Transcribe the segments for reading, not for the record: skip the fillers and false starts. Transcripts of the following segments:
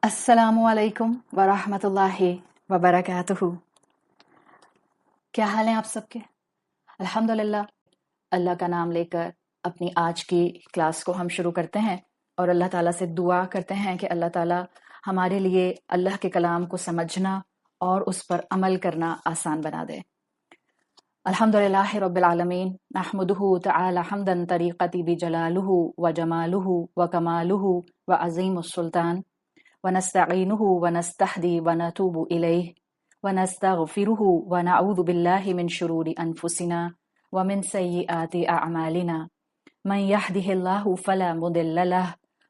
السلام علیکم ورحمۃ اللہ وبرکاتہ۔ کیا حال ہیں آپ سب کے؟ الحمدللہ، اللہ کا نام لے کر اپنی آج کی کلاس کو ہم شروع کرتے ہیں اور اللہ تعالیٰ سے دعا کرتے ہیں کہ اللہ تعالیٰ ہمارے لیے اللہ کے کلام کو سمجھنا اور اس پر عمل کرنا آسان بنا دے۔ الحمدللہ رب العالمین، نحمدہ تعالی حمدا طریقتی بجلالہ وجمالہ وکمالہ وعظیم السلطان، ونستعینہ ونستہدی ونتوب الیہ ونستغفرہ ونعوذ باللہ من شرور انفسنا ومن سیئات اعمالنا، من یہدہ اللہ فلا مضل لہ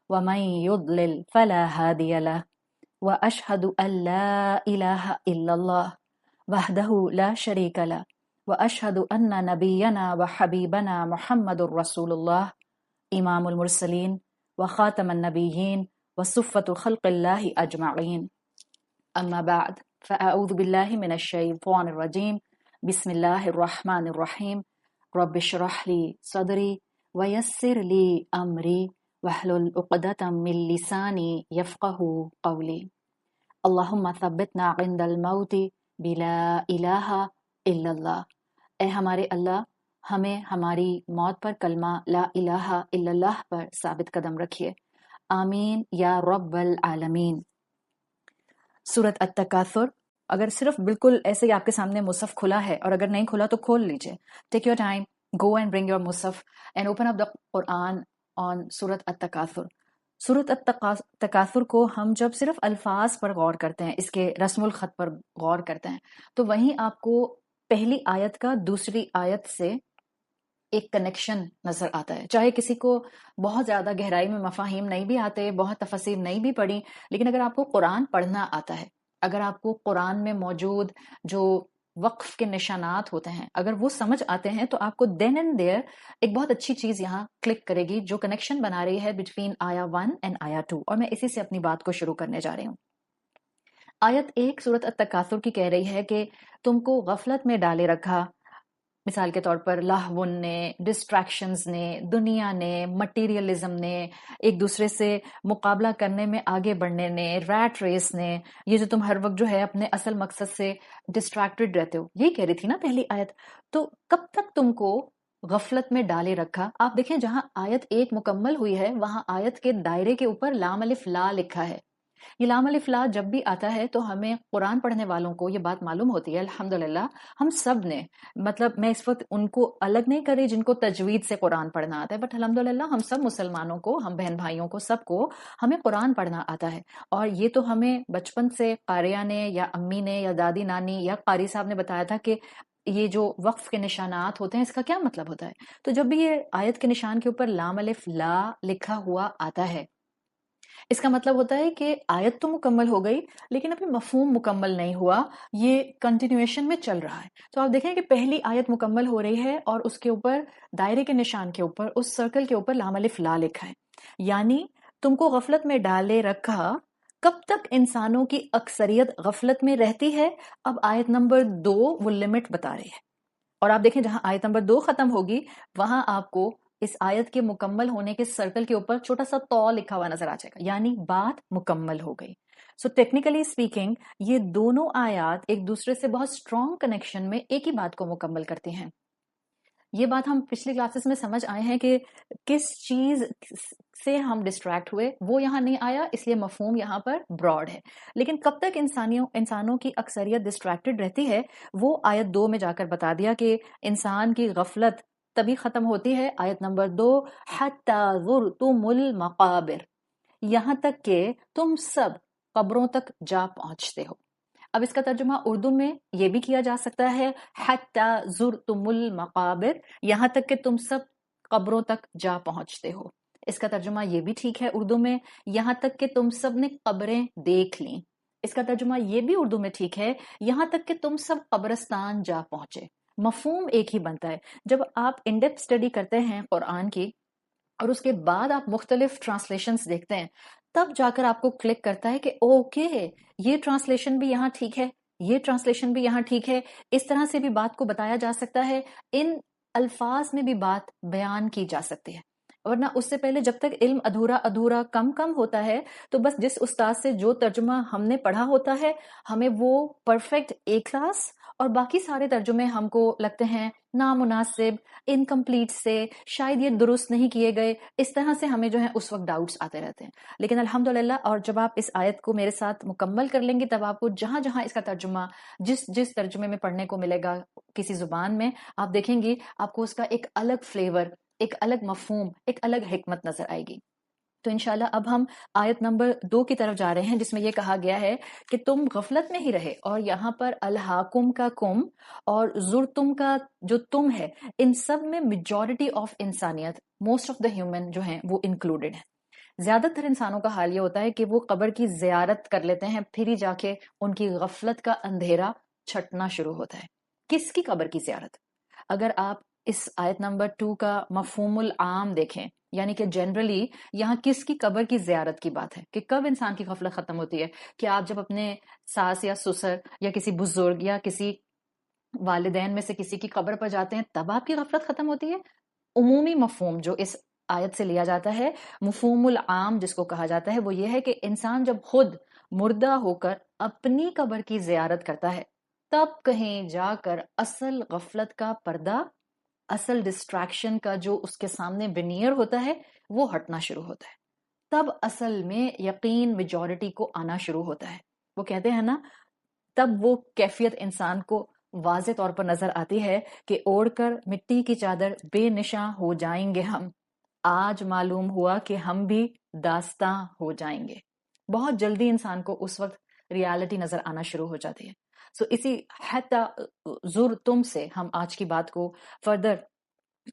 ومن یضلل فلا ہادی لہ، واشہد ان لا الہ الا اللہ وحدہ لا شریک لہ، واشہد ان نبینا وحبیبنا محمد رسول اللہ، امام المرسلین وخاتم النبیین وصفة خلق اللہ اجمعین، اما بعد فاعوذ باللہ من الشیطان الرجیم، بسم اللہ الرحمن الرحیم، رب اشرح لی صدری ویسر لی امری واحلل عقدۃ من لسانی یفقہوا قولی، اللہم ثبتنا عند الموت بلا الہ الا اللہ۔ اے ہمارے اللہ، ہمیں ہماری موت پر کلمہ لا الہ الا اللہ پر ثابت قدم رکھیے، آمین یا رب العالمین۔ سورۃ التکاثر، اگر صرف بالکل ایسے ہی آپ کے سامنے مصحف کھلا ہے اور اگر نہیں کھلا تو کھول لیجئے، take your time, go and bring your Mushaf and open up دا قرآن آن سورۃ التکاثر۔ سورۃ التکاثر کو ہم جب صرف الفاظ پر غور کرتے ہیں، اس کے رسم الخط پر غور کرتے ہیں، تو وہیں آپ کو پہلی آیت کا دوسری آیت سے ایک کنیکشن نظر آتا ہے۔ چاہے کسی کو بہت زیادہ گہرائی میں مفاہیم نہیں بھی آتے، بہت تفاسیر نہیں بھی پڑھی، لیکن اگر آپ کو قرآن پڑھنا آتا ہے، اگر آپ کو قرآن میں موجود جو وقف کے نشانات ہوتے ہیں اگر وہ سمجھ آتے ہیں، تو آپ کو دین اینڈ دیئر ایک بہت اچھی چیز یہاں کلک کرے گی جو کنیکشن بنا رہی ہے بٹوین آیا 1 اینڈ آیا 2، اور میں اسی سے اپنی بات کو شروع کرنے جا رہی ہوں۔ آیت 1 سورۃ التکاثر کی کہہ رہی ہے کہ تم کو غفلت میں ڈالے رکھا، مثال کے طور پر لہون نے، ڈسٹریکشنز نے، دنیا نے، مٹیریلزم نے، ایک دوسرے سے مقابلہ کرنے میں آگے بڑھنے نے، ریٹ ریس نے، یہ جو تم ہر وقت جو ہے اپنے اصل مقصد سے ڈسٹریکٹڈ رہتے ہو، یہی کہہ رہی تھی نا پہلی آیت۔ تو کب تک تم کو غفلت میں ڈالے رکھا؟ آپ دیکھیں جہاں آیت 1 مکمل ہوئی ہے وہاں آیت کے دائرے کے اوپر لام الف لا لکھا ہے۔ یہ لام الف لا جب بھی آتا ہے تو ہمیں قرآن پڑھنے والوں کو یہ بات معلوم ہوتی ہے، الحمدللہ ہم سب نے، مطلب میں اس وقت ان کو الگ نہیں کر رہی جن کو تجوید سے قرآن پڑھنا آتا ہے، بٹ الحمدللہ ہم سب مسلمانوں کو، ہم بہن بھائیوں کو، سب کو ہمیں قرآن پڑھنا آتا ہے، اور یہ تو ہمیں بچپن سے قاریہ نے یا امی نے یا دادی نانی یا قاری صاحب نے بتایا تھا کہ یہ جو وقف کے نشانات ہوتے ہیں اس کا کیا مطلب ہوتا ہے۔ تو جب بھی یہ آیت کے نشان کے اوپر لام الف لا لکھا ہوا آتا ہے، اس کا مطلب ہوتا ہے کہ آیت تو مکمل ہو گئی لیکن ابھی مفہوم مکمل نہیں ہوا، یہ کنٹینیویشن میں چل رہا ہے۔ تو آپ دیکھیں کہ پہلی آیت مکمل ہو رہی ہے اور اس کے اوپر دائرے کے نشان کے اوپر، اس سرکل کے اوپر لام الف لا لکھا ہے، یعنی تم کو غفلت میں ڈالے رکھا۔ کب تک انسانوں کی اکثریت غفلت میں رہتی ہے؟ اب آیت نمبر 2 وہ لمٹ بتا رہی ہے، اور آپ دیکھیں جہاں آیت نمبر 2 ختم ہوگی وہاں آپ کو اس آیت کے مکمل ہونے کے سرکل کے اوپر چھوٹا سا تو لکھا ہوا نظر آ جائے گا، یعنی بات مکمل ہو گئی۔ سو ٹیکنیکلی اسپیکنگ یہ دونوں آیات ایک دوسرے سے بہت اسٹرانگ کنیکشن میں ایک ہی بات کو مکمل کرتی ہیں۔ یہ بات ہم پچھلی کلاسز میں سمجھ آئے ہیں کہ کس چیز سے ہم ڈسٹریکٹ ہوئے وہ یہاں نہیں آیا، اس لیے مفہوم یہاں پر براڈ ہے، لیکن کب تک انسانوں کی اکثریت ڈسٹریکٹڈ رہتی ہے وہ آیت 2 میں جا کر بتا دیا کہ انسان کی غفلت تبھی ختم ہوتی ہے، آیت نمبر 2، حتی زرتم المقابر، یہاں تک کہ تم سب قبروں تک جا پہنچتے ہو۔ اب اس کا ترجمہ اردو میں یہ بھی کیا جا سکتا ہے، حتی زرتم المقابر، یہاں تک کہ تم سب قبروں تک جا پہنچتے ہو۔ اس کا ترجمہ یہ بھی ٹھیک ہے اردو میں، یہاں تک کہ تم سب نے قبریں دیکھ لیں۔ اس کا ترجمہ یہ بھی اردو میں ٹھیک ہے، یہاں تک کہ تم سب قبرستان جا پہنچے۔ مفہوم ایک ہی بنتا ہے۔ جب آپ ان ڈیپتھ اسٹڈی کرتے ہیں قرآن کی اور اس کے بعد آپ مختلف ٹرانسلیشنز دیکھتے ہیں، تب جا کر آپ کو کلک کرتا ہے کہ اوکے یہ ٹرانسلیشن بھی یہاں ٹھیک ہے، یہ ٹرانسلیشن بھی یہاں ٹھیک ہے، اس طرح سے بھی بات کو بتایا جا سکتا ہے، ان الفاظ میں بھی بات بیان کی جا سکتی ہے۔ ورنہ اس سے پہلے جب تک علم ادھورا ادھورا کم ہوتا ہے تو بس جس استاد سے جو ترجمہ ہم نے پڑھا ہوتا ہے ہمیں وہ پرفیکٹ اے کلاس، اور باقی سارے ترجمے ہم کو لگتے ہیں نامناسب، انکمپلیٹ سے، شاید یہ درست نہیں کیے گئے، اس طرح سے ہمیں جو ہے اس وقت ڈاؤٹس آتے رہتے ہیں. لیکن الحمدللہ، اور جب آپ اس آیت کو میرے ساتھ مکمل کر لیں گے تب آپ کو جہاں جہاں اس کا ترجمہ جس ترجمے میں پڑھنے کو ملے گا کسی زبان میں، آپ دیکھیں گی آپ کو اس کا ایک الگ فلیور، ایک الگ مفہوم، ایک الگ حکمت نظر آئے گی. تو انشاءاللہ اب ہم آیت نمبر 2 کی طرف جا رہے ہیں، جس میں یہ کہا گیا ہے کہ تم غفلت میں ہی رہے، اور یہاں پر الہاکم کا کم اور زرتم کا جو تم ہے، ان سب میں میجورٹی آف انسانیت، موسٹ آف دا ہیومن جو ہیں وہ انکلوڈڈ ہے. زیادہ تر انسانوں کا حال یہ ہوتا ہے کہ وہ قبر کی زیارت کر لیتے ہیں، پھر ہی جا کے ان کی غفلت کا اندھیرا چھٹنا شروع ہوتا ہے. کس کی قبر کی زیارت؟ اگر آپ اس آیت نمبر 2 کا مفہوم العام دیکھیں، یعنی کہ جنرلی یہاں کس کی قبر کی زیارت کی بات ہے، کہ کب انسان کی غفلت ختم ہوتی ہے؟ کہ آپ جب اپنے ساس یا سسر یا کسی بزرگ یا کسی والدین میں سے کسی کی قبر پر جاتے ہیں تب آپ کی غفلت ختم ہوتی ہے؟ عمومی مفہوم جو اس آیت سے لیا جاتا ہے، مفہوم العام جس کو کہا جاتا ہے، وہ یہ ہے کہ انسان جب خود مردہ ہو کر اپنی قبر کی زیارت کرتا ہے تب کہیں جا کر اصل غفلت کا پردہ، اصل ڈسٹریکشن کا جو اس کے سامنے ونیئر ہوتا ہے وہ ہٹنا شروع ہوتا ہے. تب اصل میں یقین میجورٹی کو آنا شروع ہوتا ہے. وہ کہتے ہیں نا، تب وہ کیفیت انسان کو واضح طور پر نظر آتی ہے کہ اوڑھ کر مٹی کی چادر بے نشاں ہو جائیں گے ہم، آج معلوم ہوا کہ ہم بھی داستاں ہو جائیں گے. بہت جلدی انسان کو اس وقت ریالٹی نظر آنا شروع ہو جاتی ہے. سو اسی حتی زرتم سے ہم آج کی بات کو فردر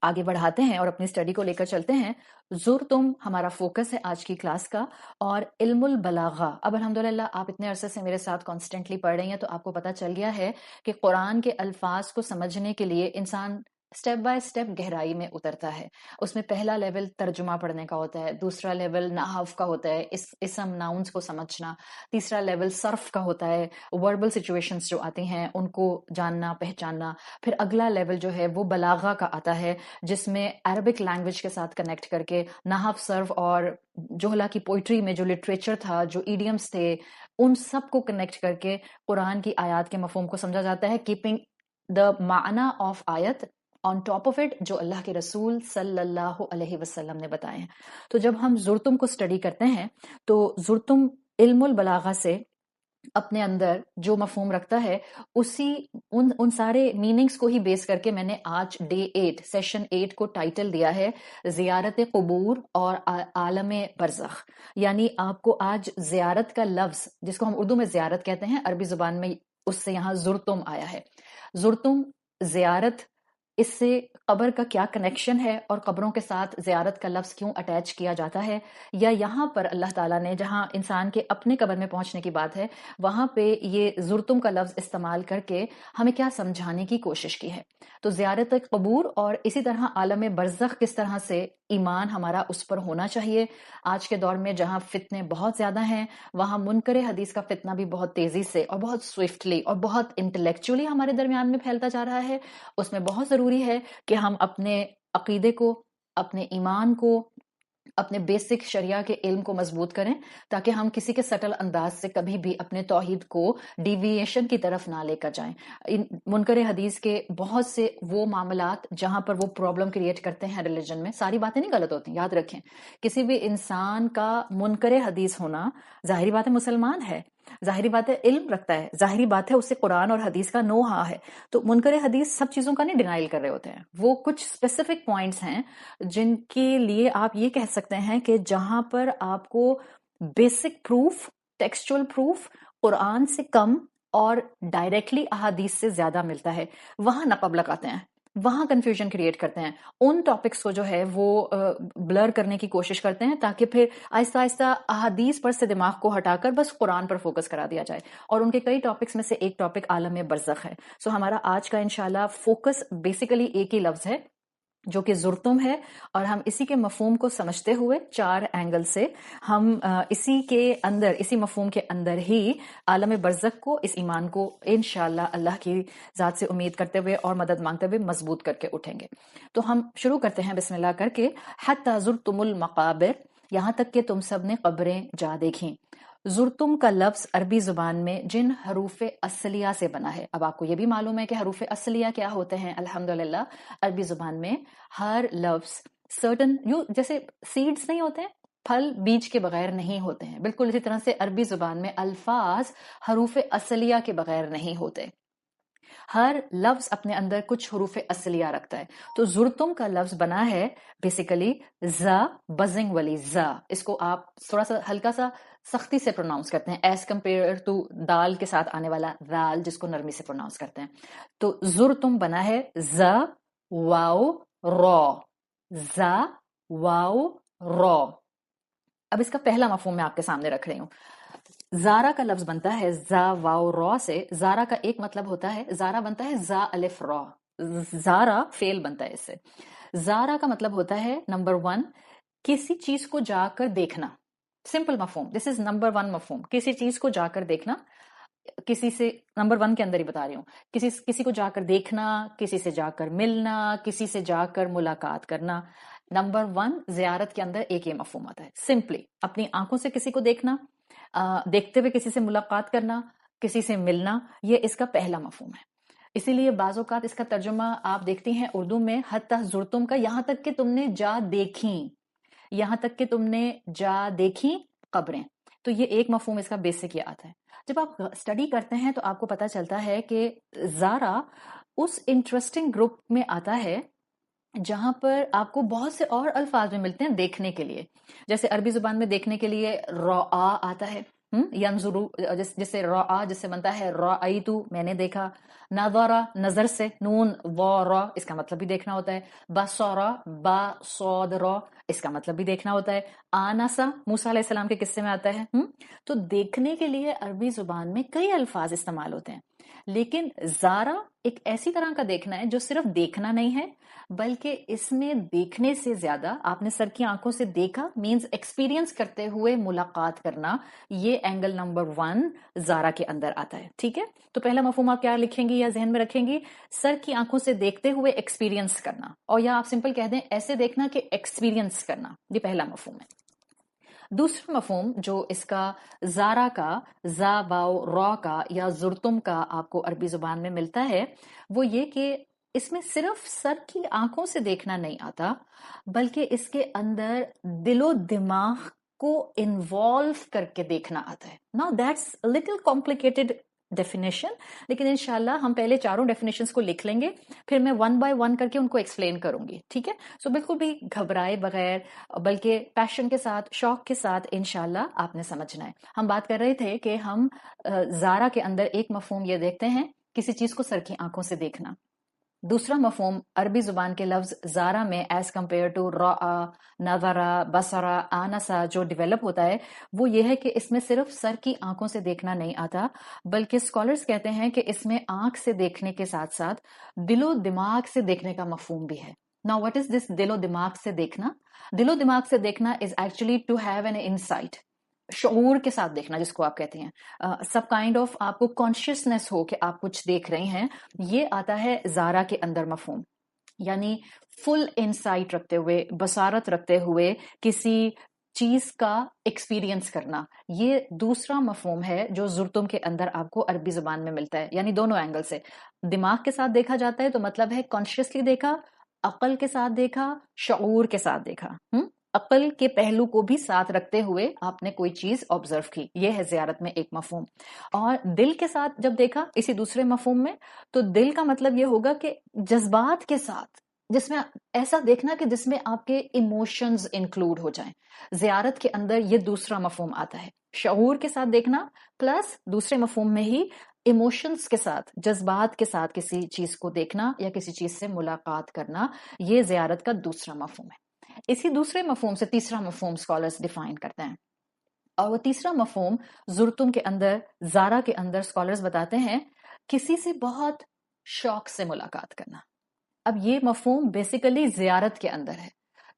آگے بڑھاتے ہیں اور اپنی اسٹڈی کو لے کر چلتے ہیں. زرتم ہمارا فوکس ہے آج کی کلاس کا، اور علم البلاغہ. اب الحمدللہ آپ اتنے عرصے سے میرے ساتھ کانسٹنٹلی پڑھ رہی ہیں تو آپ کو پتہ چل گیا ہے کہ قرآن کے الفاظ کو سمجھنے کے لیے انسان سٹیپ بائی سٹیپ گہرائی میں اترتا ہے. اس میں پہلا لیول ترجمہ پڑھنے کا ہوتا ہے، دوسرا لیول نحو کا ہوتا ہے، اسم ناؤنز کو سمجھنا، تیسرا لیول صرف کا ہوتا ہے، وربل سچویشنز جو آتی ہیں ان کو جاننا پہچاننا. پھر اگلا لیول جو ہے وہ بلاغہ کا آتا ہے، جس میں عربک لینگویج کے ساتھ کنیکٹ کر کے نحو، صرف اور جوہلا کی پوئٹری میں جو لٹریچر تھا، جو ایڈیمز تھے، ان سب کو کنیکٹ کر کے قرآن کی آیات کے مفہوم کو سمجھا جاتا ہے، کیپنگ دا معنی آف آیت آن ٹاپ آف اٹ جو اللہ کے رسول صلی اللہ علیہ وسلم نے بتائے ہیں. تو جب ہم زرتم کو اسٹڈی کرتے ہیں تو زرتم علم البلاغہ سے اپنے اندر جو مفہوم رکھتا ہے اسی ان سارے میننگز کو ہی بیس کر کے میں نے آج ڈے 8 سیشن 8 کو ٹائٹل دیا ہے زیارت قبور اور عالم برزخ. یعنی آپ کو آج زیارت کا لفظ، جس کو ہم اردو میں زیارت کہتے ہیں، عربی زبان میں اس سے یہاں زرتم آیا ہے. زرتم، زیارت، اس سے قبر کا کیا کنیکشن ہے اور قبروں کے ساتھ زیارت کا لفظ کیوں اٹیچ کیا جاتا ہے، یا یہاں پر اللہ تعالیٰ نے جہاں انسان کے اپنے قبر میں پہنچنے کی بات ہے وہاں پہ یہ زرتم کا لفظ استعمال کر کے ہمیں کیا سمجھانے کی کوشش کی ہے. تو زیارت قبور اور اسی طرح عالم برزخ کس طرح سے ایمان ہمارا اس پر ہونا چاہیے. آج کے دور میں جہاں فتنے بہت زیادہ ہیں وہاں منکر حدیث کا فتنہ بھی بہت تیزی سے اور بہت سوئفٹلی اور بہت انٹلیکچولی ہمارے درمیان میں پھیلتا جا رہا ہے. اس میں بہت ضروری ہے کہ ہم اپنے عقیدے کو، اپنے ایمان کو، اپنے بیسک شریعہ کے علم کو مضبوط کریں تاکہ ہم کسی کے سٹل انداز سے کبھی بھی اپنے توحید کو ڈیویشن کی طرف نہ لے کر جائیں. منکر حدیث کے بہت سے وہ معاملات جہاں پر وہ پرابلم کریٹ کرتے ہیں ریلیجن میں، ساری باتیں نہیں غلط ہوتی، یاد رکھیں. کسی بھی انسان کا منکر حدیث ہونا ظاہری بات ہے مسلمان ہے، ظاہری بات ہے علم رکھتا ہے، ظاہری بات ہے اسے قرآن اور حدیث کا نو ہاں ہے. تو منکر حدیث سب چیزوں کا نہیں ڈینائل کر رہے ہوتے ہیں، وہ کچھ اسپیسیفک پوائنٹس ہیں جن کے لیے آپ یہ کہہ سکتے ہیں کہ جہاں پر آپ کو بیسک پروف، ٹیکسچول پروف قرآن سے کم اور ڈائریکٹلی احادیث سے زیادہ ملتا ہے، وہاں نقب لگاتے ہیں، وہاں کنفیوژن کریٹ کرتے ہیں، ان ٹاپکس کو جو ہے وہ بلر کرنے کی کوشش کرتے ہیں تاکہ پھر آہستہ آہستہ احادیث پر سے دماغ کو ہٹا کر بس قرآن پر فوکس کرا دیا جائے. اور ان کے کئی ٹاپکس میں سے ایک ٹاپک عالم برزخ ہے. سو ہمارا آج کا انشاءاللہ فوکس بیسیکلی ایک ہی لفظ ہے، جو کہ زرتم ہے، اور ہم اسی کے مفہوم کو سمجھتے ہوئے 4 اینگل سے ہم اسی کے اندر، اسی مفہوم کے اندر ہی عالم برزخ کو، اس ایمان کو انشاءاللہ اللہ کی ذات سے امید کرتے ہوئے اور مدد مانگتے ہوئے مضبوط کر کے اٹھیں گے۔ تو ہم شروع کرتے ہیں بسم اللہ کر کے، حتی زرتم المقابر، یہاں تک کہ تم سب نے قبریں جا دیکھیں۔ زرتم کا لفظ عربی زبان میں جن حروف اصلیہ سے بنا ہے، اب آپ کو یہ بھی معلوم ہے کہ حروف اصلیہ کیا ہوتے ہیں، الحمدللہ عربی زبان میں ہر لفظ سرٹن، جیسے سیڈز نہیں ہوتے ہیں، پھل بیج کے بغیر نہیں ہوتے ہیں، بالکل اسی طرح سے عربی زبان میں الفاظ حروف اصلیہ کے بغیر نہیں ہوتے، ہر لفظ اپنے اندر کچھ حروف اصلیہ رکھتا ہے۔ تو زرتم کا لفظ بنا ہے بیسیکلی زا، بزنگ والی زا، اس کو آپ تھوڑا سا ہلکا سا سختی سے پروناؤنس کرتے ہیں ایز کمپیئر ٹو دال کے ساتھ آنے والا دال جس کو نرمی سے پروناؤنس کرتے ہیں۔ تو زرتم بنا ہے زا واو رو، زا واو رو۔ اب اس کا پہلا مفہوم میں آپ کے سامنے رکھ رہی ہوں۔ زارا کا لفظ بنتا ہے زا واو رو سے، زارا کا ایک مطلب ہوتا ہے، زارا بنتا ہے زا الف رو، زارا فعل بنتا ہے اس سے۔ زارا کا مطلب ہوتا ہے نمبر 1 کسی چیز کو جا کر دیکھنا، سمپل مفہوم، دس از نمبر 1 مفہوم، کسی چیز کو جا کر دیکھنا، کسی سے نمبر 1 کے اندر ہی بتا رہی ہوں، کسی کو جا کر دیکھنا، کسی سے جا کر ملنا، کسی سے جا کر ملاقات کرنا۔ نمبر 1 زیارت کے اندر ایک یہ مفہوم آتا ہے، سمپلی اپنی آنکھوں سے کسی کو دیکھنا، دیکھتے ہوئے کسی سے ملاقات کرنا، کسی سے ملنا، یہ اس کا پہلا مفہوم ہے۔ اسی لیے بعض اوقات اس کا ترجمہ آپ دیکھتی ہیں اردو میں حتی زرتم کا، یہاں تک کہ تم نے جا دیکھیں، یہاں تک کہ تم نے جا دیکھیں قبریں، تو یہ ایک مفہوم اس کا بیسک یہ آتا ہے۔ جب آپ اسٹڈی کرتے ہیں تو آپ کو پتا چلتا ہے کہ زارا اس انٹرسٹنگ گروپ میں آتا ہے جہاں پر آپ کو بہت سے اور الفاظ میں ملتے ہیں دیکھنے کے لیے، جیسے عربی زبان میں دیکھنے کے لیے رؤا آتا ہے، ینظرو جسے رؤا جس سے بنتا ہے رأیتو میں نے دیکھا، نظرا نظر سے، نون ورا اس کا مطلب بھی دیکھنا ہوتا ہے، بصرا با صاد را اس کا مطلب بھی دیکھنا ہوتا ہے، آنسا موسیٰ علیہ السلام کے قصے میں آتا ہے۔ تو دیکھنے کے لیے عربی زبان میں کئی الفاظ استعمال ہوتے ہیں، لیکن زارا ایک ایسی طرح کا دیکھنا ہے جو صرف دیکھنا نہیں ہے، بلکہ اس میں دیکھنے سے زیادہ آپ نے سر کی آنکھوں سے دیکھا مینز ایکسپیرینس کرتے ہوئے ملاقات کرنا، یہ اینگل نمبر 1 زارا کے اندر آتا ہے۔ ٹھیک ہے، تو پہلا مفہوم آپ کیا لکھیں گی یا ذہن میں رکھیں گی؟ سر کی آنکھوں سے دیکھتے ہوئے ایکسپیرینس کرنا، اور یا آپ سمپل کہہ دیں ایسے دیکھنا کہ ایکسپیرینس کرنا، یہ پہلا مفہوم ہے۔ دوسرا مفہوم جو اس کا زارا کا، زا واو را کا یا زرتم کا آپ کو عربی زبان میں ملتا ہے، وہ یہ کہ اس میں صرف سر کی آنکھوں سے دیکھنا نہیں آتا، بلکہ اس کے اندر دل و دماغ کو انوالو کر کے دیکھنا آتا ہے۔ Now that's a little complicated definition، لیکن انشاءاللہ ہم پہلے چاروں ڈیفینیشنز کو لکھ لیں گے، پھر میں 1 by 1 کر کے ان کو ایکسپلین کروں گی، ٹھیک ہے؟ سو بالکل بھی گھبرائے بغیر، بلکہ پیشن کے ساتھ، شوق کے ساتھ انشاءاللہ آپ نے سمجھنا ہے۔ ہم بات کر رہے تھے کہ ہم زارا کے اندر ایک مفہوم یہ دیکھتے ہیں کسی چیز کو سر کی آنکھوں سے دیکھنا، دوسرا مفہوم عربی زبان کے لفظ زارا میں ایز کمپیئر ٹو رآ، نظرا، بصرا، آنسا جو ڈیولپ ہوتا ہے وہ یہ ہے کہ اس میں صرف سر کی آنکھوں سے دیکھنا نہیں آتا، بلکہ اسکالرز کہتے ہیں کہ اس میں آنکھ سے دیکھنے کے ساتھ ساتھ دل و دماغ سے دیکھنے کا مفہوم بھی ہے۔ Now what is this دل و دماغ سے دیکھنا؟ دل و دماغ سے دیکھنا is actually to have an insight، شعور کے ساتھ دیکھنا جس کو آپ کہتے ہیں، سب کائنڈ آف آپ کو کانشیسنس ہو کہ آپ کچھ دیکھ رہے ہیں، یہ آتا ہے زارا کے اندر مفہوم، یعنی فل انسائٹ رکھتے ہوئے، بصارت رکھتے ہوئے کسی چیز کا ایکسپیرینس کرنا، یہ دوسرا مفہوم ہے جو زرتم کے اندر آپ کو عربی زبان میں ملتا ہے، یعنی دونوں اینگل سے دماغ کے ساتھ دیکھا جاتا ہے تو مطلب ہے کانشیسلی دیکھا، عقل کے ساتھ دیکھا، شعور کے ساتھ دیکھا، عقل کے پہلو کو بھی ساتھ رکھتے ہوئے آپ نے کوئی چیز آبزرو کی، یہ ہے زیارت میں ایک مفہوم۔ اور دل کے ساتھ جب دیکھا اسی دوسرے مفہوم میں، تو دل کا مطلب یہ ہوگا کہ جذبات کے ساتھ، جس میں ایسا دیکھنا کہ جس میں آپ کے ایموشنز انکلوڈ ہو جائیں، زیارت کے اندر یہ دوسرا مفہوم آتا ہے، شعور کے ساتھ دیکھنا پلس دوسرے مفہوم میں ہی ایموشنز کے ساتھ، جذبات کے ساتھ کسی چیز کو دیکھنا یا کسی چیز سے ملاقات کرنا، یہ زیارت کا دوسرا مفہوم ہے۔ اسی دوسرے مفہوم سے تیسرا مفہوم اسکالرز ڈیفائن کرتے ہیں، اور وہ تیسرا مفہوم زرتم کے اندر، زارا کے اندر اسکالرز بتاتے ہیں کسی سے بہت شوق سے ملاقات کرنا، اب یہ مفہوم بیسیکلی زیارت کے اندر ہے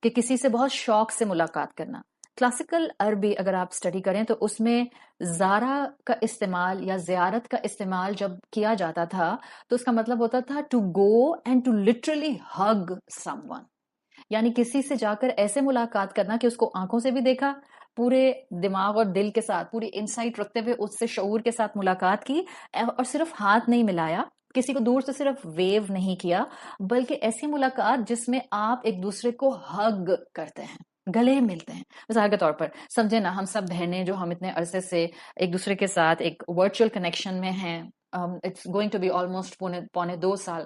کہ کسی سے بہت شوق سے ملاقات کرنا. کلاسیکل عربی اگر آپ اسٹڈی کریں تو اس میں زارا کا استعمال یا زیارت کا استعمال جب کیا جاتا تھا تو اس کا مطلب ہوتا تھا to go and to literally hug someone, یعنی کسی سے جا کر ایسے ملاقات کرنا کہ اس کو آنکھوں سے بھی دیکھا، پورے دماغ اور دل کے ساتھ پوری انسائٹ رکھتے ہوئے اس سے شعور کے ساتھ ملاقات کی، اور صرف ہاتھ نہیں ملایا، کسی کو دور سے صرف ویو نہیں کیا، بلکہ ایسی ملاقات جس میں آپ ایک دوسرے کو ہگ کرتے ہیں، گلے ملتے ہیں. مثال کے طور پر سمجھے نا، ہم سب بہنیں جو ہم اتنے عرصے سے ایک دوسرے کے ساتھ ایک ورچوئل کنیکشن میں ہیں، it's going to be almost پونے 2 سال.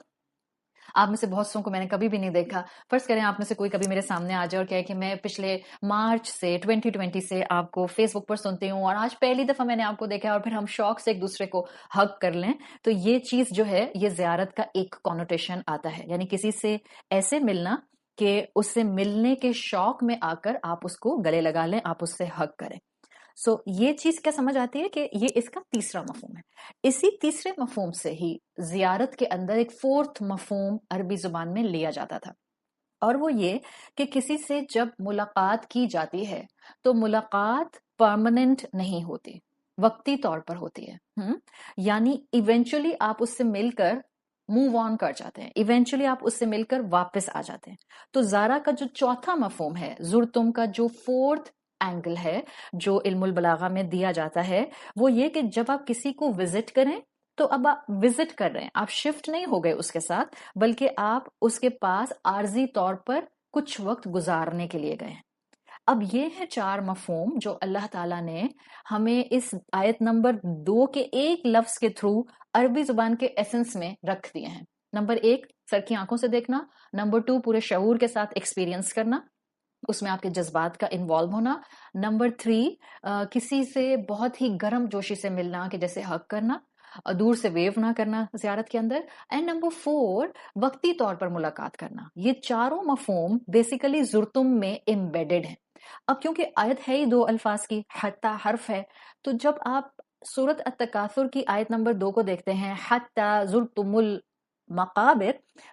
آپ میں سے بہت سو کو میں نے کبھی بھی نہیں دیکھا. فرض کریں آپ میں سے کوئی کبھی میرے سامنے آ جائے اور کہے کہ میں پچھلے مارچ سے 2020 سے آپ کو فیس بک پر سنتی ہوں اور آج پہلی دفعہ میں نے آپ کو دیکھا، اور پھر ہم شوق سے ایک دوسرے کو ہگ کر لیں، تو یہ چیز جو ہے یہ زیارت کا ایک کونوٹیشن آتا ہے، یعنی کسی سے ایسے ملنا کہ اس سے ملنے کے شوق میں آ کر آپ اس کو گلے لگا لیں، آپ اس سے ہگ کریں. سو یہ چیز کیا سمجھ آتی ہے کہ یہ اس کا تیسرا مفہوم ہے. اسی تیسرے مفہوم سے ہی زیارت کے اندر ایک فورتھ مفہوم عربی زبان میں لیا جاتا تھا، اور وہ یہ کہ کسی سے جب ملاقات کی جاتی ہے تو ملاقات پرماننٹ نہیں ہوتی، وقتی طور پر ہوتی ہے. یعنی ایونچولی آپ اس سے مل کر موو آن کر جاتے ہیں، ایونچولی آپ اس سے مل کر واپس آ جاتے ہیں. تو زارا کا جو چوتھا مفہوم ہے، زرتم کا جو فورتھ اینگل ہے جو علم البلاغہ میں دیا جاتا ہے، وہ یہ کہ جب آپ کسی کو وزٹ کریں تو اب آپ وزٹ کر رہے ہیں، آپ شفٹ نہیں ہو گئے اس کے ساتھ، بلکہ آپ اس کے پاس عارضی طور پر کچھ وقت گزارنے کے لیے گئے ہیں. اب یہ ہے 4 مفہوم جو اللہ تعالیٰ نے ہمیں اس آیت نمبر 2 کے ایک لفظ کے تھرو عربی زبان کے ایسنس میں رکھ دیے ہیں. نمبر 1 سر کی آنکھوں سے دیکھنا، نمبر 2 پورے شعور کے ساتھ ایکسپیرینس کرنا، اس میں آپ کے جذبات کا انوالو ہونا، نمبر 3 کسی سے بہت ہی گرم جوشی سے ملنا کہ جیسے ہگ کرنا، دور سے ویو نہ کرنا زیارت کے اندر، اینڈ نمبر 4 وقتی طور پر ملاقات کرنا. یہ چاروں مفہوم بیسیکلی زرتم میں امبیڈڈ ہیں. اب کیونکہ آیت ہے ہی 2 الفاظ کی، حتی حرف ہے، تو جب آپ سورت التکاثر کی آیت نمبر 2 کو دیکھتے ہیں، حتی زرتم المقابر،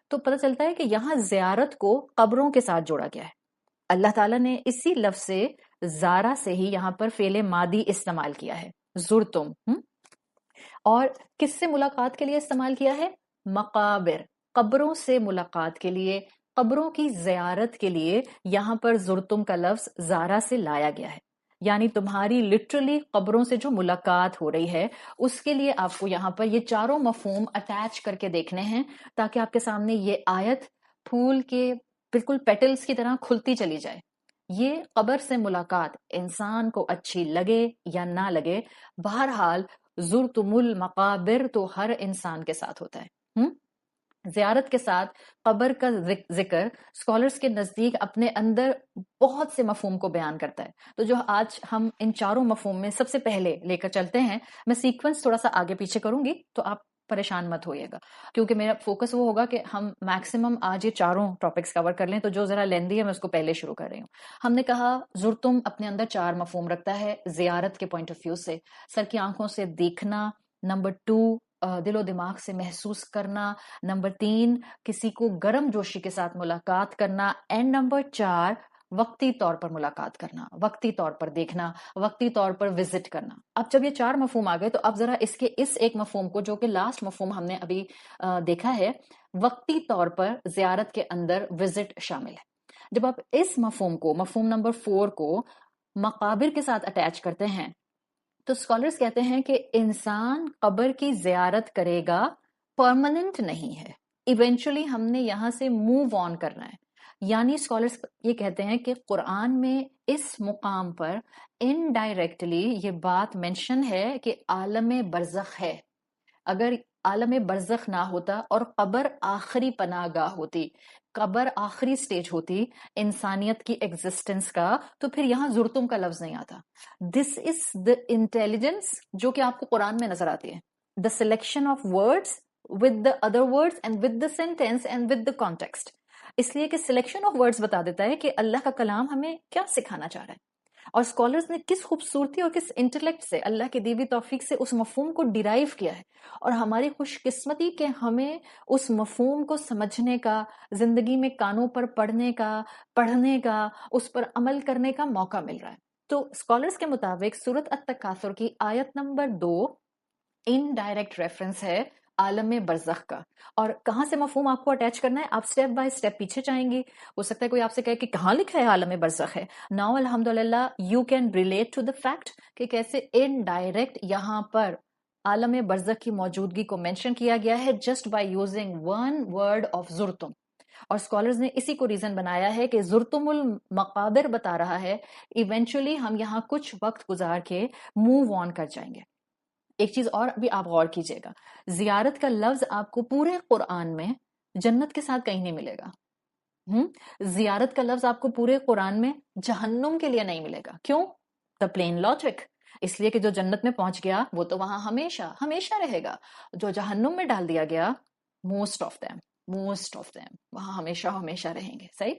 تو پتہ چلتا ہے کہ یہاں زیارت کو قبروں کے ساتھ جوڑا گیا ہے. اللہ تعالیٰ نے اسی لفظ سے زارا سے ہی یہاں پر فعل ماضی استعمال کیا ہے، زرتم. اور کس سے ملاقات کے لیے استعمال کیا ہے؟ مقابر، قبروں سے ملاقات کے لیے، قبروں کی زیارت کے لیے یہاں پر زرتم کا لفظ زارا سے لایا گیا ہے. یعنی تمہاری لٹرلی قبروں سے جو ملاقات ہو رہی ہے اس کے لیے آپ کو یہاں پر یہ چاروں مفہوم اٹیچ کر کے دیکھنے ہیں، تاکہ آپ کے سامنے یہ آیت پھول کے بالکل پیٹلز کی طرح کھلتی چلی جائے. یہ قبر سے ملاقات انسان کو اچھی لگے یا نہ لگے، بہرحال زرتم المقابر تو ہر انسان کے ساتھ ہوتا ہے. زیارت کے ساتھ قبر کا ذکر اسکالرز کے نزدیک اپنے اندر بہت سے مفہوم کو بیان کرتا ہے. تو جو آج ہم ان چاروں مفہوم میں سب سے پہلے لے کر چلتے ہیں، میں سیکوینس تھوڑا سا آگے پیچھے کروں گی تو آپ پریشان مت ہوئیے گا، کیونکہ میرا فوکس وہ ہوگا کہ ہم میکسیمم آج یہ چاروں ٹاپکس کور کر لیں. تو جو ذرا لیندی ہے میں اس کو پہلے شروع کر رہی ہوں. ہم نے کہا زرتم اپنے اندر 4 مفہوم رکھتا ہے زیارت کے پوائنٹ آف ویو سے. سر کی آنکھوں سے دیکھنا، نمبر 2 دل و دماغ سے محسوس کرنا، نمبر 3 کسی کو گرم جوشی کے ساتھ ملاقات کرنا، اینڈ نمبر 4 وقتی طور پر ملاقات کرنا، وقتی طور پر دیکھنا، وقتی طور پر وزٹ کرنا. اب جب یہ 4 مفہوم آ گئے تو اب ذرا اس ایک مفہوم کو جو کہ لاسٹ مفہوم ہم نے ابھی دیکھا ہے، وقتی طور پر زیارت کے اندر وزٹ شامل ہے. جب آپ اس مفہوم کو، مفہوم نمبر 4 کو مقابر کے ساتھ اٹیچ کرتے ہیں تو اسکالرز کہتے ہیں کہ انسان قبر کی زیارت کرے گا، پرماننٹ نہیں ہے، ایونچولی ہم نے یہاں سے موو آن کرنا ہے. یعنی اسکالرز یہ کہتے ہیں کہ قرآن میں اس مقام پر انڈائریکٹلی یہ بات مینشن ہے کہ عالم برزخ ہے. اگر عالم برزخ نہ ہوتا اور قبر آخری پناہ گاہ ہوتی، قبر آخری سٹیج ہوتی انسانیت کی ایگزسٹنس کا، تو پھر یہاں زرتم کا لفظ نہیں آتا. دس از دا انٹیلیجنس جو کہ آپ کو قرآن میں نظر آتی ہے، the selection of words with the other words and with the sentence and with the context. اس لیے کہ سلیکشن آف ورڈز بتا دیتا ہے کہ اللہ کا کلام ہمیں کیا سکھانا چاہ رہا ہے. اور اسکالرز نے کس خوبصورتی اور کس انٹلیکٹ سے اللہ کی دی ہوئی توفیق سے اس مفہوم کو ڈیرائیو کیا ہے، اور ہماری خوش قسمتی کہ ہمیں اس مفہوم کو سمجھنے کا، زندگی میں کانوں پر پڑھنے کا، اس پر عمل کرنے کا موقع مل رہا ہے۔ تو اسکالرز کے مطابق سورۃ التکاثر کی آیت نمبر 2 انڈائریکٹ ریفرنس ہے عالم برزخ کا۔ اور کہاں سے مفہوم آپ کو اٹیچ کرنا ہے، آپ سٹیپ بائی سٹیپ پیچھے جائیں گی۔ ہو سکتا ہے کوئی آپ سے کہے کہ کہاں لکھا ہے عالم برزخ ہے۔ ناؤ الحمدللہ you can relate to the fact کہ کیسے انڈائریکٹ یہاں پر عالم برزخ کی موجودگی کو مینشن کیا گیا ہے just by using one word of زرتم۔ اور اسکالرز نے اسی کو ریزن بنایا ہے کہ زرتم المقابر بتا رہا ہے ایونچولی ہم یہاں کچھ وقت گزار کے موو آن کر جائیں گے۔ ایک چیز اور بھی آپ غور کیجئے گا، زیارت کا لفظ آپ کو پورے قرآن میں جنت کے ساتھ کہیں نہیں ملے گا۔ زیارت کا لفظ آپ کو پورے قرآن میں جہنم کے لیے نہیں ملے گا۔ کیوں؟ دا پلین لاجک، اس لیے کہ جو جنت میں پہنچ گیا وہ تو وہاں ہمیشہ ہمیشہ رہے گا، جو جہنم میں ڈال دیا گیا موسٹ آف دیم وہاں ہمیشہ ہمیشہ رہیں گے۔ صحیح؟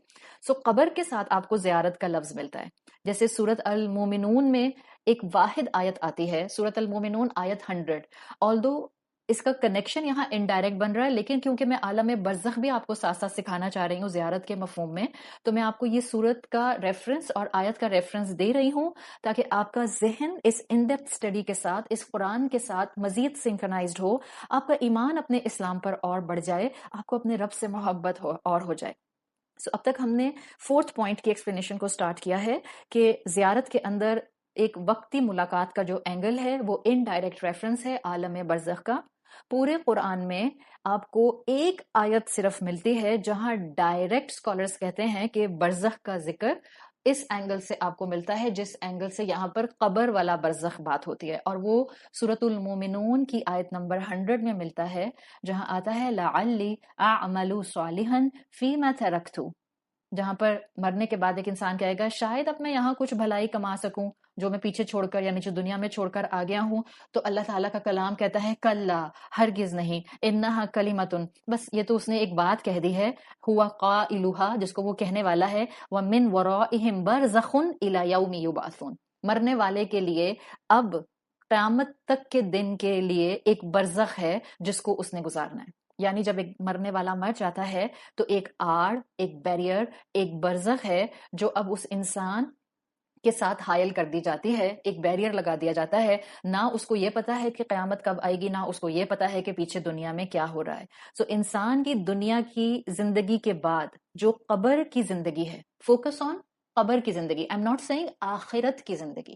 سو قبر کے ساتھ آپ کو زیارت کا لفظ ملتا ہے، جیسے سورت المومنون میں ایک واحد آیت آتی ہے، سورت المومنون آیت 100۔ آلدو اس کا کنیکشن یہاں انڈائریکٹ بن رہا ہے، لیکن کیونکہ میں عالم برزخ بھی آپ کو ساتھ ساتھ سکھانا چاہ رہی ہوں زیارت کے مفہوم میں، تو میں آپ کو یہ سورت کا ریفرنس اور آیت کا ریفرنس دے رہی ہوں تاکہ آپ کا ذہن اس ان ڈیپتھ اسٹڈی کے ساتھ، اس قرآن کے ساتھ مزید سنکرنائزڈ ہو، آپ کا ایمان اپنے اسلام پر اور بڑھ جائے، آپ کو اپنے رب سے محبت اور ہو جائے۔ سو اب تک ہم نے 4تھ پوائنٹ کی ایکسپلینیشن کو سٹارٹ کیا ہے کہ زیارت کے اندر ایک وقتی ملاقات کا جو اینگل ہے وہ انڈائریکٹ ریفرنس ہے عالم برزخ کا۔ پورے قرآن میں آپ کو ایک آیت صرف ملتی ہے جہاں ڈائریکٹ اسکالرز کہتے ہیں کہ برزخ کا ذکر اس اینگل سے آپ کو ملتا ہے جس اینگل سے یہاں پر قبر والا برزخ بات ہوتی ہے، اور وہ سورۃ المومنون کی آیت نمبر 100 میں ملتا ہے جہاں آتا ہے لعلی اعمل صالحا فیما ترکت، جہاں پر مرنے کے بعد ایک انسان کہے گا شاید اب میں یہاں کچھ بھلائی کما سکوں جو میں پیچھے چھوڑ کر یعنی جو دنیا میں چھوڑ کر آ گیا ہوں، تو اللہ تعالیٰ کا کلام کہتا ہے کلا، ہرگز نہیں، انہا کلمتن، بس یہ تو اس نے ایک بات کہہ دی ہے، ہوا قائلھا، جس کو وہ کہنے والا ہے، ومن ورائہم برزخ الی یوم یبعثون، مرنے والے کے لیے اب قیامت تک کے دن کے لیے ایک برزخ ہے جس کو اس نے گزارنا ہے۔ یعنی جب ایک مرنے والا مر جاتا ہے تو ایک آڑ، ایک بیریئر، ایک برزخ ہے جو اب اس انسان کے ساتھ حائل کر دی جاتی ہے، ایک بیریئر لگا دیا جاتا ہے، نہ اس کو یہ پتا ہے کہ قیامت کب آئے گی، نہ اس کو یہ پتا ہے کہ پیچھے دنیا میں کیا ہو رہا ہے۔ سو انسان کی دنیا کی زندگی کے بعد جو قبر کی زندگی ہے، فوکس آن قبر کی زندگی، آئی ایم ناٹ سیئنگ آخرت کی زندگی،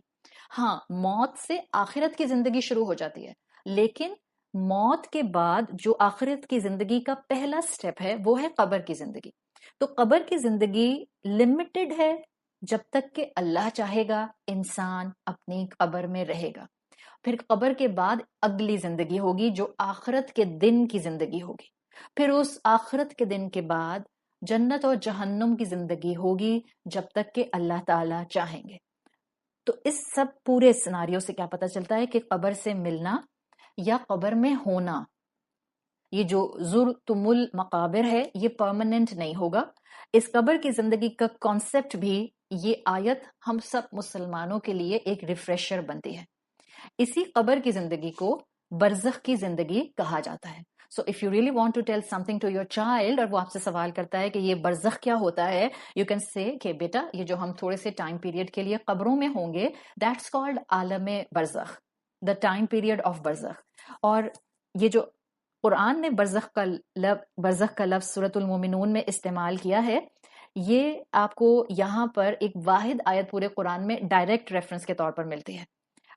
ہاں موت سے آخرت کی زندگی شروع ہو جاتی ہے، لیکن موت کے بعد جو آخرت کی زندگی کا پہلا سٹیپ ہے وہ ہے قبر کی زندگی۔ تو قبر کی زندگی لمیٹڈ ہے جب تک کہ اللہ چاہے گا انسان اپنی قبر میں رہے گا، پھر قبر کے بعد اگلی زندگی ہوگی جو آخرت کے دن کی زندگی ہوگی، پھر اس آخرت کے دن کے بعد جنت اور جہنم کی زندگی ہوگی جب تک کہ اللہ تعالیٰ چاہیں گے۔ تو اس سب پورے سیناریو سے کیا پتہ چلتا ہے کہ قبر سے ملنا یا قبر میں ہونا، یہ جو زرتم المقابر ہے یہ پرماننٹ نہیں ہوگا۔ اس قبر کی زندگی کا کانسیپٹ بھی یہ آیت ہم سب مسلمانوں کے لیے ایک ریفریشر بنتی ہے۔ اسی قبر کی زندگی کو برزخ کی زندگی کہا جاتا ہے۔ So if you really want to tell something to your child, اور وہ آپ سے سوال کرتا ہے کہ یہ برزخ کیا ہوتا ہے، یو کین سے کہ بیٹا یہ جو ہم تھوڑے سے ٹائم پیریڈ کے لیے قبروں میں ہوں گے، دیٹس کالڈ عالم برزخ، دا ٹائم پیریڈ آف برزخ۔ اور یہ جو قرآن نے برزخ کا لفظ سورۃ المومنون میں استعمال کیا ہے، یہ آپ کو یہاں پر ایک واحد آیت پورے قرآن میں ڈائریکٹ ریفرنس کے طور پر ملتی ہے،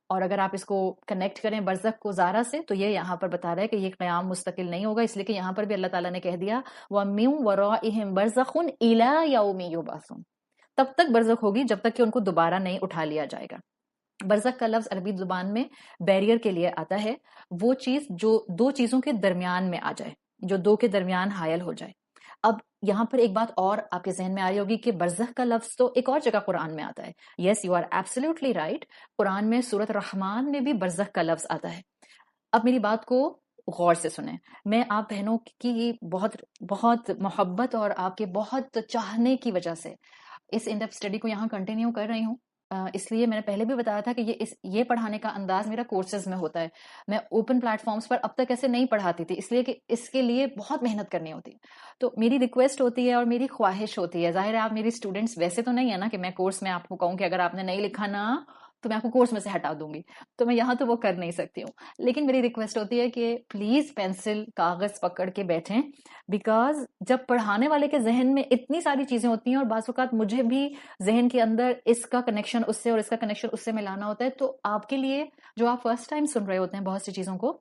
اور اگر آپ اس کو کنیکٹ کریں برزخ کو زارا سے تو یہ یہاں پر بتا رہا ہے کہ یہ قیام مستقل نہیں ہوگا، اس لیے کہ یہاں پر بھی اللہ تعالیٰ نے کہہ دیا وَمِن وَرَائِهِم بَرْزَخٌ إِلَى يَوْمِ يُبْعَثُونَ، تب تک برزخ ہوگی جب تک کہ ان کو دوبارہ نہیں اٹھا لیا جائے گا۔ برزخ کا لفظ عربی زبان میں بیریئر کے لیے آتا ہے، وہ چیز جو دو چیزوں کے درمیان میں آ جائے، جو دو کے درمیان حائل ہو جائے۔ اب یہاں پر ایک بات اور آپ کے ذہن میں آ رہی ہوگی کہ برزخ کا لفظ تو ایک اور جگہ قرآن میں آتا ہے۔ Yes you are absolutely right, Quran میں سورۃ رحمان میں بھی برزخ کا لفظ آتا ہے۔ اب میری بات کو غور سے سنیں، میں آپ بہنوں کی بہت بہت محبت اور آپ کے بہت چاہنے کی وجہ سے اس ان ڈیپتھ اسٹڈی کو یہاں کنٹینیو کر رہی ہوں، اس لیے میں نے پہلے بھی بتایا تھا کہ یہ پڑھانے کا انداز میرا کورسز میں ہوتا ہے. میں اوپن پلیٹ فارمز پر اب تک ایسے نہیں پڑھاتی تھی، اس لیے کہ اس کے لیے بہت محنت کرنی ہوتی ہے. تو میری ریکویسٹ ہوتی ہے اور میری خواہش ہوتی ہے، ظاہر ہے آپ میری اسٹوڈنٹس ویسے تو نہیں ہے نا کہ میں کورس میں آپ کو کہوں کہ اگر آپ نے نہیں لکھا نا تو میں آپ کو کورس میں سے ہٹا دوں گی، تو میں یہاں تو وہ کر نہیں سکتی ہوں. لیکن میری ریکویسٹ ہوتی ہے کہ پلیز پینسل کاغذ پکڑ کے بیٹھیں، بیکاز جب پڑھانے والے کے ذہن میں اتنی ساری چیزیں ہوتی ہیں اور بعض اوقات مجھے بھی ذہن کے اندر اس کا کنیکشن اس سے اور اس کا کنیکشن اس سے ملانا ہوتا ہے، تو آپ کے لیے جو آپ فرسٹ ٹائم سن رہے ہوتے ہیں بہت سی چیزوں کو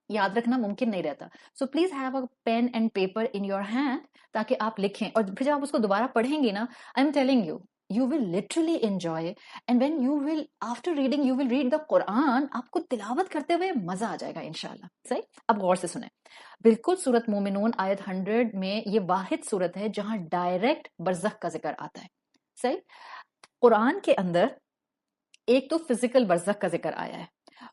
یاد رکھنا ممکن نہیں رہتا. So please have a pen and paper in your hand تاکہ آپ لکھیں، اور پھر جب آپ اس کو دوبارہ پڑھیں گی نا، I am telling you you will literally enjoy it, and when you will after reading you will read the Quran, آپ کو تلاوت کرتے ہوئے مزہ آ جائے گا انشاءاللہ. صحیح؟ اب غور سے سنیں. بالکل سورت مومنون آیت 100 میں یہ واحد سورت ہے جہاں ڈائریکٹ برزخ کا ذکر آتا ہے. صحیح؟ قرآن کے اندر ایک تو فزیکل برزخ کا ذکر آیا ہے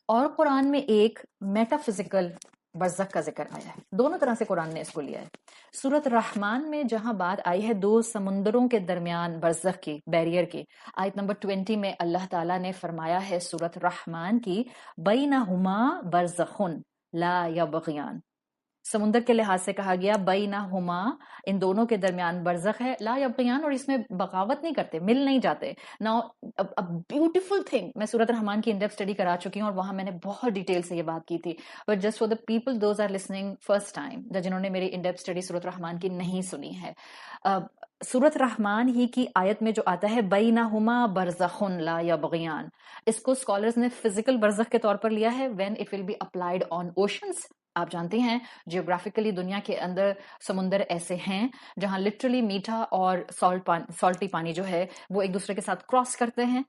اور قرآن میں ایک میٹا فزیکل برزخ کا ذکر آیا ہے. دونوں طرح سے قرآن نے اس کو لیا ہے. سورت رحمان میں جہاں بات آئی ہے دو سمندروں کے درمیان برزخ کی، بیریئر کی، آیت نمبر 20 میں اللہ تعالیٰ نے فرمایا ہے سورت رحمان کی بینہما برزخن لا یبغیان. سمندر کے لحاظ سے کہا گیا بینہما، ان دونوں کے درمیان برزخ ہے، لا یبغیان، اور اس میں بغاوت نہیں کرتے، مل نہیں جاتے. ناؤ بیوٹیفل تھنگ، میں سورت رحمان کی انڈیپ اسٹڈی کرا چکی ہوں اور وہاں میں نے بہت ڈیٹیل سے یہ بات کی تھی، but just for the people those are listening first time, جنہوں نے میری انڈیپ اسٹڈی سورت رحمان کی نہیں سنی ہے. سورت رحمان ہی کی آیت میں جو آتا ہے بینہما برزخن لا یبغیان، اس کو اسکالرز نے فزیکل برزخ کے طور پر لیا ہے when it will be applied on oceans. آپ جانتے ہیں جیوگرافیکلی دنیا کے اندر سمندر ایسے ہیں جہاں لٹرلی میٹھا اور سالٹی پانی جو ہے وہ ایک دوسرے کے ساتھ کراس کرتے ہیں،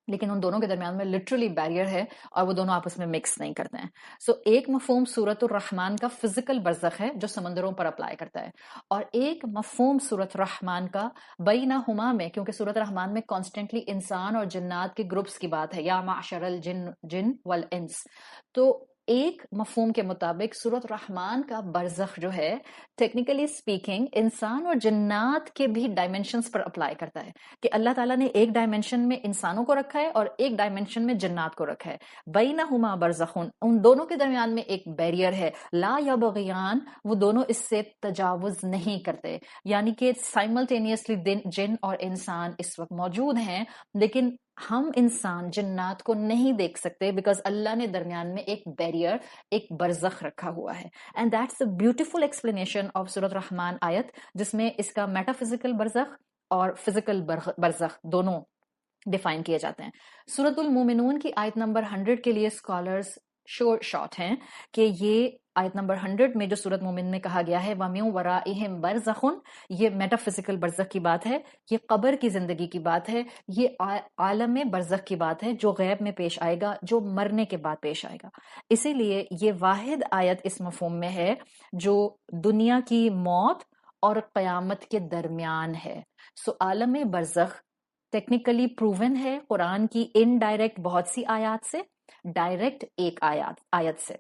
لیکن ان دونوں کے درمیان میں لٹرلی بیریئر ہے اور وہ دونوں آپس میں مکس نہیں کرتے ہیں. سو ایک مفہوم سورت الرحمان کا فزیکل برزخ ہے جو سمندروں پر اپلائی کرتا ہے، اور ایک مفہوم سورت رحمان کا بینہما میں، کیونکہ سورت رحمان میں کانسٹنٹلی انسان اور جنات کے گروپس کی بات ہے، یا معشر الجن والانس، تو ایک مفہوم کے مطابق سورت رحمان کا برزخ جو ہے ٹیکنیکلی اسپیکنگ انسان اور جنات کے بھی ڈائمینشنز پر اپلائی کرتا ہے، کہ اللہ تعالیٰ نے ایک ڈائمینشن میں انسانوں کو رکھا ہے اور ایک ڈائمینشن میں جنات کو رکھا ہے. بینہما برزخون، ان دونوں کے درمیان میں ایک بیریئر ہے، لا یبغیان، وہ دونوں اس سے تجاوز نہیں کرتے، یعنی کہ سائملٹینیسلی جن اور انسان اس وقت موجود ہیں، لیکن ہم انسان جنات کو نہیں دیکھ سکتے بیکاز اللہ نے درمیان میں ایک بیریئر، ایک برزخ رکھا ہوا ہے. And that's a beautiful explanation of سورت رحمان آیت، جس میں اس کا میٹا فزیکل برزخ اور فزیکل برزخ دونوں ڈیفائن کیے جاتے ہیں. سورت المومنون کی آیت نمبر 100 کے لیے اسکالرز شارٹ ہیں کہ یہ آیت نمبر 100 میں جو سورت مومن میں کہا گیا ہے وَمِن وَرَائِهِمْ بَرْزَخٌ، یہ میٹا فزیکل برزخ کی بات ہے، یہ قبر کی زندگی کی بات ہے، یہ عالم برزخ کی بات ہے جو غیب میں پیش آئے گا، جو مرنے کے بعد پیش آئے گا. اسی لیے یہ واحد آیت اس مفہوم میں ہے جو دنیا کی موت اور قیامت کے درمیان ہے. سو عالم برزخ ٹیکنیکلی پروون ہے قرآن کی انڈائریکٹ بہت سی آیات سے، ڈائریکٹ ایک آیت سے،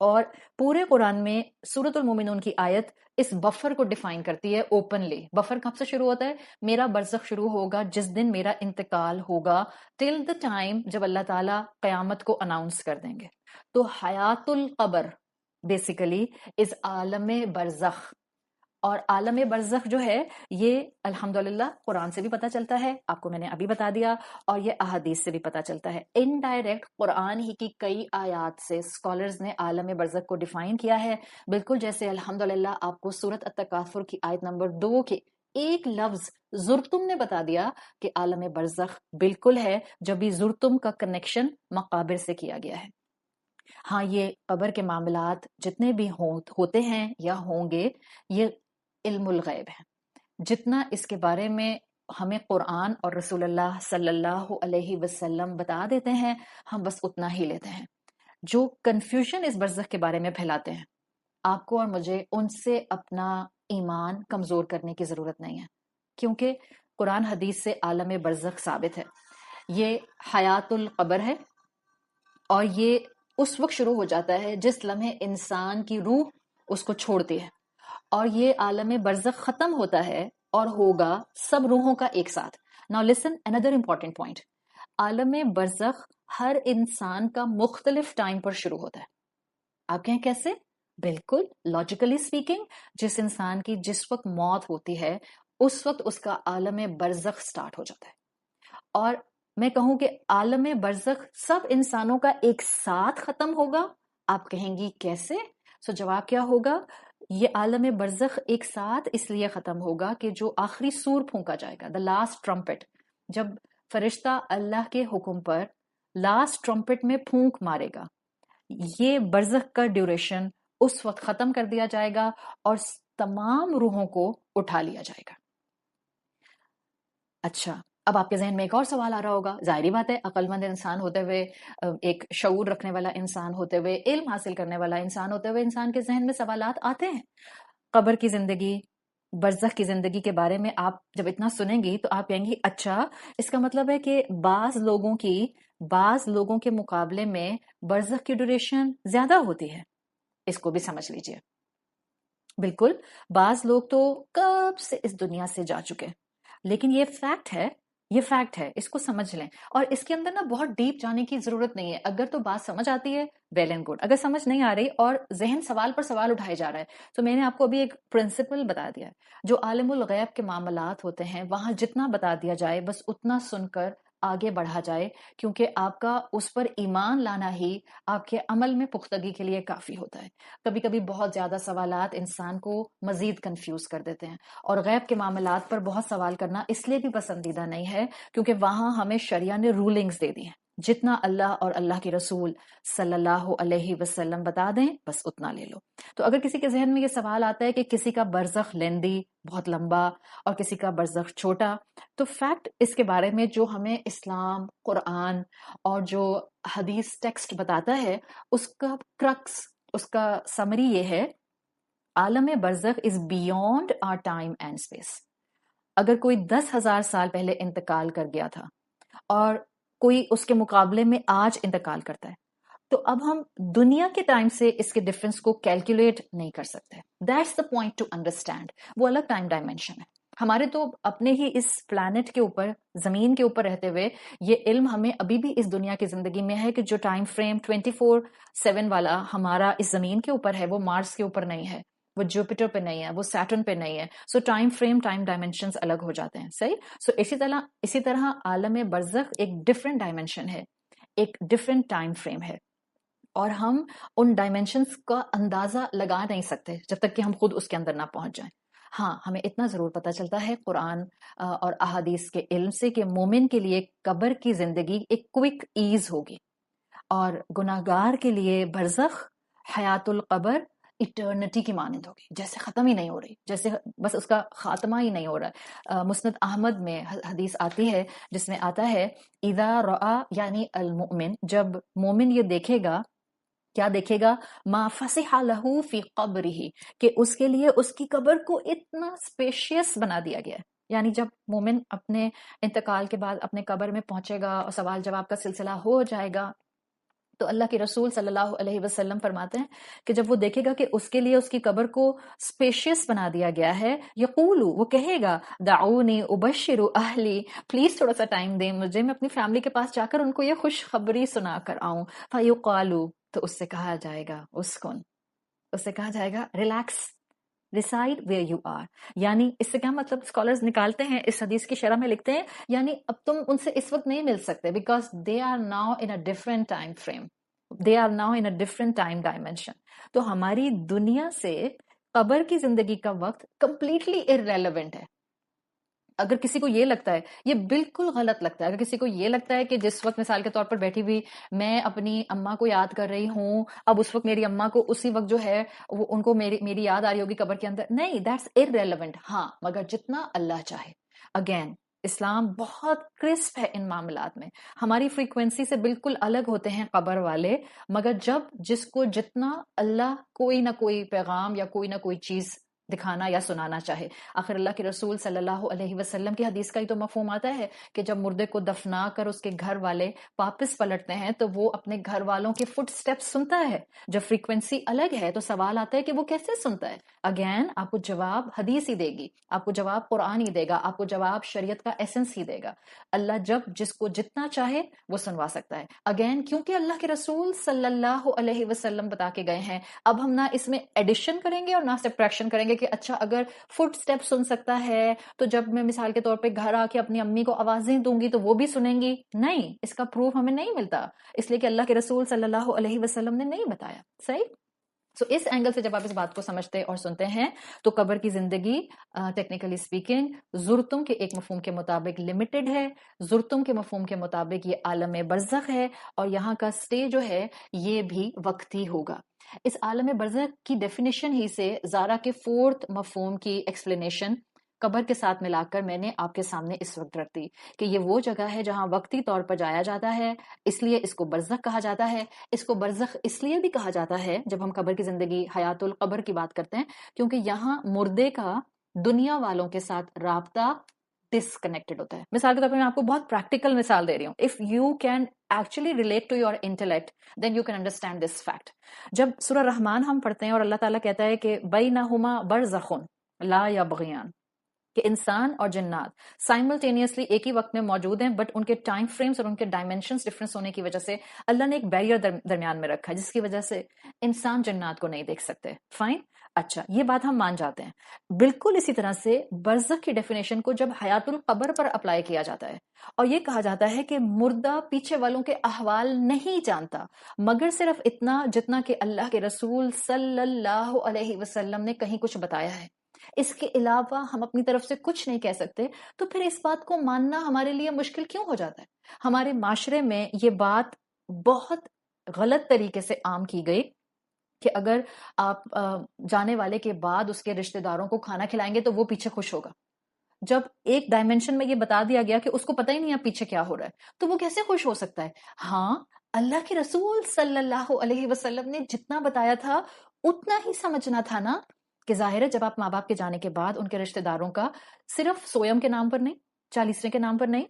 اور پورے قرآن میں سورت المومنون کی آیت اس بفر کو ڈیفائن کرتی ہے اوپنلی. بفر کب سے شروع ہوتا ہے؟ میرا برزخ شروع ہوگا جس دن میرا انتقال ہوگا، ٹل دا ٹائم جب اللہ تعالیٰ قیامت کو اناؤنس کر دیں گے. تو حیات القبر بیسیکلی از عالم برزخ، اور عالم برزخ جو ہے یہ الحمدللہ قرآن سے بھی پتہ چلتا ہے، آپ کو میں نے ابھی بتا دیا، اور یہ احادیث سے بھی پتہ چلتا ہے. انڈائریکٹ قرآن ہی کی کئی آیات سے اسکالرز نے عالم برزخ کو ڈیفائن کیا ہے، بالکل جیسے الحمدللہ آپ کو سورت التکاثر کی آیت نمبر 2 کے ایک لفظ زرتم نے بتا دیا کہ عالم برزخ بالکل ہے، جب بھی زرتم کا کنیکشن مقابر سے کیا گیا ہے. ہاں یہ قبر کے معاملات جتنے بھی ہوتے ہیں یا ہوں گے یہ علم الغیب ہے، جتنا اس کے بارے میں ہمیں قرآن اور رسول اللہ صلی اللہ علیہ وسلم بتا دیتے ہیں ہم بس اتنا ہی لیتے ہیں. جو کنفیوژن اس برزخ کے بارے میں پھیلاتے ہیں، آپ کو اور مجھے ان سے اپنا ایمان کمزور کرنے کی ضرورت نہیں ہے، کیونکہ قرآن حدیث سے عالم برزخ ثابت ہے. یہ حیات القبر ہے، اور یہ اس وقت شروع ہو جاتا ہے جس لمحے انسان کی روح اس کو چھوڑتی ہے، اور یہ عالم برزخ ختم ہوتا ہے اور ہوگا سب روحوں کا ایک ساتھ. Now listen, another important point. عالم برزخ ہر انسان کا مختلف ٹائم پر شروع ہوتا ہے. آپ کہیں کیسے؟ بالکل لاجیکلی اسپیکنگ، جس انسان کی جس وقت موت ہوتی ہے اس وقت اس کا عالم برزخ سٹارٹ ہو جاتا ہے. اور میں کہوں کہ عالم برزخ سب انسانوں کا ایک ساتھ ختم ہوگا. آپ کہیں گی کیسے؟ جواب کیا ہوگا؟ یہ عالم برزخ ایک ساتھ اس لیے ختم ہوگا کہ جو آخری سور پھونکا جائے گا، دا لاسٹ ٹرمپٹ، جب فرشتہ اللہ کے حکم پر لاسٹ ٹرمپٹ میں پھونک مارے گا، یہ برزخ کا ڈیوریشن اس وقت ختم کر دیا جائے گا اور تمام روحوں کو اٹھا لیا جائے گا. اچھا، اب آپ کے ذہن میں ایک اور سوال آ رہا ہوگا. ظاہری بات ہے، عقل مند انسان ہوتے ہوئے، ایک شعور رکھنے والا انسان ہوتے ہوئے، علم حاصل کرنے والا انسان ہوتے ہوئے، انسان کے ذہن میں سوالات آتے ہیں. قبر کی زندگی، برزخ کی زندگی کے بارے میں آپ جب اتنا سنیں گی تو آپ کہیں گی اچھا، اس کا مطلب ہے کہ بعض لوگوں کے مقابلے میں برزخ کی ڈیوریشن زیادہ ہوتی ہے. اس کو بھی سمجھ لیجئے. بالکل، بعض لوگ تو کب سے اس دنیا سے جا چکے، لیکن یہ فیکٹ ہے، اس کو سمجھ لیں. اور اس کے اندر نا بہت ڈیپ جانے کی ضرورت نہیں ہے. اگر تو بات سمجھ آتی ہے ویل اینڈ گڈ، اگر سمجھ نہیں آ رہی اور ذہن سوال پر سوال اٹھائے جا رہا ہے، تو میں نے آپ کو ابھی ایک پرنسپل بتا دیا ہے. جو عالم الغیب کے معاملات ہوتے ہیں وہاں جتنا بتا دیا جائے بس اتنا سن کر آگے بڑھا جائے، کیونکہ آپ کا اس پر ایمان لانا ہی آپ کے عمل میں پختگی کے لیے کافی ہوتا ہے. کبھی کبھی بہت زیادہ سوالات انسان کو مزید کنفیوز کر دیتے ہیں، اور غیب کے معاملات پر بہت سوال کرنا اس لیے بھی پسندیدہ نہیں ہے کیونکہ وہاں ہمیں شریعہ نے رولنگز دے دی ہیں. جتنا اللہ اور اللہ کے رسول صلی اللہ علیہ وسلم بتا دیں بس اتنا لے لو. تو اگر کسی کے ذہن میں یہ سوال آتا ہے کہ کسی کا برزخ لیندی، بہت لمبا، اور کسی کا برزخ چھوٹا، تو فیکٹ اس کے بارے میں جو ہمیں اسلام، قرآن اور جو حدیث ٹیکسٹ بتاتا ہے، اس کا کرکس، اس کا سمری یہ ہے: عالم برزخ is beyond our time and space. اگر کوئی 10,000 سال پہلے انتقال کر گیا تھا اور کوئی اس کے مقابلے میں آج انتقال کرتا ہے، تو اب ہم دنیا کے ٹائم سے اس کے ڈفرنس کو کیلکولیٹ نہیں کر سکتے. That's the point to understand. وہ الگ ٹائم ڈائمینشن ہے. ہمارے تو اپنے ہی اس پلانٹ کے اوپر، زمین کے اوپر رہتے ہوئے یہ علم ہمیں ابھی بھی اس دنیا کی زندگی میں ہے کہ جو ٹائم فریم 24/7 والا ہمارا اس زمین کے اوپر ہے وہ مارس کے اوپر نہیں ہے، وہ جوپیٹر پہ نہیں ہے، وہ سیٹرن پہ نہیں ہے. سو ٹائم فریم، ٹائم ڈائمینشنز الگ ہو جاتے ہیں. صحیح. سو اسی طرح عالم برزخ ایک ڈفرینٹ ڈائمینشن ہے، ایک ڈفرینٹ ٹائم فریم ہے، اور ہم ان ڈائمینشنز کا اندازہ لگا نہیں سکتے جب تک کہ ہم خود اس کے اندر نہ پہنچ جائیں. ہاں، ہمیں اتنا ضرور پتہ چلتا ہے قرآن اور احادیث کے علم سے کہ مومن کے لیے قبر کی زندگی ایک کوئک ایز ہوگی، اور گناہگار کے لیے برزخ، حیات القبر، ایٹرنٹی کی مانند ہوگی، جیسے ختم ہی نہیں ہو رہی، جیسے بس اس کا خاتمہ ہی نہیں ہو رہا. مسند احمد میں حدیث آتی ہے جس میں آتا ہے: اذا رأى، یعنی المؤمن، جب مومن یہ دیکھے گا، کیا دیکھے گا؟ ما فسح له فی قبرہ، کہ اس کے لیے اس کی قبر کو اتنا اسپیشیس بنا دیا گیا ہے. یعنی جب مومن اپنے انتقال کے بعد اپنے قبر میں پہنچے گا اور سوال جواب کا سلسلہ ہو جائے گا، تو اللہ کے رسول صلی اللہ علیہ وسلم فرماتے ہیں کہ جب وہ دیکھے گا کہ اس کے لیے اس کی قبر کو اسپیشیس بنا دیا گیا ہے، یقول، وہ کہے گا: دعونی ابشر اہلی، پلیز تھوڑا سا ٹائم دیں مجھے، میں اپنی فیملی کے پاس جا کر ان کو یہ خوشخبری سنا کر آؤں. فیقال، تو اس سے کہا جائے گا اسکن، اس سے کہا جائے گا relax, reside where you are. یعنی اس سے کیا مطلب؟ اسکالرز نکالتے ہیں، اس حدیث کی شرح میں لکھتے ہیں، یعنی اب تم ان سے اس وقت نہیں مل سکتے، because they are now in a different time frame, they are now in a different time dimension. تو ہماری دنیا سے قبر کی زندگی کا وقت کمپلیٹلی ارریلیونٹ ہے. اگر کسی کو یہ لگتا ہے، یہ بالکل غلط لگتا ہے، اگر کسی کو یہ لگتا ہے کہ جس وقت مثال کے طور پر بیٹھی ہوئی میں اپنی اماں کو یاد کر رہی ہوں، اب اس وقت میری اماں کو اسی وقت جو ہے وہ ان کو میری یاد آ رہی ہوگی قبر کے اندر، نہیں، دیٹس ارریلیونٹ. ہاں، مگر جتنا اللہ چاہے. اگین، اسلام بہت کرسپ ہے ان معاملات میں. ہماری فریکوینسی سے بالکل الگ ہوتے ہیں قبر والے، مگر جب جس کو جتنا اللہ کوئی نہ کوئی پیغام یا کوئی نہ کوئی چیز دکھانا یا سنانا چاہے. آخر اللہ کے رسول صلی اللہ علیہ وسلم کی حدیث کا ہی تو مفہوم آتا ہے کہ جب مردے کو دفنا کر اس کے گھر والے واپس پلٹتے ہیں تو وہ اپنے گھر والوں کے فٹ سٹیپ سنتا ہے. جب فریکوینسی الگ ہے تو سوال آتا ہے کہ وہ کیسے سنتا ہے. اگین آپ کو جواب حدیث ہی دے گی, آپ کو جواب قرآن ہی دے گا, آپ کو جواب شریعت کا ایسنس ہی دے گا. اللہ جب جس کو جتنا چاہے وہ سنوا سکتا ہے. اگین کیونکہ اللہ کے رسول صلی اللہ علیہ وسلم بتا کے گئے ہیں, اب ہم نہ اس میں ایڈیشن کریں گے اور نہ سبٹریکشن کریں گے کہ اچھا اگر فٹ سٹیپ سن سکتا ہے تو جب میں مثال کے طور پہ گھر آ کے اپنی امی کو آوازیں دوں گی تو وہ بھی سنیں گی. نہیں, اس کا پروف ہمیں نہیں ملتا, اس لیے کہ اللہ کے رسول صلی اللہ علیہ وسلم نے نہیں بتایا. صحیح. سو اس اینگل سے جب آپ اس بات کو سمجھتے اور سنتے ہیں تو قبر کی زندگی ٹیکنیکلی اسپیکنگ زرتم کے ایک مفہوم کے مطابق لمیٹڈ ہے. زرتم کے مفہوم کے مطابق یہ عالم برزخ ہے اور یہاں کا سٹے جو ہے یہ بھی وقتی ہوگا. اس عالم برزخ کی ڈیفینیشن ہی سے زارا کے فورتھ مفہوم کی ایکسپلینیشن قبر کے ساتھ ملا کر میں نے آپ کے سامنے اس وقت رکھ دی کہ یہ وہ جگہ ہے جہاں وقتی طور پر جایا جاتا ہے, اس لیے اس کو برزخ کہا جاتا ہے. اس کو برزخ اس لیے بھی کہا جاتا ہے جب ہم قبر کی زندگی حیات القبر کی بات کرتے ہیں کیونکہ یہاں مردے کا دنیا والوں کے ساتھ رابطہ ڈسکنیکٹڈ ہوتا ہے. مثال کے طور پر میں آپ کو بہت پریکٹیکل مثال دے رہی ہوں. If you can actually relate to your intellect then you can understand this fact. جب سورہ رحمان ہم پڑھتے ہیں اور اللہ تعالیٰ کہتا ہے کہ بینہما برزخ لا یبغیان, کہ انسان اور جنات سائملٹینیسلی ایک ہی وقت میں موجود ہیں بٹ ان کے ٹائم فریمز اور ان کے ڈائمینشنز ڈفرنس ہونے کی وجہ سے اللہ نے ایک بیریئر درمیان میں رکھا ہے جس کی وجہ سے انسان جنات کو نہیں دیکھ سکتے. فائن, اچھا یہ بات ہم مان جاتے ہیں. بالکل اسی طرح سے برزخ کی ڈیفینیشن کو جب حیات القبر پر اپلائی کیا جاتا ہے اور یہ کہا جاتا ہے کہ مردہ پیچھے والوں کے احوال نہیں جانتا مگر صرف اتنا جتنا کہ اللہ کے رسول صلی اللہ علیہ وسلم نے کہیں کچھ بتایا ہے, اس کے علاوہ ہم اپنی طرف سے کچھ نہیں کہہ سکتے, تو پھر اس بات کو ماننا ہمارے لیے مشکل کیوں ہو جاتا ہے؟ ہمارے معاشرے میں یہ بات بہت غلط طریقے سے عام کی گئی کہ اگر آپ جانے والے کے بعد اس کے رشتہ داروں کو کھانا کھلائیں گے تو وہ پیچھے خوش ہوگا. جب ایک ڈائمینشن میں یہ بتا دیا گیا کہ اس کو پتہ ہی نہیں ہے پیچھے کیا ہو رہا ہے تو وہ کیسے خوش ہو سکتا ہے؟ ہاں, اللہ کے رسول صلی اللہ علیہ وسلم نے جتنا بتایا تھا اتنا ہی سمجھنا تھا نا, کہ ظاہر ہے جب آپ ماں باپ کے جانے کے بعد ان کے رشتہ داروں کا صرف سویم کے نام پر نہیں, چالیسویں کے نام پر نہیں,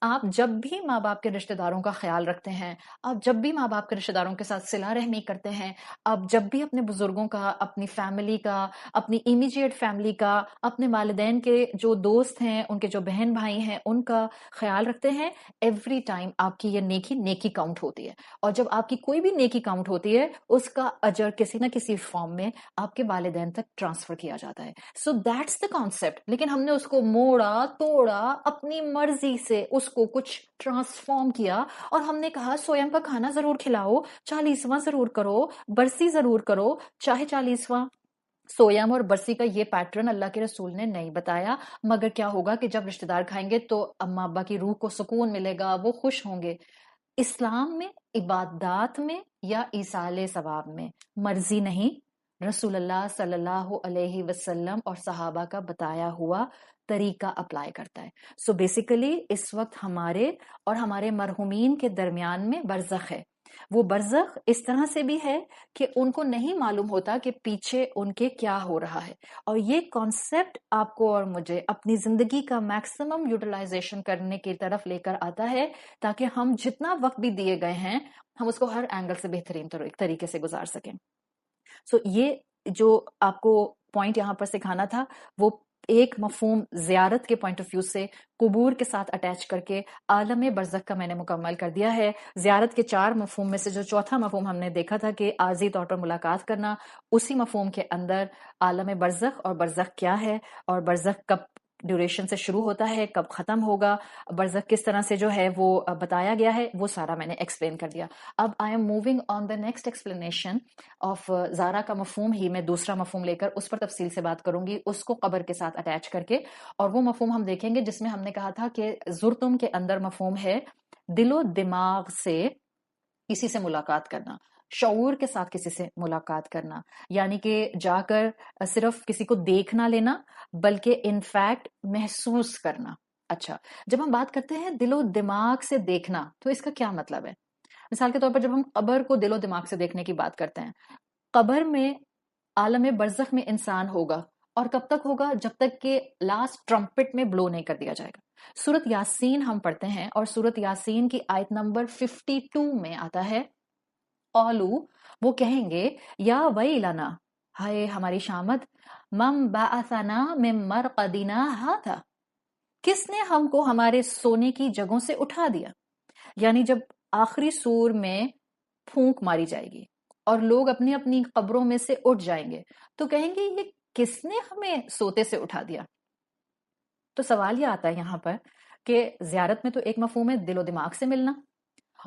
آپ جب بھی ماں باپ کے رشتہ داروں کا خیال رکھتے ہیں, آپ جب بھی ماں باپ کے رشتہ داروں کے ساتھ صلہ رحمی کرتے ہیں, آپ جب بھی اپنے بزرگوں کا, اپنی فیملی کا, اپنی امیجیٹ فیملی کا, اپنے والدین کے جو دوست ہیں, ان کے جو بہن بھائی ہیں, ان کا خیال رکھتے ہیں, ایوری ٹائم آپ کی یہ نیکی کاؤنٹ ہوتی ہے. اور جب آپ کی کوئی بھی نیکی کاؤنٹ ہوتی ہے اس کا اجر کسی نہ کسی فارم میں آپ کے والدین تک ٹرانسفر کیا جاتا ہے. So that's the concept. لیکن ہم نے اس کو موڑا توڑا, اپنی مرضی سے اس کو کچھ ٹرانسفارم کیا اور ہم نے کہا سویم کا کھانا ضرور کھلاؤ, 40واں ضرور کرو, برسی ضرور کرو. چاہے 40واں سویم اور برسی کا یہ پیٹرن اللہ کے رسول نے نہیں بتایا, مگر کیا ہوگا کہ جب رشتہ دار کھائیں گے تو اماں ابا کی روح کو سکون ملے گا, وہ خوش ہوں گے. اسلام میں عبادات میں یا ایصال ثواب میں مرضی نہیں, رسول اللہ صلی اللہ علیہ وسلم اور صحابہ کا بتایا ہوا طریقہ اپلائی کرتا ہے. سو بیسیکلی اس وقت ہمارے اور ہمارے مرحومین کے درمیان میں برزخ ہے. وہ برزخ اس طرح سے بھی ہے کہ ان کو نہیں معلوم ہوتا کہ پیچھے ان کے کیا ہو رہا ہے, اور یہ کانسیپٹ آپ کو اور مجھے اپنی زندگی کا میکسیمم یوٹیلائزیشن کرنے کی طرف لے کر آتا ہے تاکہ ہم جتنا وقت بھی دیے گئے ہیں ہم اس کو ہر اینگل سے بہترین طریقے سے گزار سکیں. سو یہ جو آپ کو پوائنٹ یہاں پر سکھانا تھا وہ ایک مفہوم زیارت کے پوائنٹ آف ویو سے قبور کے ساتھ اٹیچ کر کے عالم برزخ کا میں نے مکمل کر دیا ہے. زیارت کے 4 مفہوم میں سے جو چوتھا مفہوم ہم نے دیکھا تھا کہ عارضی طور پر ملاقات کرنا, اسی مفہوم کے اندر عالم برزخ اور برزخ کیا ہے اور برزخ کب ڈیوریشن سے شروع ہوتا ہے, کب ختم ہوگا, برزخ کس طرح سے جو ہے وہ بتایا گیا ہے, وہ سارا میں نے ایکسپلین کر دیا. اب I am moving on the next explanation of زارا کا مفہوم ہی. میں دوسرا مفہوم لے کر اس پر تفصیل سے بات کروں گی, اس کو قبر کے ساتھ اٹیچ کر کے, اور وہ مفہوم ہم دیکھیں گے جس میں ہم نے کہا تھا کہ زرتم کے اندر مفہوم ہے دل و دماغ سے کسی سے ملاقات کرنا, شعور کے ساتھ کسی سے ملاقات کرنا, یعنی کہ جا کر صرف کسی کو دیکھ نہ لینا بلکہ انفیکٹ محسوس کرنا. اچھا, جب ہم بات کرتے ہیں دل و دماغ سے دیکھنا تو اس کا کیا مطلب ہے؟ مثال کے طور پر جب ہم قبر کو دل و دماغ سے دیکھنے کی بات کرتے ہیں, قبر میں عالم برزخ میں انسان ہوگا اور کب تک ہوگا؟ جب تک کہ لاسٹ ٹرمپٹ میں بلو نہیں کر دیا جائے گا. سورت یاسین ہم پڑھتے ہیں اور سورت یاسین کی آیت نمبر 52 میں آتا ہے قالو، وہ کہیں گے یا ویلنا، ہائے ہماری شامت، من بعثنا من مرقدنا ھذا، کس نے ہم کو ہمارے سونے کی جگہوں سے اٹھا دیا. یعنی جب آخری سور میں پھونک ماری جائے گی اور لوگ اپنی اپنی قبروں میں سے اٹھ جائیں گے تو کہیں گے یہ کس نے ہمیں سوتے سے اٹھا دیا. تو سوال یہ آتا ہے یہاں پر کہ زیارت میں تو ایک مفہوم ہے دل و دماغ سے ملنا،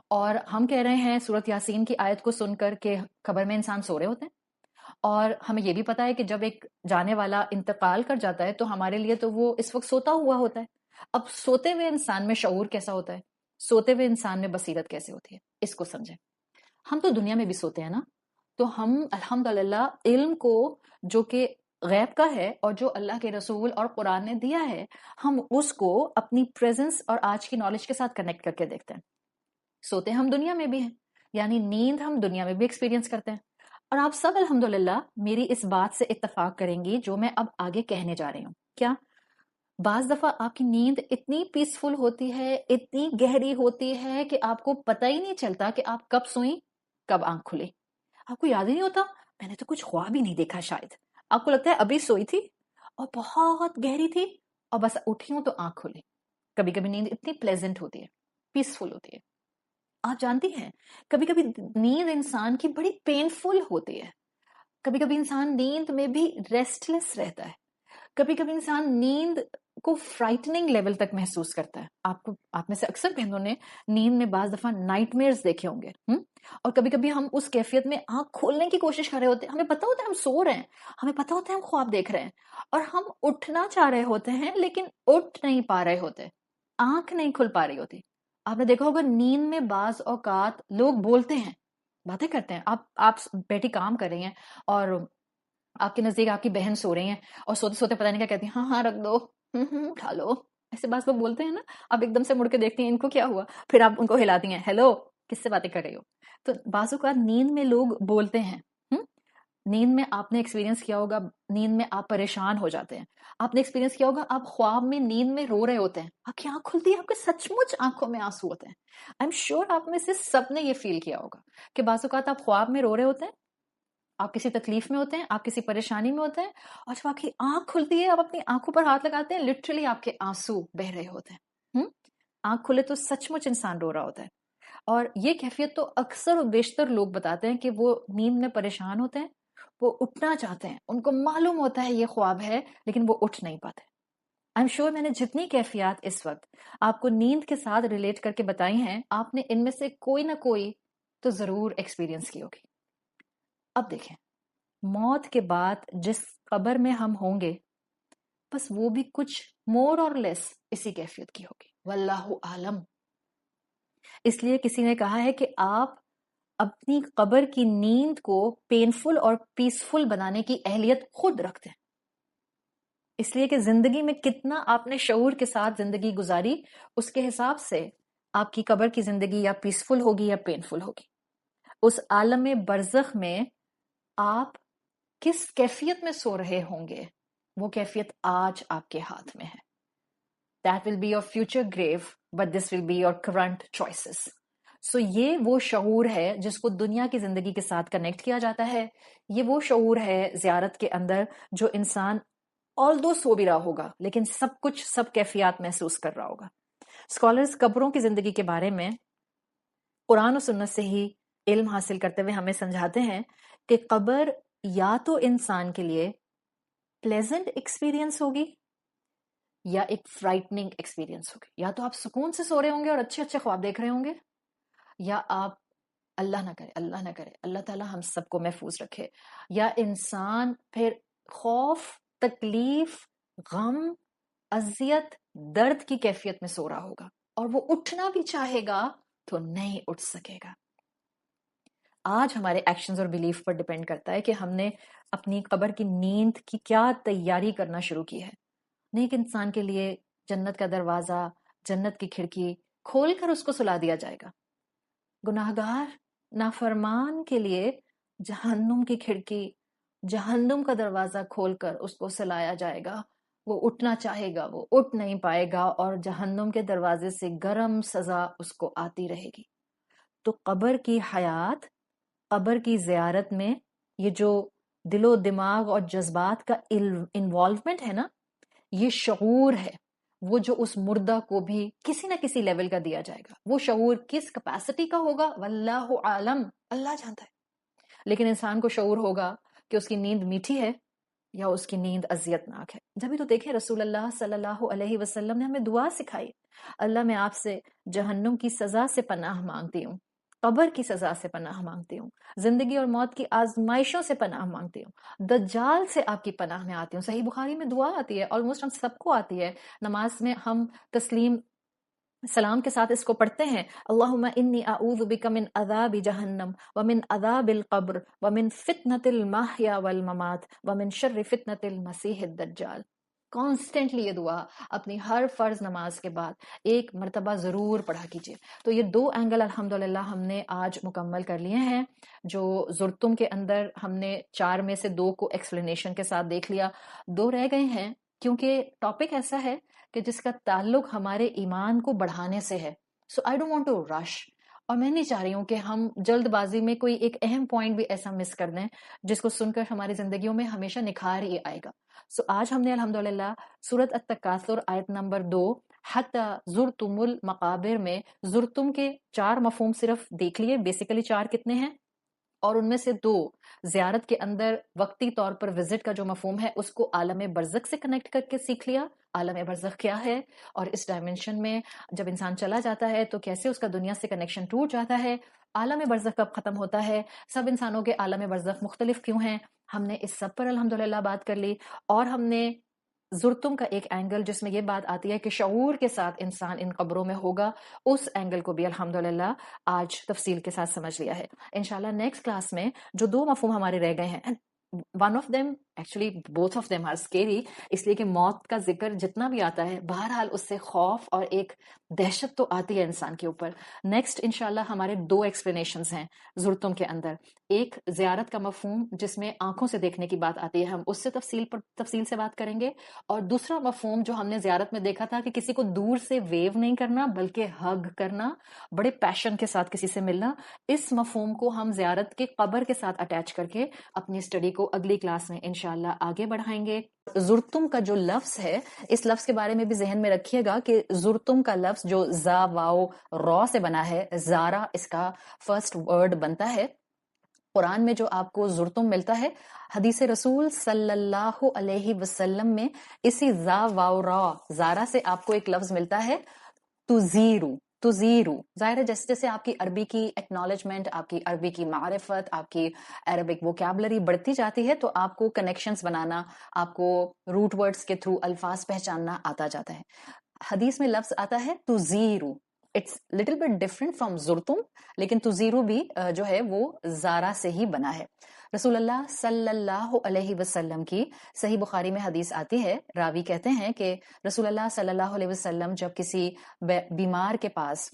اور ہم کہہ رہے ہیں سورت یاسین کی آیت کو سن کر کہ قبر میں انسان سو رہے ہوتے ہیں، اور ہمیں یہ بھی پتا ہے کہ جب ایک جانے والا انتقال کر جاتا ہے تو ہمارے لیے تو وہ اس وقت سوتا ہوا ہوتا ہے. اب سوتے ہوئے انسان میں شعور کیسا ہوتا ہے، سوتے ہوئے انسان میں بصیرت کیسے ہوتی ہے، اس کو سمجھیں. ہم تو دنیا میں بھی سوتے ہیں نا، تو ہم الحمدللہ علم کو جو کہ غیب کا ہے اور جو اللہ کے رسول اور قرآن نے دیا ہے، ہم اس کو اپنی پریزنس اور آج کی نالج کے ساتھ کنیکٹ کر کے دیکھتے ہیں. سوتے ہم دنیا میں بھی ہیں، یعنی نیند ہم دنیا میں بھی ایکسپیرینس کرتے ہیں. اور آپ سب الحمدللہ میری اس بات سے اتفاق کریں گی جو میں اب آگے کہنے جا رہی ہوں. کیا بعض دفعہ آپ کی نیند اتنی پیسفل ہوتی ہے، اتنی گہری ہوتی ہے کہ آپ کو پتہ ہی نہیں چلتا کہ آپ کب سوئیں کب آنکھ کھلے. آپ کو یاد ہی نہیں ہوتا میں نے تو کچھ خواب ہی نہیں دیکھا، شاید آپ کو لگتا ہے ابھی سوئی تھی اور بہت گہری تھی اور بس اٹھی ہوں تو آنکھ کھلی. کبھی کبھی نیند اتنی پلیزنٹ ہوتی ہے، پیسفل ہوتی ہے. آپ جانتی ہیں کبھی کبھی نیند انسان کی بڑی پینفل ہوتی ہے. کبھی کبھی انسان نیند میں بھی ریسٹ لیس رہتا ہے. کبھی کبھی انسان نیند کو فرائٹننگ لیول تک محسوس کرتا ہے. آپ میں سے اکثر بہنوں نے نیند میں بعض دفعہ نائٹ میئرز دیکھے ہوں گے. اور کبھی کبھی ہم اس کیفیت میں آنکھ کھولنے کی کوشش کر رہے ہوتے ہیں، ہمیں پتا ہوتا ہے ہم سو رہے ہیں، ہمیں پتا ہوتا ہے ہم خواب دیکھ رہے ہیں، اور ہم اٹھنا چاہ رہے ہوتے ہیں لیکن اٹھ نہیں پا رہے ہوتے، آنکھ نہیں کھل پا رہی ہوتی. آپ نے دیکھا ہوگا نیند میں بعض اوقات لوگ بولتے ہیں، باتیں کرتے ہیں. آپ بیٹھی کام کر رہی ہیں اور آپ کے نزدیک آپ کی بہن سو رہی ہیں اور سوتے سوتے پتہ نہیں کیا کہتی ہیں، ہاں ہاں رکھ دو، اٹھا لو، ایسے بعض لوگ بولتے ہیں نا. آپ ایک دم سے مڑ کے دیکھتی ہیں ان کو کیا ہوا، پھر آپ ان کو ہلاتی ہیں، ہیلو کس سے باتیں کر رہی ہو. تو بعض اوقات نیند میں لوگ بولتے ہیں. نیند میں آپ نے ایکسپیرینس کیا ہوگا، نیند میں آپ پریشان ہو جاتے ہیں. آپ نے ایکسپیرینس کیا ہوگا آپ خواب میں نیند میں رو رہے ہوتے ہیں، آپ کی آنکھ کھلتی ہے، آپ کے سچ مچ آنکھوں میں آنسو ہوتے ہیں. آئی ایم شیور آپ میں سے سب نے یہ فیل کیا ہوگا کہ بعض اوقات آپ خواب میں رو رہے ہوتے ہیں، آپ کسی تکلیف میں ہوتے ہیں، آپ کسی پریشانی میں ہوتے ہیں، اور جب آپ کی آنکھ کھلتی ہے آپ اپنی آنکھوں پر ہاتھ لگاتے ہیں، لٹرلی آپ کے آنسو بہ رہے ہوتے ہیں. آنکھ کھلے تو سچ مچ انسان رو رہا ہوتا ہے. اور یہ کیفیت تو اکثر و بیشتر لوگ بتاتے ہیں کہ وہ نیند میں پریشان ہوتے ہیں، وہ اٹھنا چاہتے ہیں، ان کو معلوم ہوتا ہے یہ خواب ہے لیکن وہ اٹھ نہیں پاتے. آئی ایم شیور میں نے جتنی کیفیات اس وقت آپ کو نیند کے ساتھ ریلیٹ کر کے بتائی ہیں، آپ نے ان میں سے کوئی نہ کوئی تو ضرور ایکسپیرینس کی ہوگی. اب دیکھیں، موت کے بعد جس قبر میں ہم ہوں گے بس وہ بھی کچھ مور اور لیس اسی کیفیت کی ہوگی، واللہ عالم. اس لیے کسی نے کہا ہے کہ آپ اپنی قبر کی نیند کو پینفل اور پیسفل بنانے کی اہلیت خود رکھتے ہیں. اس لیے کہ زندگی میں کتنا آپ نے شعور کے ساتھ زندگی گزاری، اس کے حساب سے آپ کی قبر کی زندگی یا پیسفل ہوگی یا پینفل ہوگی. اس عالم برزخ میں آپ کس کیفیت میں سو رہے ہوں گے، وہ کیفیت آج آپ کے ہاتھ میں ہے. That will be your future grave, but this will be your current choices. So یہ وہ شعور ہے جس کو دنیا کی زندگی کے ساتھ کنیکٹ کیا جاتا ہے. یہ وہ شعور ہے زیارت کے اندر جو انسان although سو بھی رہا ہوگا لیکن سب کچھ سب کیفیات محسوس کر رہا ہوگا. اسکالرز قبروں کی زندگی کے بارے میں قرآن و سنت سے ہی علم حاصل کرتے ہوئے ہمیں سمجھاتے ہیں کہ قبر یا تو انسان کے لیے پلیزنٹ ایکسپیرینس ہوگی یا ایک فرائٹننگ ایکسپیرینس ہوگی. یا تو آپ سکون سے سو رہے ہوں گے اور اچھے اچھے خواب دیکھ رہے ہوں گے، یا آپ اللہ نہ کرے اللہ تعالیٰ ہم سب کو محفوظ رکھے، یا انسان پھر خوف، تکلیف، غم، اذیت، درد کی کیفیت میں سو رہا ہوگا اور وہ اٹھنا بھی چاہے گا تو نہیں اٹھ سکے گا. آج ہمارے ایکشنز اور بیلیف پر ڈیپینڈ کرتا ہے کہ ہم نے اپنی قبر کی نیند کی کیا تیاری کرنا شروع کی ہے. نیک انسان کے لیے جنت کا دروازہ، جنت کی کھڑکی کھول کر اس کو سلا دیا جائے گا. گناہگار نافرمان کے لیے جہنم کی کھڑکی جہنم کا دروازہ کھول کر اس کو سلایا جائے گا، وہ اٹھنا چاہے گا، وہ اٹھ نہیں پائے گا، اور جہنم کے دروازے سے گرم سزا اس کو آتی رہے گی۔ تو قبر کی حیات، قبر کی زیارت میں یہ جو دل و دماغ اور جذبات کا انوالومنٹ ہے نا، یہ شعور ہے، وہ جو اس مردہ کو بھی کسی نہ کسی لیول کا دیا جائے گا۔ وہ شعور کس کیپیسٹی کا ہوگا واللہ عالم، اللہ جانتا ہے، لیکن انسان کو شعور ہوگا کہ اس کی نیند میٹھی ہے یا اس کی نیند اذیت ناک ہے۔ جبھی تو دیکھیں رسول اللہ صلی اللہ علیہ وسلم نے ہمیں دعا سکھائی، اللہ میں آپ سے جہنم کی سزا سے پناہ مانگتی ہوں، قبر کی سزا سے پناہ مانگتی ہوں، زندگی اور موت کی آزمائشوں سے پناہ مانگتی ہوں، دجال سے آپ کی پناہ میں آتی ہوں۔ صحیح بخاری میں دعا آتی ہے، آلموسٹ ہم سب کو آتی ہے، نماز میں ہم تسلیم سلام کے ساتھ اس کو پڑھتے ہیں، اللہم انی اعوذ بک من عذاب جہنم ومن عذاب القبر ومن فتنة المحیا والممات ومن شر فتنة المسیح الدجال۔ کانسٹنٹلی یہ دعا اپنی ہر فرض نماز کے بعد ایک مرتبہ ضرور پڑھا کیجیے۔ تو یہ دو اینگل الحمدللہ ہم نے آج مکمل کر لیے ہیں۔ جو زرتم کے اندر ہم نے 4 میں سے 2 کو ایکسپلینیشن کے ساتھ دیکھ لیا، 2 رہ گئے ہیں کیونکہ ٹاپک ایسا ہے کہ جس کا تعلق ہمارے ایمان کو بڑھانے سے ہے۔ سو آئی ڈونٹ وانٹ ٹو رش، اور میں نہیں چاہ رہی ہوں کہ ہم جلد بازی میں کوئی ایک اہم پوائنٹ بھی ایسا مس کر دیں جس کو سن کر ہماری زندگیوں میں ہمیشہ نکھار ہی آئے گا۔ سو آج ہم نے الحمدللہ سورۃ التکاثر آیت نمبر 2 حتی زرتم المقابر میں زرتم کے 4 مفہوم صرف دیکھ لیے۔ بیسیکلی 4 کتنے ہیں؟ اور ان میں سے 2 زیارت کے اندر وقتی طور پر وزٹ کا جو مفہوم ہے اس کو عالم برزخ سے کنیکٹ کر کے سیکھ لیا۔ عالم برزخ کیا ہے، اور اس ڈائمنشن میں جب انسان چلا جاتا ہے تو کیسے اس کا دنیا سے کنیکشن ٹوٹ جاتا ہے، عالم برزخ کب ختم ہوتا ہے، سب انسانوں کے عالم برزخ مختلف کیوں ہیں، ہم نے اس سب پر الحمدللہ بات کر لی۔ اور ہم نے زرتم کا ایک اینگل جس میں یہ بات آتی ہے کہ شعور کے ساتھ انسان ان قبروں میں ہوگا، اس اینگل کو بھی الحمدللہ آج تفصیل کے ساتھ سمجھ لیا ہے۔ انشاءاللہ نیکسٹ کلاس میں جو 2 مفہوم ہمارے رہ گئے ہیں، one of them actually both of them are scary, اس لیے کہ موت کا ذکر جتنا بھی آتا ہے بہرحال اس سے خوف اور ایک دہشت تو آتی ہے انسان کے اوپر۔ نیکسٹ انشاءاللہ ہمارے 2 ایکسپلینیشنز ہیں زرتم کے اندر، ایک زیارت کا مفہوم جس میں آنکھوں سے دیکھنے کی بات آتی ہے، ہم اس سے تفصیل سے بات کریں گے، اور دوسرا مفہوم جو ہم نے زیارت میں دیکھا تھا کہ کسی کو دور سے ویو نہیں کرنا بلکہ ہگ کرنا، بڑے پیشن کے ساتھ کسی سے ملنا، اس مفہوم کو ہم زیارت کے قبر کے ساتھ اٹیچ کر کے اپنی اسٹڈی کو اگلی کلاس میں انشاءاللہ آگے بڑھائیں گے۔ زرتم کا جو لفظ ہے، اس لفظ کے بارے میں بھی ذہن میں رکھیے گا کہ زرتم کا لفظ جو زا واو را سے بنا ہے، زارا اس کا فرسٹ ورڈ بنتا ہے۔ قرآن میں جو آپ کو زرتم ملتا ہے، حدیث رسول صلی اللہ علیہ وسلم میں اسی زا واو را زارا سے آپ کو ایک لفظ ملتا ہے تزیرو۔ تزیرو ظاہر ہے جیسے جیسے آپ کی عربی کی ایکنالجمنٹ، آپ کی عربی کی معرفت، آپ کی عربک ووکیبلری بڑھتی جاتی ہے تو آپ کو کنیکشنز بنانا، آپ کو روٹ ورڈز کے تھرو الفاظ پہچاننا آتا جاتا ہے۔ حدیث میں لفظ آتا ہے تزیرو، it's little bit different from زرتم، لیکن تزیرو بھی جو ہے وہ زارا سے ہی بنا ہے۔ رسول اللہ صلی اللہ علیہ وسلم کی صحیح بخاری میں حدیث آتی ہے، راوی کہتے ہیں کہ رسول اللہ صلی اللہ علیہ وسلم جب کسی بیمار کے پاس،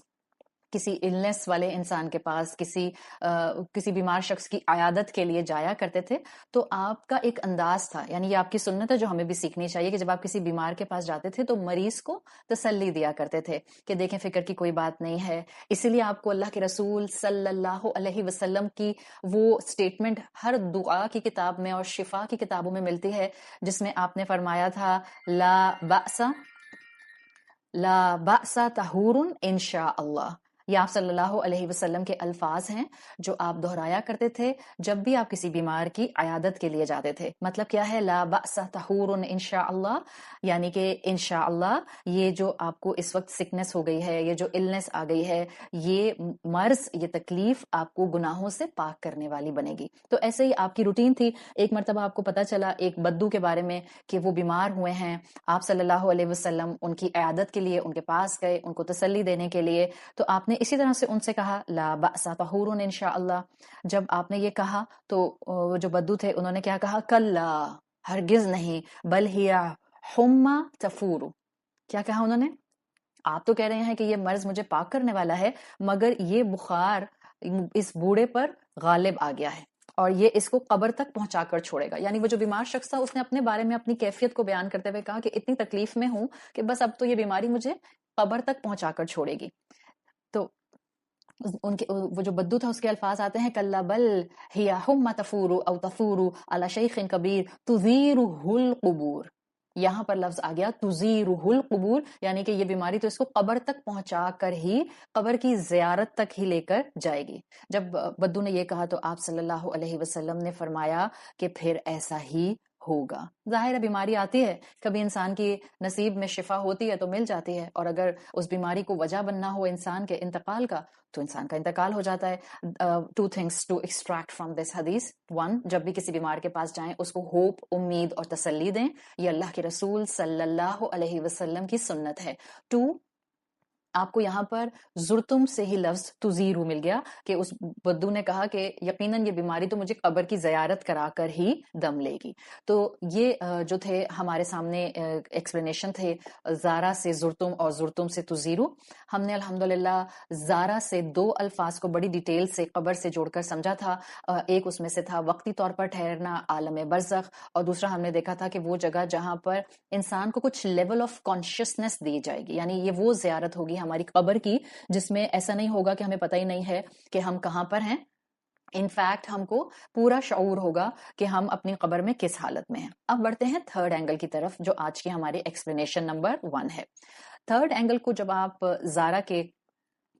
کسی النس والے انسان کے پاس، کسی بیمار شخص کی عیادت کے لیے جایا کرتے تھے تو آپ کا ایک انداز تھا، یعنی یہ آپ کی سنت ہے جو ہمیں بھی سیکھنی چاہیے، کہ جب آپ کسی بیمار کے پاس جاتے تھے تو مریض کو تسلی دیا کرتے تھے کہ دیکھیں فکر کی کوئی بات نہیں ہے۔ اسی لیے آپ کو اللہ کے رسول صلی اللہ علیہ وسلم کی وہ سٹیٹمنٹ ہر دعا کی کتاب میں اور شفا کی کتابوں میں ملتی ہے، جس میں آپ نے فرمایا تھا لا بأس طہور انشاء اللہ۔ یہ آپ صلی اللہ علیہ وسلم کے الفاظ ہیں جو آپ دہرایا کرتے تھے جب بھی آپ کسی بیمار کی عیادت کے لیے جاتے تھے۔ مطلب کیا ہے؟ لا بأس طہور انشاء اللہ، یعنی کہ انشاء اللہ یہ جو آپ کو اس وقت سکنس ہو گئی ہے، یہ جو النس آ گئی ہے، یہ مرض، یہ تکلیف آپ کو گناہوں سے پاک کرنے والی بنے گی۔ تو ایسے ہی آپ کی روٹین تھی۔ ایک مرتبہ آپ کو پتا چلا ایک بدو کے بارے میں کہ وہ بیمار ہوئے ہیں، آپ صلی اللہ علیہ وسلم ان کی عیادت کے لیے ان کے پاس گئے، ان کو تسلی دینے کے لیے، تو آپ نے اسی طرح سے ان سے کہا لا بأس طہور انشاء اللہ۔ جب آپ نے یہ کہا تو وہ جو بدو تھے انہوں نے کیا کہا؟ کلا، ہرگز نہیں، بل ہی حمى تفور۔ کیا کہا انہوں نے؟ آپ تو کہہ رہے ہیں کہ یہ مرض مجھے پاک کرنے والا ہے، مگر یہ بخار اس بوڑھے پر غالب آ گیا ہے۔ اور یہ اس کو قبر تک پہنچا کر چھوڑے گا. یعنی وہ جو بیمار شخص تھا اس نے اپنے بارے میں اپنی کیفیت کو بیان کرتے ہوئے کہا کہ اتنی تکلیف میں ہوں کہ بس اب تو یہ بیماری مجھے قبر تک پہنچا کر چھوڑے گی. تو ان کے وہ جو بدو تھا اس کے الفاظ آتے ہیں کلا بل ہی حم تفور او تفور علی شیخ کبیر تزیرہ القبور. یہاں پر لفظ آ گیا تزیرہ القبور، یعنی کہ یہ بیماری تو اس کو قبر تک پہنچا کر ہی قبر کی زیارت تک ہی لے کر جائے گی. جب بدو نے یہ کہا تو آپ صلی اللہ علیہ وسلم نے فرمایا کہ پھر ایسا ہی ہوگا. ظاہر ہے بیماری آتی ہے، کبھی انسان کی نصیب میں شفا ہوتی ہے تو مل جاتی ہے، اور اگر اس بیماری کو وجہ بننا ہو انسان کے انتقال کا تو انسان کا انتقال ہو جاتا ہے. Two things to extract from this حدیث. ون، جب بھی کسی بیمار کے پاس جائیں اس کو ہوپ، امید اور تسلی دیں، یہ اللہ کے رسول صلی اللہ علیہ وسلم کی سنت ہے. ٹو، آپ کو یہاں پر زرتم سے ہی لفظ تزیرو مل گیا کہ اس بدو نے کہا کہ یقیناً یہ بیماری تو مجھے قبر کی زیارت کرا کر ہی دم لے گی. تو یہ جو تھے ہمارے سامنے ایکسپلینیشن تھے زارا سے زرتم اور زرتم سے تزیرو. ہم نے الحمدللہ زارا سے دو الفاظ کو بڑی ڈیٹیل سے قبر سے جوڑ کر سمجھا تھا. ایک اس میں سے تھا وقتی طور پر ٹھہرنا، عالم برزخ، اور دوسرا ہم نے دیکھا تھا کہ وہ جگہ جہاں پر انسان کو کچھ لیول آف کانشیسنس دی جائے گی، یعنی یہ وہ زیارت ہوگی ہماری قبر کی جس میں ایسا نہیں ہوگا کہ ہمیں پتہ ہی نہیں ہے کہ ہم کہاں پر ہیں. انفیکٹ ہم کو پورا شعور ہوگا کہ ہم اپنی قبر میں کس حالت میں ہیں. اب بڑھتے ہیں تھرڈ اینگل کی طرف جو آج کی ہماری ایکسپلینیشن نمبر 1 ہے. تھرڈ اینگل کو جب آپ زارا کے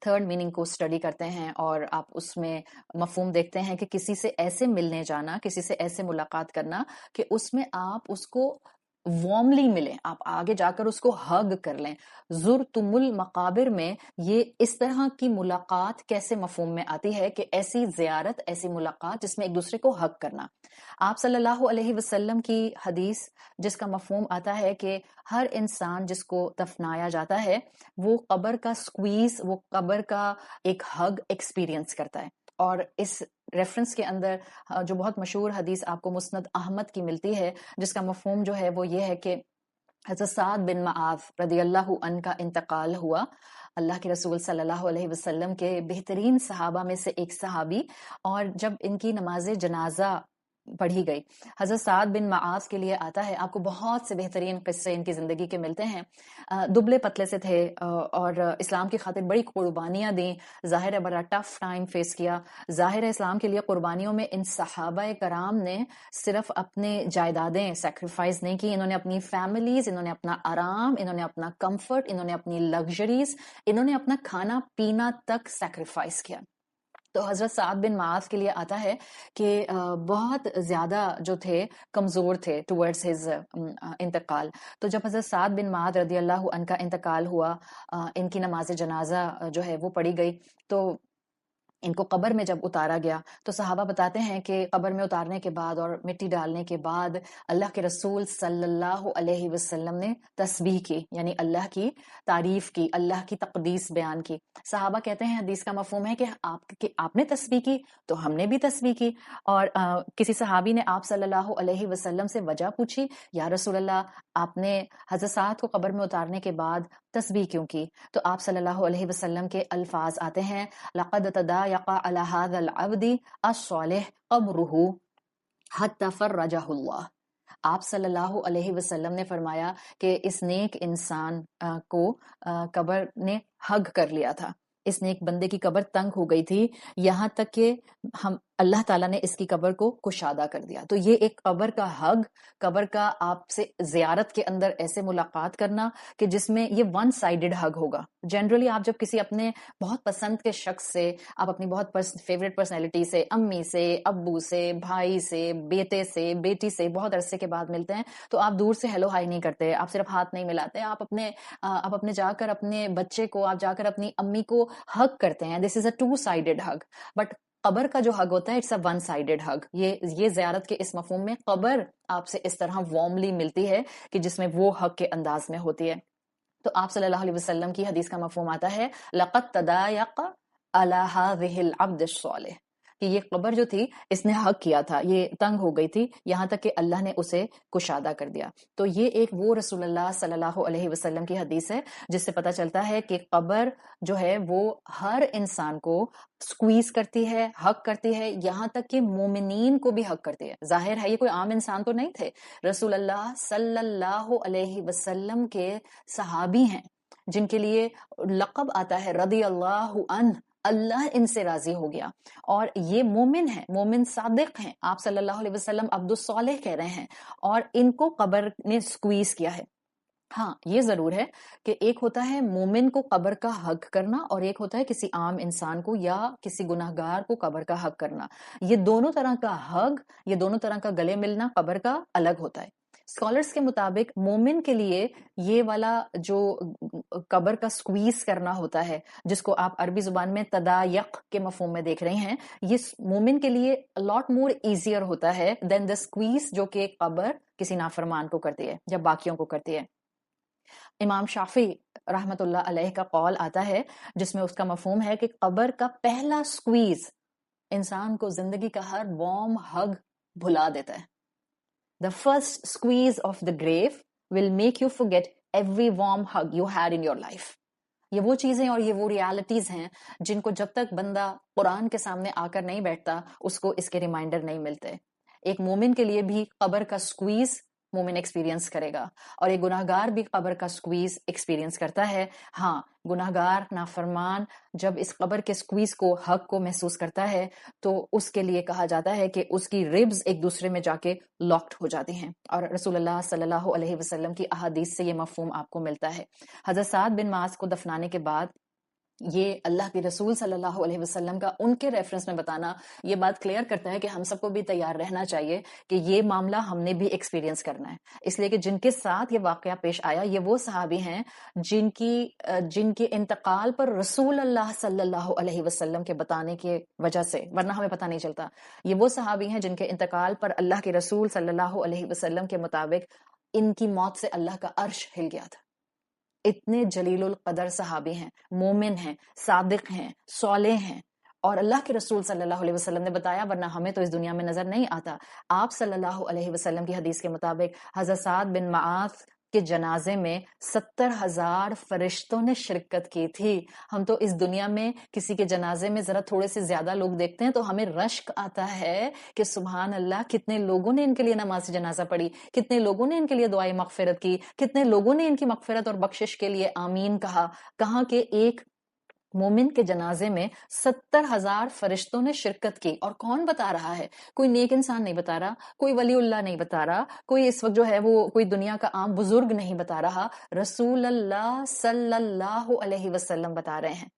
تھرڈ میننگ کو اسٹڈی کرتے ہیں اور آپ اس میں مفہوم دیکھتے ہیں کہ کسی سے ایسے ملنے جانا، کسی سے ایسے ملاقات کرنا کہ اس میں آپ اس کو وارملی ملیں، آپ آگے جا کر اس کو ہگ کر لیں. زرتم المقابر میں یہ اس طرح کی ملاقات کیسے مفہوم میں آتی ہے کہ ایسی زیارت، ایسی ملاقات جس میں ایک دوسرے کو ہگ کرنا. آپ صلی اللہ علیہ وسلم کی حدیث جس کا مفہوم آتا ہے کہ ہر انسان جس کو دفنایا جاتا ہے وہ قبر کا سکویز، وہ قبر کا ایک ہگ ایکسپیرینس کرتا ہے. اور اس ریفرنس کے اندر جو بہت مشہور حدیث آپ کو مسند احمد کی ملتی ہے جس کا مفہوم جو ہے وہ یہ ہے کہ حضرت سعد بن معاذ رضی اللہ عنہ کا انتقال ہوا. اللہ کے رسول صلی اللہ علیہ وسلم کے بہترین صحابہ میں سے ایک صحابی، اور جب ان کی نماز جنازہ پڑھی گئی حضرت سعد بن معاذ کے لیے آتا ہے. آپ کو بہت سے بہترین قصے ان کی زندگی کے ملتے ہیں. دبلے پتلے سے تھے اور اسلام کی خاطر بڑی قربانیاں دیں. ظاہر ہے بڑا ٹف ٹائم فیس کیا. ظاہر ہے اسلام کے لیے قربانیوں میں ان صحابہ کرام نے صرف اپنے جائیدادیں سیکریفائز نہیں کی، انہوں نے اپنی فیملیز، انہوں نے اپنا آرام، انہوں نے اپنا کمفرٹ، انہوں نے اپنی لگژریز، انہوں نے اپنا کھانا پینا تک سیکریفائز کیا. تو حضرت سعد بن معاذ کے لیے آتا ہے کہ بہت زیادہ جو تھے کمزور تھے ٹورڈز ہز انتقال. تو جب حضرت سعد بن معاذ رضی اللہ عنہ کا انتقال ہوا، ان کی نماز جنازہ جو ہے وہ پڑھی گئی، تو ان کو قبر میں جب اتارا گیا تو صحابہ بتاتے ہیں کہ قبر میں اتارنے کے بعد اور مٹی ڈالنے کے بعد اللہ کے رسول صلی اللہ علیہ وسلم نے تسبیح کی، یعنی اللہ کی تعریف کی، اللہ کی تقدیس بیان کی. صحابہ کہتے ہیں حدیث کا مفہوم ہے کہ آپ نے تسبیح کی تو ہم نے بھی تسبیح کی. اور کسی صحابی نے آپ صلی اللہ علیہ وسلم سے وجہ پوچھی، یا رسول اللہ آپ نے حضرت سعد کو قبر میں اتارنے کے بعد تسبیح کیوں کی؟ تو آپ صلی اللہ علیہ وسلم کے الفاظ آتے ہیں لقد تضايق على هذا العبد الصالح قبره حتى فرجه اللہ. آپ صلی اللہ علیہ وسلم نے فرمایا کہ اس نیک انسان کو قبر نے ہگ کر لیا تھا، اس نیک بندے کی قبر تنگ ہو گئی تھی یہاں تک کہ اللہ تعالیٰ نے اس کی قبر کو کشادہ کر دیا. تو یہ ایک قبر کا ہگ، قبر کا آپ سے زیارت کے اندر ایسے ملاقات کرنا کہ جس میں یہ ون سائیڈڈ ہگ ہوگا. جنرلی آپ جب کسی اپنے بہت پسند کے شخص سے، آپ اپنی بہت فیوریٹ پرسنالٹی سے، امی سے، ابو سے، بھائی سے، بیٹے سے، بیٹی سے بہت عرصے کے بعد ملتے ہیں تو آپ دور سے ہیلو ہائی نہیں کرتے، آپ صرف ہاتھ نہیں ملاتے، آپ اپنے جا کر اپنے بچے کو، آپ جا کر اپنی امی کو ہگ کرتے ہیں. دس از اے ٹو سائیڈڈ ہگ. بٹ قبر کا جو ہگ ہوتا ہے اٹس اے ون سائیڈڈ ہگ. یہ زیارت کے اس مفہوم میں قبر آپ سے اس طرح وارملی ملتی ہے کہ جس میں وہ ہگ کے انداز میں ہوتی ہے. تو آپ صلی اللہ علیہ وسلم کی حدیث کا مفہوم آتا ہے لقد تضايق على هذه العبد الصالح. کہ یہ قبر جو تھی اس نے حق کیا تھا، یہ تنگ ہو گئی تھی، یہاں تک کہ اللہ نے اسے کشادہ کر دیا. تو یہ ایک وہ رسول اللہ صلی اللہ علیہ وسلم کی حدیث ہے جس سے پتہ چلتا ہے کہ قبر جو ہے وہ ہر انسان کو سکویز کرتی ہے، حق کرتی ہے، یہاں تک کہ مومنین کو بھی حق کرتی ہے. ظاہر ہے یہ کوئی عام انسان تو نہیں تھے، رسول اللہ صلی اللہ علیہ وسلم کے صحابی ہیں جن کے لیے لقب آتا ہے رضی اللہ عنہ، اللہ ان سے راضی ہو گیا، اور یہ مومن ہیں، مومن صادق ہیں. آپ صلی اللہ علیہ وسلم عبد الصالح کہہ رہے ہیں، اور ان کو قبر نے سکویز کیا ہے. ہاں یہ ضرور ہے کہ ایک ہوتا ہے مومن کو قبر کا حق کرنا، اور ایک ہوتا ہے کسی عام انسان کو یا کسی گناہگار کو قبر کا حق کرنا. یہ دونوں طرح کا حق، یہ دونوں طرح کا گلے ملنا قبر کا الگ ہوتا ہے. اسکالرس کے مطابق مومن کے لیے یہ والا جو قبر کا سکویز کرنا ہوتا ہے، جس کو آپ عربی زبان میں تدایق کے مفہوم میں دیکھ رہے ہیں، یہ مومن کے لیے لاٹ مور ایزیئر ہوتا ہے دین دا سکویز جو کہ قبر کسی نافرمان کو کرتی ہے یا باقیوں کو کرتی ہے. امام شافعی رحمت اللہ علیہ کا قول آتا ہے جس میں اس کا مفہوم ہے کہ قبر کا پہلا سکویز انسان کو زندگی کا ہر وارم ہگ بھلا دیتا ہے. The first squeeze of the grave will make you forget every warm hug you had in your life. یہ وہ چیزیں اور یہ وہ ریالٹیز ہیں جن کو جب تک بندہ قرآن کے سامنے آ کر نہیں بیٹھتا اس کو اس کے ریمائنڈر نہیں ملتے. ایک مومن کے لیے بھی قبر کا سکویز مومن ایکسپیرینس کرے گا، اور ایک گناہگار بھی قبر کا سکویز ایکسپیرینس کرتا ہے. ہاں گناہگار نافرمان جب اس قبر کے سکویز کو، حق کو محسوس کرتا ہے تو اس کے لیے کہا جاتا ہے کہ اس کی ریبز ایک دوسرے میں جا کے لاکڈ ہو جاتی ہیں، اور رسول اللہ صلی اللہ علیہ وسلم کی احادیث سے یہ مفہوم آپ کو ملتا ہے. حضرت سعد بن معاذ کو دفنانے کے بعد یہ اللہ کے رسول صلی اللہ علیہ وسلم کا ان کے ریفرنس میں بتانا یہ بات کلیئر کرتا ہے کہ ہم سب کو بھی تیار رہنا چاہیے کہ یہ معاملہ ہم نے بھی ایکسپیرینس کرنا ہے. اس لیے کہ جن کے ساتھ یہ واقعہ پیش آیا یہ وہ صحابی ہیں جن کے انتقال پر رسول اللہ صلی اللہ علیہ وسلم کے بتانے کی وجہ سے، ورنہ ہمیں پتہ نہیں چلتا. یہ وہ صحابی ہیں جن کے انتقال پر اللہ کے رسول صلی اللہ علیہ وسلم کے مطابق ان کی موت سے اللہ کا عرش ہل گیا تھا. اتنے جلیل القدر صحابی ہیں، مومن ہیں، صادق ہیں، صالح ہیں، اور اللہ کے رسول صلی اللہ علیہ وسلم نے بتایا، ورنہ ہمیں تو اس دنیا میں نظر نہیں آتا. آپ صلی اللہ علیہ وسلم کی حدیث کے مطابق حضرت سعد بن معاذ کے جنازے میں 70,000 فرشتوں نے شرکت کی تھی. ہم تو اس دنیا میں کسی کے جنازے میں ذرا تھوڑے سے زیادہ لوگ دیکھتے ہیں تو ہمیں رشک آتا ہے کہ سبحان اللہ کتنے لوگوں نے ان کے لیے نماز جنازہ پڑھی، کتنے لوگوں نے ان کے لیے دعائے مغفرت کی، کتنے لوگوں نے ان کی مغفرت اور بخشش کے لیے آمین کہا. کہاں کہ ایک مومن کے جنازے میں 70,000 فرشتوں نے شرکت کی. اور کون بتا رہا ہے؟ کوئی نیک انسان نہیں بتا رہا، کوئی ولی اللہ نہیں بتا رہا، کوئی اس وقت جو ہے وہ کوئی دنیا کا عام بزرگ نہیں بتا رہا، رسول اللہ صلی اللہ علیہ وسلم بتا رہے ہیں.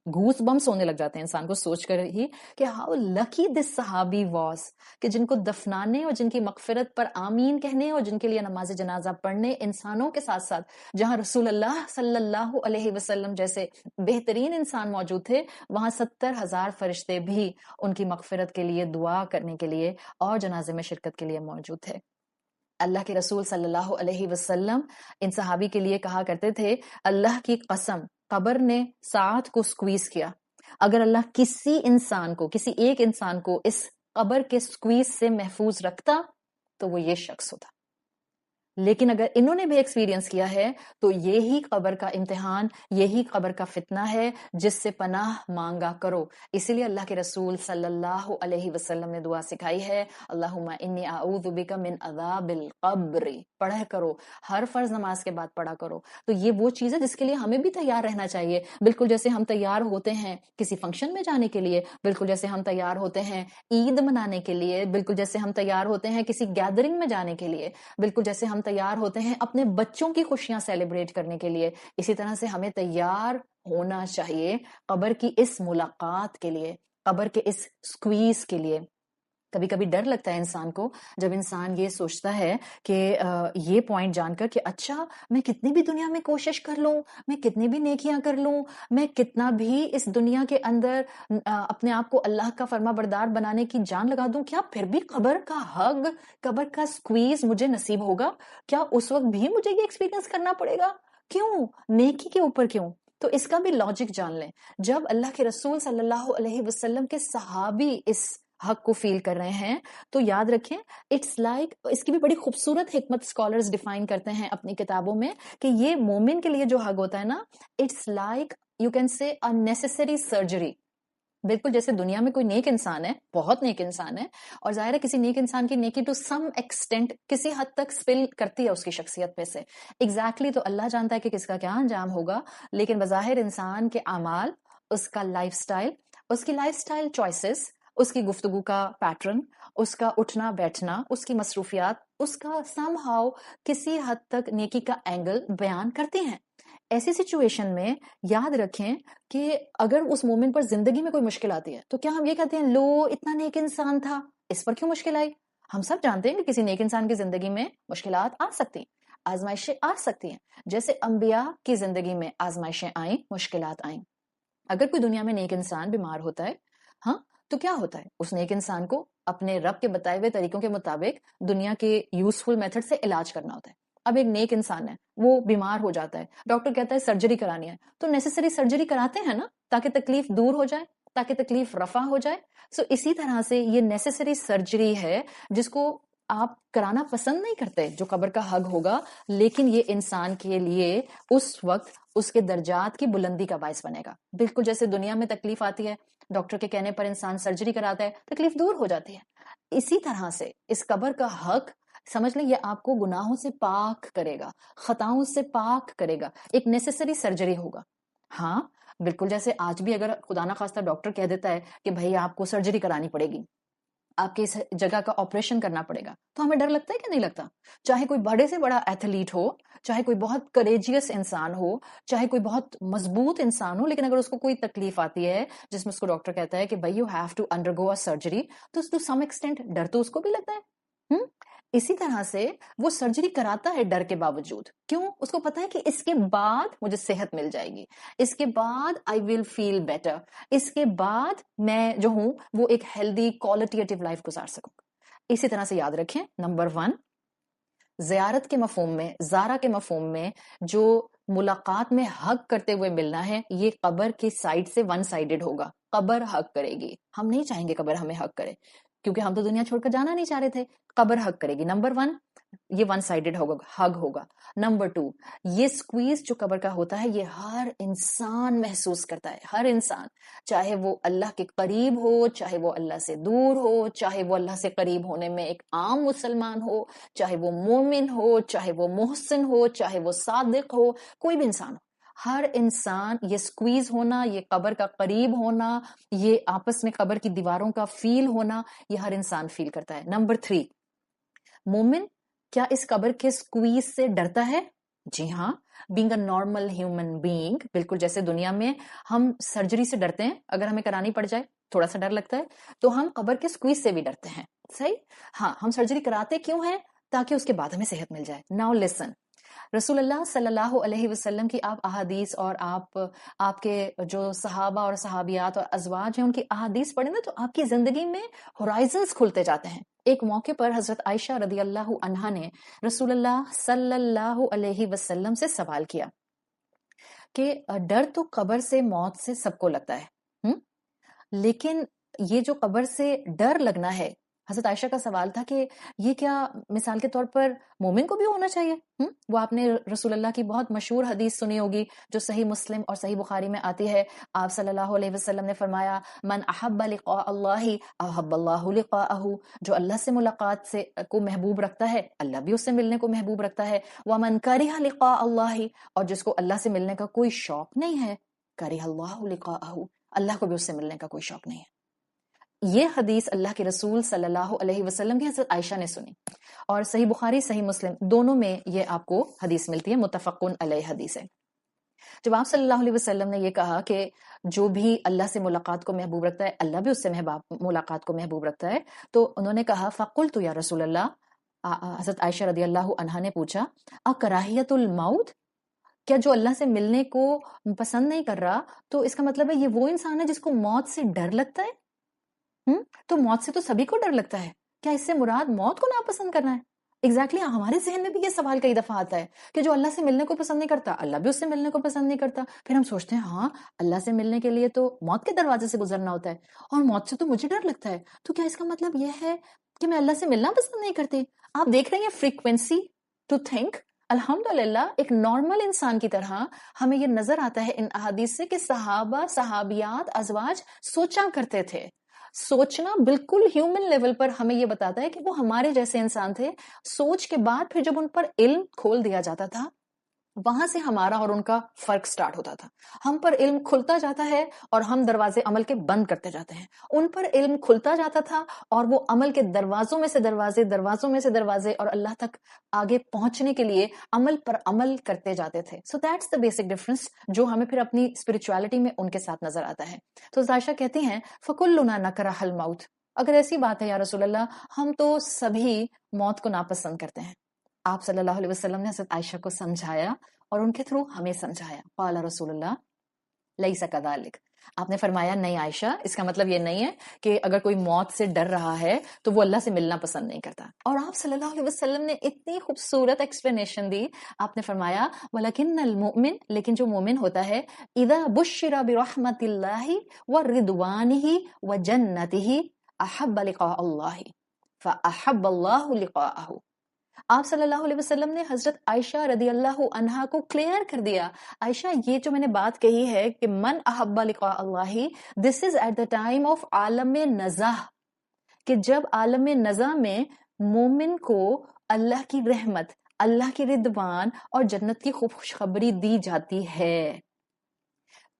گھوس بمس ہونے لگ جاتے ہیں انسان کو سوچ کر ہی کہ ہاؤ لکی دس صحابی واز، کہ جن کو دفنانے اور جن کی مغفرت پر آمین کہنے اور جن کے لیے نماز جنازہ پڑھنے انسانوں کے ساتھ ساتھ جہاں رسول اللہ صلی اللہ علیہ وسلم جیسے بہترین انسان موجود تھے، وہاں 70,000 فرشتے بھی ان کی مغفرت کے لیے، دعا کرنے کے لیے اور جنازے میں شرکت کے لیے موجود تھے. اللہ کے رسول صلی اللہ علیہ وسلم ان صحابی کے لیے کہا کرتے تھے، اللہ کی قسم قبر نے سعد کو سکویز کیا. اگر اللہ کسی انسان کو، کسی ایک انسان کو اس قبر کے سکویز سے محفوظ رکھتا تو وہ یہ شخص ہوتا. لیکن اگر انہوں نے بھی ایکسپیرینس کیا ہے تو یہی قبر کا امتحان، یہی قبر کا فتنہ ہے جس سے پناہ مانگا کرو. اسی لیے اللہ کے رسول صلی اللہ علیہ وسلم نے دعا سکھائی ہے، اللہم انی اعوذ بک من عذاب القبر. پڑھا کرو، ہر فرض نماز کے بعد پڑھا کرو. تو یہ وہ چیز ہے جس کے لیے ہمیں بھی تیار رہنا چاہیے. بالکل جیسے ہم تیار ہوتے ہیں کسی فنکشن میں جانے کے لیے، بالکل جیسے ہم تیار ہوتے ہیں عید منانے کے لیے، بالکل جیسے ہم تیار ہوتے ہیں کسی گیدرنگ میں جانے کے لیے، بالکل جیسے ہم تیار ہوتے ہیں اپنے بچوں کی خوشیاں سیلیبریٹ کرنے کے لیے، اسی طرح سے ہمیں تیار ہونا چاہیے قبر کی اس ملاقات کے لیے، قبر کے اس سکویز کے لیے. کبھی کبھی ڈر لگتا ہے انسان کو جب انسان یہ سوچتا ہے کہ یہ پوائنٹ جان کر کہ اچھا میں کتنی بھی دنیا میں کوشش کر لوں، میں کتنی بھی نیکیاں کر لوں، میں کتنا بھی اس دنیا کے اندر اپنے آپ کو اللہ کا فرما بردار بنانے کی جان لگا دوں، کیا پھر بھی قبر کا حق، قبر کا سکویز مجھے نصیب ہوگا؟ کیا اس وقت بھی مجھے یہ ایکسپیرینس کرنا پڑے گا؟ کیوں؟ نیکی کے اوپر کیوں؟ تو اس کا بھی لاجک جان لیں. جب اللہ کے رسول صلی اللہ علیہ وسلم کے صحابی اس حق کو فیل کر رہے ہیں تو یاد رکھیں اٹس لائک, اس کی بھی بڑی خوبصورت حکمت اسکالرز ڈیفائن کرتے ہیں اپنی کتابوں میں کہ یہ مومن کے لیے جو حق ہوتا ہے نا, it's like you can say a necessary surgery. بالکل جیسے دنیا میں کوئی نیک انسان ہے, بہت نیک انسان ہے, اور ظاہر ہے کسی نیک انسان کی نیکی ٹو سم ایکسٹینٹ کسی حد تک سپل کرتی ہے اس کی شخصیت پہ سے. ایگزیکٹلی تو اللہ جانتا ہے کہ کس کا کیا انجام ہوگا, لیکن بظاہر انسان کے اعمال, اس کا لائف سٹائل, اس کی لائف سٹائل چوائسز, اس کی گفتگو کا پیٹرن, اس کا اٹھنا بیٹھنا, اس کی مصروفیات, اس کا سم ہاؤ کسی حد تک نیکی کا اینگل بیان کرتی ہیں. ایسی سچویشن میں یاد رکھیں کہ اگر اس مومن پر زندگی میں کوئی مشکل آتی ہے تو کیا ہم یہ کہتے ہیں لو اتنا نیک انسان تھا, اس پر کیوں مشکل آئی؟ ہم سب جانتے ہیں کہ کسی نیک انسان کی زندگی میں مشکلات آ سکتی ہیں, آزمائشیں آ سکتی ہیں, جیسے انبیاء کی زندگی میں آزمائشیں آئیں, مشکلات آئیں. اگر کوئی دنیا میں نیک انسان بیمار ہوتا ہے, ہاں, تو کیا ہوتا ہے, اس نیک انسان کو اپنے رب کے بتائے ہوئے طریقوں کے مطابق دنیا کے یوزفل میتھڈ سے علاج کرنا ہوتا ہے. اب ایک نیک انسان ہے, وہ بیمار ہو جاتا ہے, ڈاکٹر کہتا ہے سرجری کرانی ہے, تو نیسیسری سرجری کراتے ہیں نا, تاکہ تکلیف دور ہو جائے, تاکہ تکلیف رفع ہو جائے. سو اسی طرح سے یہ نیسیسری سرجری ہے جس کو آپ کرانا پسند نہیں کرتے, جو قبر کا حق ہوگا, لیکن یہ انسان کے لیے اس وقت اس کے درجات کی بلندی کا باعث بنے گا. بالکل جیسے دنیا میں تکلیف آتی ہے, ڈاکٹر کے کہنے پر انسان سرجری کراتا ہے, تکلیف دور ہو جاتی ہے. اسی طرح سے اس قبر کا حق سمجھ لیں, یہ آپ کو گناہوں سے پاک کرے گا, خطاؤں سے پاک کرے گا, ایک نیسیسری سرجری ہوگا. ہاں بالکل جیسے آج بھی اگر خدا نہ خواستہ ڈاکٹر کہہ دیتا ہے کہ بھائی آپ کو سرجری کرانی پڑے گی, آپ کی اس جگہ کا آپریشن کرنا پڑے گا, تو ہمیں ڈر لگتا ہے کہ نہیں لگتا؟ چاہے کوئی بڑے سے بڑا ایتھلیٹ ہو, چاہے کوئی بہت کریجیس انسان ہو, چاہے کوئی بہت مضبوط انسان ہو, لیکن اگر اس کو کوئی تکلیف آتی ہے جس میں اس کو ڈاکٹر کہتا ہے کہ بھائی you have to undergo a surgery, تو ٹو سم ایکسٹینٹ ڈر تو اس کو بھی لگتا ہے. اسی طرح سے وہ سرجری کراتا ہے ڈر کے باوجود. کیوں؟ اس کو پتا ہے کہ اس کے بعد مجھے صحت مل جائے گی, اس کے بعد آئی ول فیل بیٹر, اس کے بعد میں جو ہوں وہ ایک ہیلدی کوالٹیٹیو لائف گزار سکوں. اسی طرح سے یاد رکھیں, نمبر 1 زیارت کے مفہوم میں, زارہ کے مفہوم میں جو ملاقات میں حق کرتے ہوئے ملنا ہے, یہ قبر کی سائڈ سے ون سائیڈڈ ہوگا. قبر حق کرے گی, ہم نہیں چاہیں گے قبر ہمیں حق کرے, کیونکہ ہم تو دنیا چھوڑ کر جانا نہیں چاہ رہے تھے. قبر حق کرے گی. نمبر 1 یہ ون سائیڈڈ حق ہوگا. نمبر 2 یہ سکویز جو قبر کا ہوتا ہے یہ ہر انسان محسوس کرتا ہے, ہر انسان, چاہے وہ اللہ کے قریب ہو, چاہے وہ اللہ سے دور ہو, چاہے وہ اللہ سے قریب ہونے میں ایک عام مسلمان ہو, چاہے وہ مومن ہو, چاہے وہ محسن ہو, چاہے وہ صادق ہو, کوئی بھی انسان ہو, ہر انسان یہ سکویز ہونا, یہ قبر کا قریب ہونا, یہ آپس میں قبر کی دیواروں کا فیل ہونا, یہ ہر انسان فیل کرتا ہے. نمبر 3 مومن کیا اس قبر کے سکویز سے ڈرتا ہے؟ جی ہاں, being a normal human being, بالکل جیسے دنیا میں ہم سرجری سے ڈرتے ہیں, اگر ہمیں کرانی پڑ جائے تھوڑا سا ڈر لگتا ہے, تو ہم قبر کے سکویز سے بھی ڈرتے ہیں. صحیح, ہاں, ہم سرجری کراتے کیوں ہیں؟ تاکہ اس کے بعد ہمیں صحت مل جائے. ناؤ لسن, رسول اللہ صلی اللہ علیہ وسلم کی آپ احادیث اور آپ کے جو صحابہ اور صحابیات اور ازواج ہیں ان کی احادیث پڑھیں نا, تو آپ کی زندگی میں ہورائزنز کھلتے جاتے ہیں. ایک موقع پر حضرت عائشہ رضی اللہ عنہا نے رسول اللہ صلی اللہ علیہ وسلم سے سوال کیا کہ ڈر تو قبر سے, موت سے سب کو لگتا ہے, لیکن یہ جو قبر سے ڈر لگنا ہے, حضرت عائشہ کا سوال تھا کہ یہ کیا مثال کے طور پر مومن کو بھی ہونا چاہیے؟ وہ آپ نے رسول اللہ کی بہت مشہور حدیث سنی ہوگی جو صحیح مسلم اور صحیح بخاری میں آتی ہے. آپ صلی اللہ علیہ وسلم نے فرمایا, من احب لقاء اللہ احب اللہ لقاءہ, جو اللہ سے ملاقات سے کو محبوب رکھتا ہے اللہ بھی اس سے ملنے کو محبوب رکھتا ہے. ومن کرہ لقاء اللہ, اور جس کو اللہ سے ملنے کا کوئی شوق نہیں ہے, کرہ اللہ لقاءہ, اللہ کو بھی اس سے ملنے کا کوئی شوق نہیں ہے. یہ حدیث اللہ کے رسول صلی اللہ علیہ وسلم کی حضرت عائشہ نے سنی, اور صحیح بخاری صحیح مسلم دونوں میں یہ آپ کو حدیث ملتی ہے, متفقن علیہ حدیث ہے. جب آپ صلی اللہ علیہ وسلم نے یہ کہا کہ جو بھی اللہ سے ملاقات کو محبوب رکھتا ہے اللہ بھی اس سے ملاقات کو محبوب رکھتا ہے, تو انہوں نے کہا فقلت یا رسول اللہ, حضرت عائشہ رضی اللہ عنہا نے پوچھا اکراہیت الموت, کیا جو اللہ سے ملنے کو پسند نہیں کر رہا تو اس کا مطلب ہے یہ وہ انسان ہے جس کو موت سے ڈر لگتا ہے؟ تو موت سے تو سبھی کو ڈر لگتا ہے, کیا اس سے مراد موت کو ناپسند کرنا ہے؟ ایگزیکٹلی ہمارے ذہن میں بھی یہ سوال کئی دفعہ آتا ہے کہ جو اللہ سے ملنے کو پسند نہیں کرتا اللہ بھی اس سے ملنے کو پسند نہیں کرتا. پھر ہم سوچتے ہیں ہاں اللہ سے ملنے کے لیے تو موت کے دروازے سے گزرنا ہوتا ہے اور موت سے تو مجھے ڈر لگتا ہے, تو کیا اس کا مطلب یہ ہے کہ میں اللہ سے ملنا پسند نہیں کرتی؟ آپ دیکھ رہے ہیں فریکوینسی ٹو تھنک. الحمدللہ ایک نارمل انسان کی طرح ہمیں یہ نظر آتا ہے ان احادیث سے کہ صحابہ صحابیات ازواج سوچا کرتے تھے. سوچنا بالکل ہیومن لیول پر ہمیں یہ بتاتا ہے کہ وہ ہمارے جیسے انسان تھے. سوچ کے بعد پھر جب ان پر علم کھول دیا جاتا تھا وہاں سے ہمارا اور ان کا فرق سٹارٹ ہوتا تھا. ہم پر علم کھلتا جاتا ہے اور ہم دروازے عمل کے بند کرتے جاتے ہیں. ان پر علم کھلتا جاتا تھا اور وہ عمل کے دروازوں میں سے دروازے دروازوں میں سے دروازے اور اللہ تک آگے پہنچنے کے لیے عمل پر عمل کرتے جاتے تھے. So that's the basic difference جو ہمیں پھر اپنی اسپرچویلٹی میں ان کے ساتھ نظر آتا ہے. تو عائشہ کہتی ہیں فَكُلُّنَا نَكَرَهَ الْمَوْتِ, اگر ایسی بات ہے یا رسول اللہ ہم تو سبھی موت کو ناپسند کرتے ہیں. آپ صلی اللہ علیہ وسلم نے حضرت عائشہ کو سمجھایا اور ان کے تھرو ہمیں سمجھایا. قال رسول اللہ لیس کذالک, آپ نے فرمایا نہیں عائشہ اس کا مطلب یہ نہیں ہے کہ اگر کوئی موت سے ڈر رہا ہے تو وہ اللہ سے ملنا پسند نہیں کرتا. اور آپ صلی اللہ علیہ وسلم نے اتنی خوبصورت ایکسپلینیشن دی. آپ نے فرمایا وَلَكِنَّ الْمُؤْمِنَ, لیکن جو مومن ہوتا ہے اِذَا بُشِّرَ بِرَحْمَةِ اللَّهِ وَرِضْوَانِهِ وَجَنَّتِهِ أَحَبَّ لِقَاءَ اللَّهِ فَأَحَبَّ اللَّهُ لِقَاءَهُ. آپ صلی اللہ علیہ وسلم نے حضرت عائشہ رضی اللہ عنہا کو کلیئر کر دیا, عائشہ یہ جو میں نے بات کہی ہے کہ من احب لقاء اللہ, دس از ایٹ دا ٹائم آف عالم نزا, کہ جب عالم نزا میں مومن کو اللہ کی رحمت, اللہ کی رضوان اور جنت کی خوشخبری دی جاتی ہے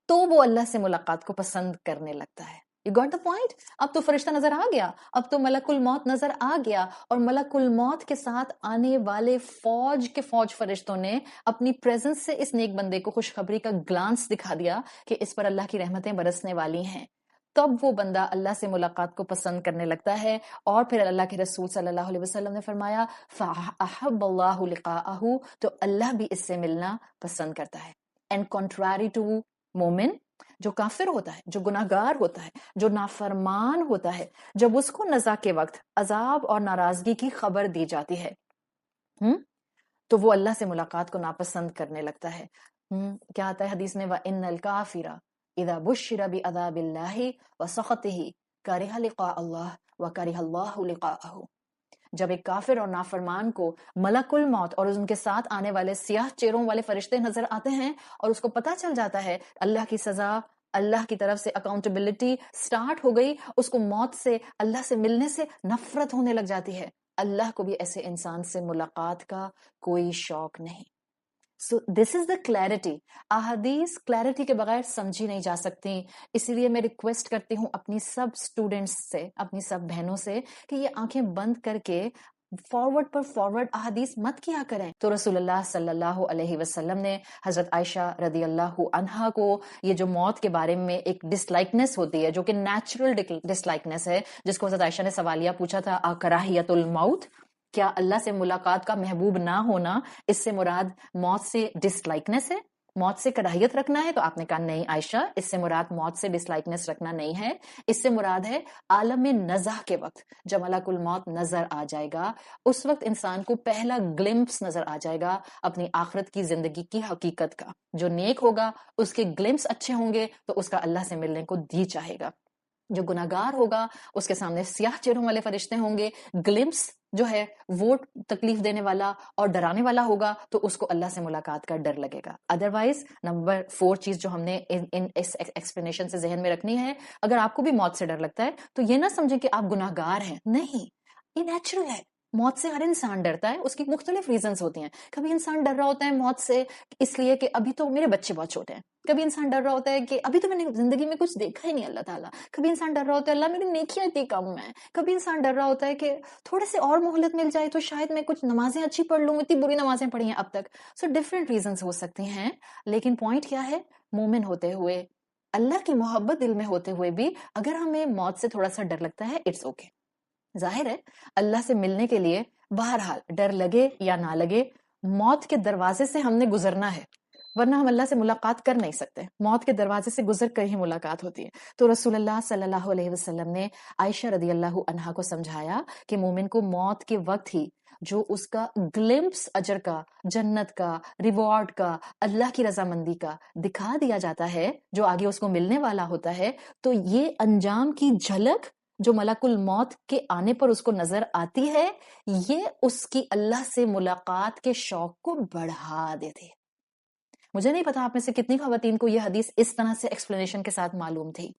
تو وہ اللہ سے ملاقات کو پسند کرنے لگتا ہے. You got the point? اب تو فرشتہ نظر آ گیا, اب تو ملک الموت نظر آ گیا, اور ملک الموت کے ساتھ آنے والے فوج کے فوج فرشتوں نے اپنی پریزنس سے اس نیک بندے کو خوشخبری کا گلانس دکھا دیا کہ اس پر اللہ کی رحمتیں برسنے والی ہیں. تب وہ بندہ اللہ سے ملاقات کو پسند کرنے لگتا ہے. اور پھر اللہ کے رسول صلی اللہ علیہ وسلم نے فرمایا فَأَحَبَّ اللَّهُ لِقَاءَهُ, تو اللہ بھی اس سے ملنا پسند کرتا ہے. اینڈ contrary to مومن جو کافر ہوتا ہے, جو گناہگار ہوتا ہے, جو نافرمان ہوتا ہے, جب اس کو نزا کے وقت عذاب اور ناراضگی کی خبر دی جاتی ہے تو وہ اللہ سے ملاقات کو ناپسند کرنے لگتا ہے. کیا آتا ہے حدیث میں وَإِنَّ الْكَافِرَ إِذَا بُشِّرَ بِعَذَابِ اللَّهِ وَسَخَطِهِ كَرِهَ لِقَاءَ اللَّهِ وَكَرِهَ اللَّهُ لِقَاءَهُ. جب ایک کافر اور نافرمان کو ملک الموت اور ان کے ساتھ آنے والے سیاہ چہروں والے فرشتے نظر آتے ہیں اور اس کو پتہ چل جاتا ہے اللہ کی سزا, اللہ کی طرف سے اکاؤنٹیبلٹی سٹارٹ ہو گئی, اس کو موت سے, اللہ سے ملنے سے نفرت ہونے لگ جاتی ہے. اللہ کو بھی ایسے انسان سے ملاقات کا کوئی شوق نہیں. سو دس از دا کلیرٹی. احادیث کلیرٹی کے بغیر سمجھی نہیں جا سکتی. اسی لیے میں ریکویسٹ کرتی ہوں اپنی سب اسٹوڈینٹس سے, اپنی سب بہنوں سے کہ یہ آنکھیں بند کر کے فارورڈ پر فارورڈ احادیث مت کیا کریں. تو رسول اللہ صلی اللہ علیہ وسلم نے حضرت عائشہ رضی اللہ عنہا کو یہ جو موت کے بارے میں ایک ڈس لائکنیس ہوتی ہے جو کہ نیچرل ڈس لائکنیس ہے, جس کو حضرت عائشہ نے سوالیہ پوچھا تھا کراہیت الموت, کیا اللہ سے ملاقات کا محبوب نہ ہونا اس سے مراد موت سے ڈس لائکنیس ہے, موت سے کراہیت رکھنا ہے؟ تو آپ نے کہا نہیں عائشہ, اس سے مراد موت سے ڈس لائکنیس رکھنا نہیں ہے, اس سے مراد ہے عالم نزا کے وقت جب ملک الموت نظر آ جائے گا, اس وقت انسان کو پہلا گلمپس نظر آ جائے گا اپنی آخرت کی زندگی کی حقیقت کا. جو نیک ہوگا اس کے گلمپس اچھے ہوں گے تو اس کا اللہ سے ملنے کو جی چاہے گا. جو گناہگار ہوگا اس کے سامنے سیاہ چہروں والے فرشتے ہوں گے, گلمپس جو ہے وہ تکلیف دینے والا اور ڈرانے والا ہوگا, تو اس کو اللہ سے ملاقات کا ڈر لگے گا. ادروائز نمبر 4 چیز جو ہم نے اس ایکسپلینیشن سے ذہن میں رکھنی ہے, اگر آپ کو بھی موت سے ڈر لگتا ہے تو یہ نہ سمجھیں کہ آپ گناہگار ہیں, نہیں, یہ نیچرل ہے. موت سے ہر انسان ڈرتا ہے, اس کی مختلف ریزنز ہوتی ہیں. کبھی انسان ڈر رہا ہوتا ہے موت سے اس لیے کہ ابھی تو میرے بچے بہت چھوٹے ہیں, کبھی انسان ڈر رہا ہوتا ہے کہ ابھی تو میں نے زندگی میں کچھ دیکھا ہی نہیں اللہ تعالیٰ, کبھی انسان ڈر رہا ہوتا ہے اللہ میری نیکیاں اتنی کم ہیں, کبھی انسان ڈر رہا ہوتا ہے کہ تھوڑے سے اور مہلت مل جائے تو شاید میں کچھ نمازیں اچھی پڑھ لوں, اتنی بری نمازیں پڑھی ہیں اب تک. سو ڈفرینٹ ریزنز ہو سکتی ہیں, لیکن پوائنٹ کیا ہے, مومن ہوتے ہوئے, اللہ کی محبت دل میں ہوتے ہوئے بھی اگر ہمیں موت سے تھوڑا سا ڈر لگتا ہے, اٹس اوکے. ظاہر ہے اللہ سے ملنے کے لیے بہرحال ڈر لگے یا نہ لگے موت کے دروازے سے ہم نے گزرنا ہے. ورنہ ہم اللہ سے ملاقات کر نہیں سکتے، موت کے دروازے سے گزر کر ہی ملاقات ہوتی ہے. تو رسول اللہ صلی اللہ علیہ وسلم نے عائشہ رضی اللہ عنہا کو سمجھایا کہ مومن کو موت کے وقت ہی جو اس کا گلمپس اجر کا، جنت کا، ریوارڈ کا، اللہ کی رضامندی کا دکھا دیا جاتا ہے، جو آگے اس کو ملنے والا ہوتا ہے، تو یہ انجام کی جھلک جو ملک الموت کے آنے پر اس کو نظر آتی ہے، یہ اس کی اللہ سے ملاقات کے شوق کو بڑھا دیتی ہے. مجھے نہیں پتا آپ میں سے کتنی خواتین کو یہ حدیث اس طرح سے ایکسپلینیشن کے ساتھ معلوم تھی،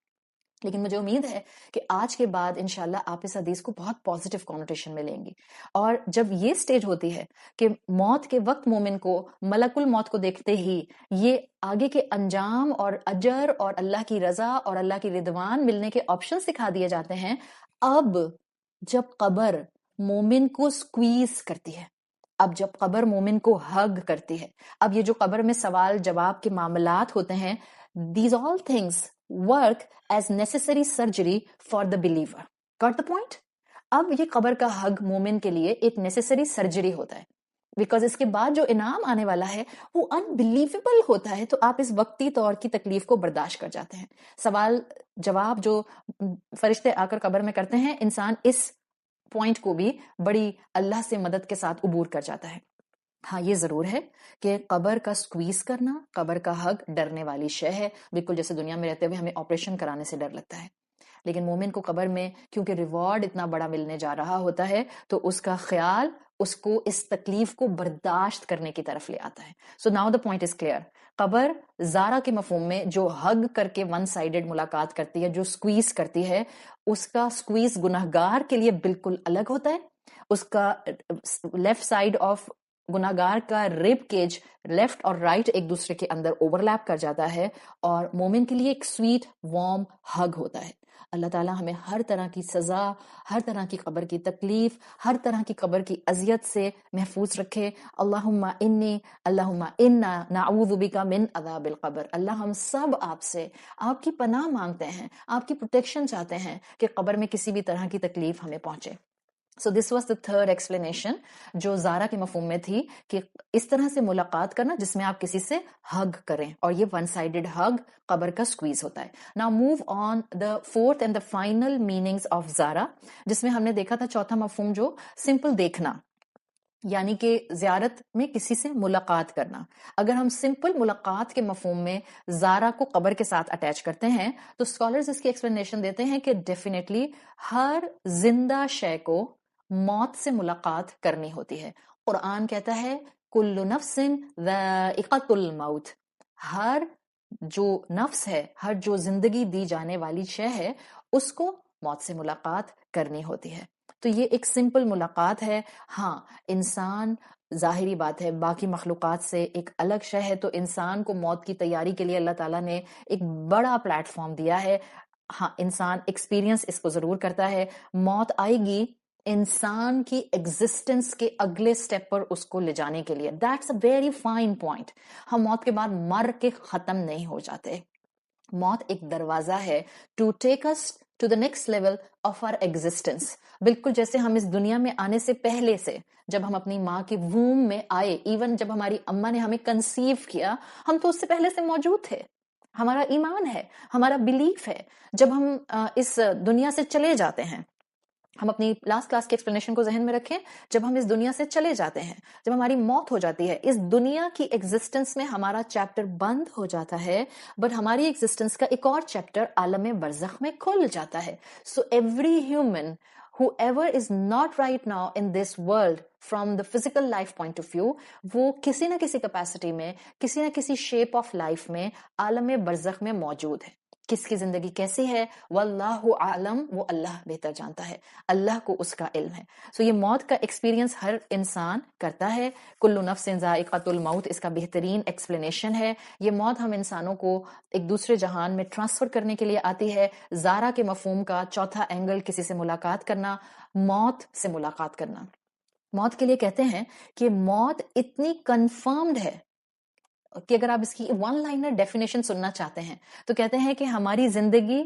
لیکن مجھے امید ہے کہ آج کے بعد انشاءاللہ آپ اس حدیث کو بہت پازیٹیو کونوٹیشن میں لیں گی. اور جب یہ سٹیج ہوتی ہے کہ موت کے وقت مومن کو ملک الموت کو دیکھتے ہی یہ آگے کے انجام اور اجر اور اللہ کی رضا اور اللہ کی رضوان ملنے کے آپشن سکھا دیے جاتے ہیں، اب جب قبر مومن کو سکویز کرتی ہے، اب جب قبر مومن کو ہگ کرتی ہے، اب یہ جو قبر میں سوال جواب کے معاملات ہوتے ہیں، these all things work as necessary surgery for the believer. Got the point? اب یہ قبر کا ہگ مومن کے لیے ایک نیسیسری سرجری ہوتا ہے، بیکاز اس کے بعد جو انعام آنے والا ہے وہ انبلیویبل ہوتا ہے، تو آپ اس وقتی طور کی تکلیف کو برداشت کر جاتے ہیں. سوال جواب جو فرشتے آ کر قبر میں کرتے ہیں، انسان اس پوائنٹ کو بھی بڑی اللہ سے مدد کے ساتھ عبور کر جاتا ہے. ہاں یہ ضرور ہے کہ قبر کا سکویز کرنا، قبر کا ہگ ڈرنے والی شے ہے، بالکل جیسے دنیا میں رہتے ہوئے ہمیں آپریشن کرانے سے ڈر لگتا ہے. لیکن مومن کو قبر میں کیونکہ ریوارڈ اتنا بڑا ملنے جا رہا ہوتا ہے، تو اس کا خیال اس کو اس تکلیف کو برداشت کرنے کی طرف لے آتا ہے. So now the point is clear. قبر زارا کے مفہوم میں جو ہگ کر کے ون سائیڈڈ ملاقات کرتی ہے، جو سکویز کرتی ہے، اس کا سکویز گناہگار کے لیے بالکل الگ ہوتا ہے. اس کا لیفٹ سائیڈ آف گناہگار کا ریب کیج لیفٹ اور رائٹ ایک دوسرے کے اندر اوور لیپ کر جاتا ہے، اور مومن کے لیے ایک سویٹ وارم ہگ ہوتا ہے. اللہ تعالیٰ ہمیں ہر طرح کی سزا، ہر طرح کی قبر کی تکلیف، ہر طرح کی قبر کی اذیت سے محفوظ رکھے. اللہم انا نعوذ بک من عذاب القبر. اللہ ہم سب آپ سے آپ کی پناہ مانگتے ہیں، آپ کی پروٹیکشن چاہتے ہیں کہ قبر میں کسی بھی طرح کی تکلیف ہمیں پہنچے. So this was the third explanation جو زارا کے مفہوم میں تھی، کہ اس طرح سے ملاقات کرنا جس میں آپ کسی سے ہگ کریں، اور یہ ون سائیڈڈ ہگ قبر کا سکویز ہوتا ہے. Now move on the fourth and the final meanings of زارا، جس میں ہم نے دیکھا تھا چوتھا مفہوم جو سمپل دیکھنا، یعنی کہ زیارت میں کسی سے ملاقات کرنا. اگر ہم سمپل ملاقات کے مفہوم میں زارا کو قبر کے ساتھ اٹیچ کرتے ہیں تو اسکالرز اس کی ایکسپلینیشن دیتے ہیں کہ ڈیفینیٹلی ہر زندہ شے کو موت سے ملاقات کرنی ہوتی ہے. قرآن کہتا ہے کل نفس ذائقۃ الموت، ہر جو نفس ہے، ہر جو زندگی دی جانے والی شے ہے، اس کو موت سے ملاقات کرنی ہوتی ہے. تو یہ ایک سمپل ملاقات ہے. ہاں انسان ظاہری بات ہے باقی مخلوقات سے ایک الگ شے ہے، تو انسان کو موت کی تیاری کے لیے اللہ تعالیٰ نے ایک بڑا پلیٹ فارم دیا ہے. ہاں انسان ایکسپیرینس اس کو ضرور کرتا ہے. موت آئے گی انسان کی ایگزسٹنس کے اگلے سٹیپ پر اس کو لے جانے کے لیے. That's a very fine point. ہم موت کے بعد مر کے ختم نہیں ہو جاتے. موت ایک دروازہ ہے to take us to the next level of our existence. بالکل جیسے ہم اس دنیا میں آنے سے پہلے سے، جب ہم اپنی ماں کی ووم میں آئے، ایون جب ہماری اماں نے ہمیں کنسیو کیا، ہم تو اس سے پہلے سے موجود تھے. ہمارا ایمان ہے، ہمارا بلیف ہے. جب ہم اس دنیا سے چلے جاتے ہیں، ہم اپنی لاسٹ کلاس کے ایکسپلینیشن کو ذہن میں رکھیں، جب ہم اس دنیا سے چلے جاتے ہیں، جب ہماری موت ہو جاتی ہے، اس دنیا کی ایگزسٹنس میں ہمارا چیپٹر بند ہو جاتا ہے، بٹ ہماری ایگزسٹنس کا ایک اور چیپٹر عالم برزخ میں کھل جاتا ہے. So every human whoever is not right now in this world from the physical life point of view، وہ کسی نہ کسی کیپیسٹی میں، کسی نہ کسی شیپ آف لائف میں عالم برزخ میں موجود ہے. کس کی زندگی کیسی ہے واللہ عالم، وہ اللہ بہتر جانتا ہے، اللہ کو اس کا علم ہے. سو یہ موت کا ایکسپیرینس ہر انسان کرتا ہے. کل نفس ذائقۃ الموت اس کا بہترین ایکسپلینیشن ہے. یہ موت ہم انسانوں کو ایک دوسرے جہان میں ٹرانسفر کرنے کے لیے آتی ہے. زارا کے مفہوم کا چوتھا اینگل کسی سے ملاقات کرنا، موت سے ملاقات کرنا. موت کے لیے کہتے ہیں کہ موت اتنی کنفرمڈ ہے کہ اگر آپ اس کی ون لائنر ڈیفینیشن سننا چاہتے ہیں تو کہتے ہیں کہ ہماری زندگی،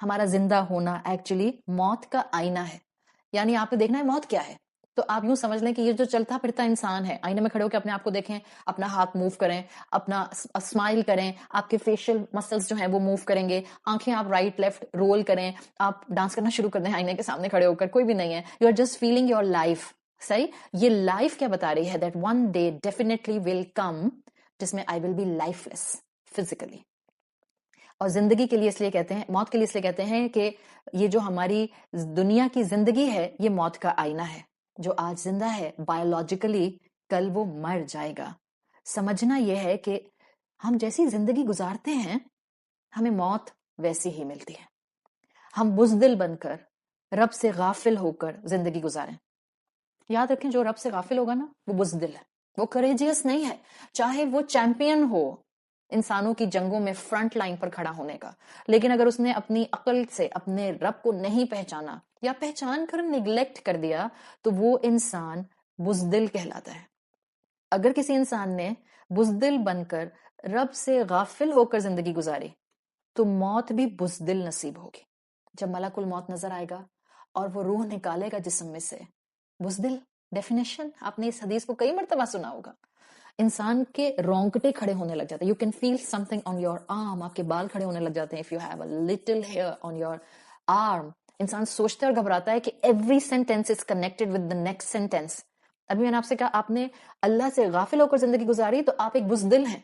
ہمارا زندہ ہونا ایکچولی موت کا آئینہ ہے. یعنی آپ نے دیکھنا ہے موت کیا ہے، تو آپ یوں سمجھ لیں کہ یہ جو چلتا پھرتا انسان ہے، آئینے میں کھڑے ہو کے اپنے آپ کو دیکھیں، اپنا ہاتھ موو کریں، اپنا اسمائل کریں، آپ کے فیشیل مسلز جو ہیں وہ موو کریں گے، آنکھیں آپ رائٹ لیفٹ رول کریں، آپ ڈانس کرنا شروع کر دیں آئینے کے سامنے کھڑے ہو کر، کوئی بھی نہیں ہے، you are just feeling your life. صحیح. یہ لائف کیا بتا رہی ہے؟ That one day definitely will come جس میں I will be lifeless physically. اور زندگی کے لیے اس لیے کہتے ہیں، موت کے لیے اس لیے کہتے ہیں کہ یہ جو ہماری دنیا کی زندگی ہے یہ موت کا آئینہ ہے. جو آج زندہ ہے بایولوجیکلی کل وہ مر جائے گا. سمجھنا یہ ہے کہ ہم جیسی زندگی گزارتے ہیں ہمیں موت ویسی ہی ملتی ہے. ہم بزدل بن کر رب سے غافل ہو کر زندگی گزاریں. یاد رکھیں جو رب سے غافل ہوگا نا وہ بزدل ہے، وہ کریجیس نہیں ہے، چاہے وہ چیمپئن ہو انسانوں کی جنگوں میں فرنٹ لائن پر کھڑا ہونے کا، لیکن اگر اس نے اپنی عقل سے اپنے رب کو نہیں پہچانا یا پہچان کر نیگلیکٹ کر دیا تو وہ انسان بزدل کہلاتا ہے. اگر کسی انسان نے بزدل بن کر رب سے غافل ہو کر زندگی گزاری تو موت بھی بزدل نصیب ہوگی. جب ملک الموت نظر آئے گا اور وہ روح نکالے گا جسم میں سے، بزدل ڈیفینیشن آپ نے اس حدیث کو کئی مرتبہ سنا ہوگا، انسان کے رونگٹے کھڑے ہونے لگ جاتے ہیں. You can feel something on your arm, آپ کے بال کھڑے ہونے لگ جاتے ہیں. If you have a little hair on your arm, انسان سوچتا اور گھبراتا ہے کہ every sentence is connected with the next sentence. ابھی میں نے آپ سے کہا آپ نے اللہ سے غافل ہو کر زندگی گزاری تو آپ ایک بزدل ہیں.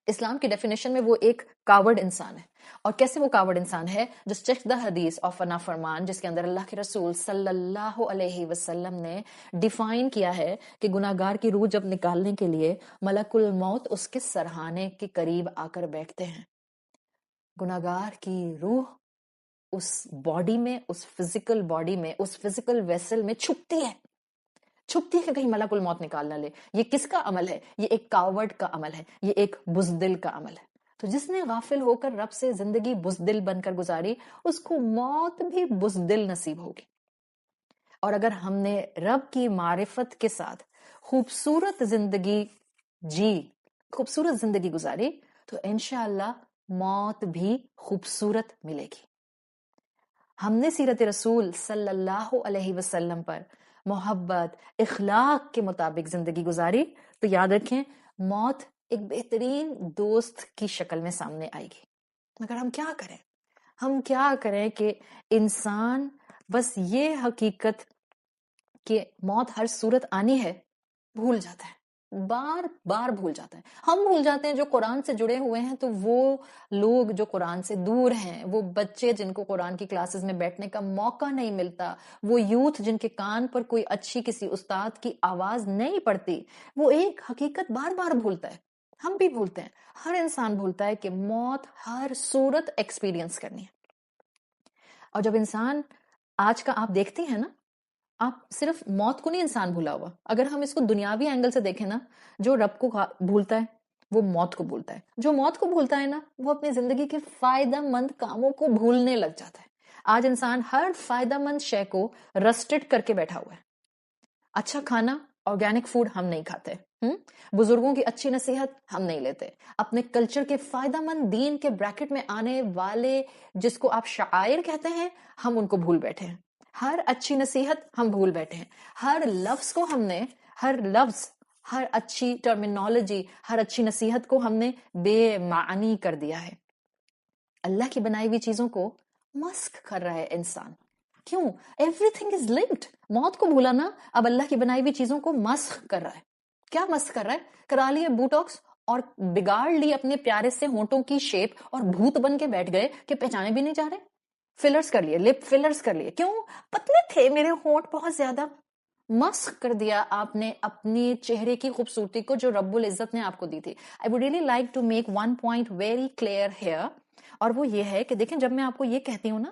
اسلام کی ڈیفینیشن میں وہ ایک کاورڈ انسان ہے. اور کیسے وہ کاورڈ انسان ہے؟ جسٹ چیک دا حدیث آف نافرمان، جس کے اندر اللہ کے رسول صلی اللہ علیہ وسلم نے ڈیفائن کیا ہے کہ گناہگار کی روح جب نکالنے کے لیے ملک الموت اس کے سرہانے کے قریب آ کر بیٹھتے ہیں. گناہگار کی روح اس باڈی میں، اس فزیکل باڈی میں، اس فزیکل ویسل میں چھپتی ہے کہ کہیں ملک الموت نکال نہ لے. یہ کس کا عمل ہے؟ یہ ایک کاورڈ کا عمل ہے، یہ ایک بزدل کا عمل ہے. تو جس نے غافل ہو کر رب سے زندگی بزدل بن کر گزاری اس کو موت بھی بزدل نصیب ہوگی. اور اگر ہم نے رب کی معرفت کے ساتھ خوبصورت زندگی گزاری تو انشاءاللہ موت بھی خوبصورت ملے گی. ہم نے سیرت رسول صلی اللہ علیہ وسلم پر محبت اخلاق کے مطابق زندگی گزاری تو یاد رکھیں موت ایک بہترین دوست کی شکل میں سامنے آئے گی. مگر ہم کیا کریں کہ انسان بس یہ حقیقت کہ موت ہر صورت آنی ہے بھول جاتا ہے، بار بار بھول جاتا ہے. ہم بھول جاتے ہیں جو قرآن سے جڑے ہوئے ہیں، تو وہ لوگ جو قرآن سے دور ہیں، وہ بچے جن کو قرآن کی کلاسز میں بیٹھنے کا موقع نہیں ملتا، وہ یوتھ جن کے کان پر کوئی اچھی کسی استاد کی آواز نہیں پڑتی، وہ ایک حقیقت بار بار بھولتا ہے. ہم بھی بھولتے ہیں، ہر انسان بھولتا ہے کہ موت ہر صورت ایکسپیرینس کرنی ہے. اور جب انسان آج کا آپ دیکھتے ہیں نا، آپ صرف موت کو نہیں انسان بھولا ہوا، اگر ہم اس کو دنیاوی اینگل سے دیکھیں نا، جو رب کو بھولتا ہے وہ موت کو بھولتا ہے. جو موت کو بھولتا ہے نا وہ اپنی زندگی کے فائدہ مند کاموں کو بھولنے لگ جاتا ہے. آج انسان ہر فائدہ مند شے کو رسٹڈ کر کے بیٹھا ہوا ہے. اچھا کھانا، آرگینک فوڈ ہم نہیں کھاتے، بزرگوں کی اچھی نصیحت ہم نہیں لیتے، اپنے کلچر کے فائدہ مند دین کے بریکٹ میں آنے والے جس کو آپ شعائر کہتے ہیں ہم ان کو بھول بیٹھے ہیں. ہر اچھی نصیحت ہم بھول بیٹھے ہیں. ہر لفظ کو ہم نے، ہر اچھی ٹرمینالوجی، ہر اچھی نصیحت کو ہم نے بے معنی کر دیا ہے. اللہ کی بنائی ہوئی چیزوں کو مسخ کر رہا ہے انسان. کیوں؟ Every thing is linked. موت کو بھولا نا، اب اللہ کی بنائی ہوئی چیزوں کو مسخ کر رہا ہے. کیا مسخ کر رہا ہے؟ کرا لیے بوٹاکس اور بگاڑ لی اپنے پیارے سے ہونٹوں کی شیپ اور بھوت بن کے بیٹھ گئے کہ پہچانے بھی نہیں جا رہے. فلرز کر لیے، لپ فلرز کر لیے. کیوں؟ پتلے تھے میرے ہونٹ بہت زیادہ. مسخ کر دیا آپ نے اپنی چہرے کی خوبصورتی کو جو رب العزت نے آپ کو دی تھی. I would really like to make one point very clear here، اور وہ یہ ہے کہ دیکھیں جب میں آپ کو یہ کہتی ہوں نا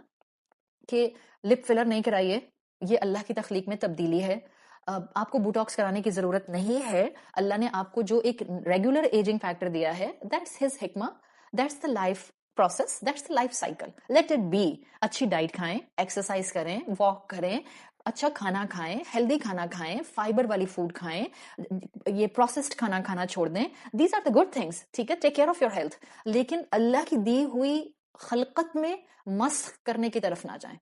کہ لپ فلر نہیں کرائیے، یہ اللہ کی تخلیق میں تبدیلی ہے، آپ کو بوٹاکس کرانے کی ضرورت نہیں ہے. اللہ نے آپ کو جو ایک ریگولر ایجنگ فیکٹر دیا ہے، that's his حکمہ، that's the life process, that's the life cycle, let it be. اچھی ڈائٹ کھائیں، ایکسرسائز کریں، واک کریں، اچھا کھانا کھائیں، ہیلدی کھانا کھائیں، فائبر والی فوڈ کھائیں، یہ پروسیسڈ کھانا کھانا چھوڑ دیں. These are the good things, ٹھیک ہے، take care of your health. لیکن اللہ کی دی ہوئی خلقت میں مسخ کرنے کی طرف نہ جائیں.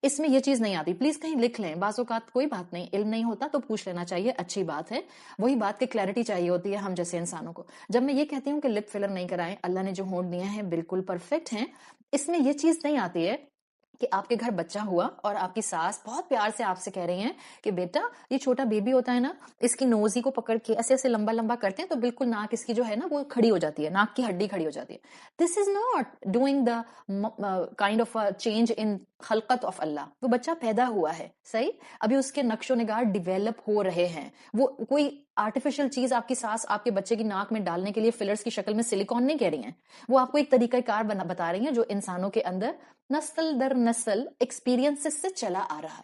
اس میں یہ چیز نہیں آتی. پلیز کہیں لکھ لیں, بعض اوقات کوئی بات نہیں, علم نہیں ہوتا تو پوچھ لینا چاہیے, اچھی بات ہے. وہی بات کہ کلیئرٹی چاہیے ہوتی ہے ہم جیسے انسانوں کو. جب میں یہ کہتی ہوں کہ لپ فلر نہیں کرائیں, اللہ نے جو ہونٹ دیے ہیں بالکل پرفیکٹ ہیں, اس میں یہ چیز نہیں آتی ہے کہ آپ کے گھر بچہ ہوا اور آپ کی ساس بہت پیار سے آپ سے کہہ رہی ہیں کہ بیٹا یہ چھوٹا بیبی ہوتا ہے نا, اس کی نوزی کو پکڑ کے ایسے ایسے لمبا لمبا کرتے ہیں تو بالکل ناک اس کی جو ہے نا وہ کھڑی ہو جاتی ہے, ناک کی ہڈی کھڑی ہو جاتی ہے. This is not doing the kind of change in خلقت آف اللہ. وہ بچہ پیدا ہوا ہے صحیح, ابھی اس کے نقش و نگار ڈیویلپ ہو رہے ہیں. وہ کوئی آرٹیفیشل چیز آپ کی ساس آپ کے بچے کی ناک میں ڈالنے کے لیے فلرز کی شکل میں سلیکون نہیں کہہ رہی ہیں, وہ آپ کو ایک طریقہ کار بتا رہی ہیں جو انسانوں کے اندر نسل در نسل ایکسپیرینس سے چلا آ رہا ہے.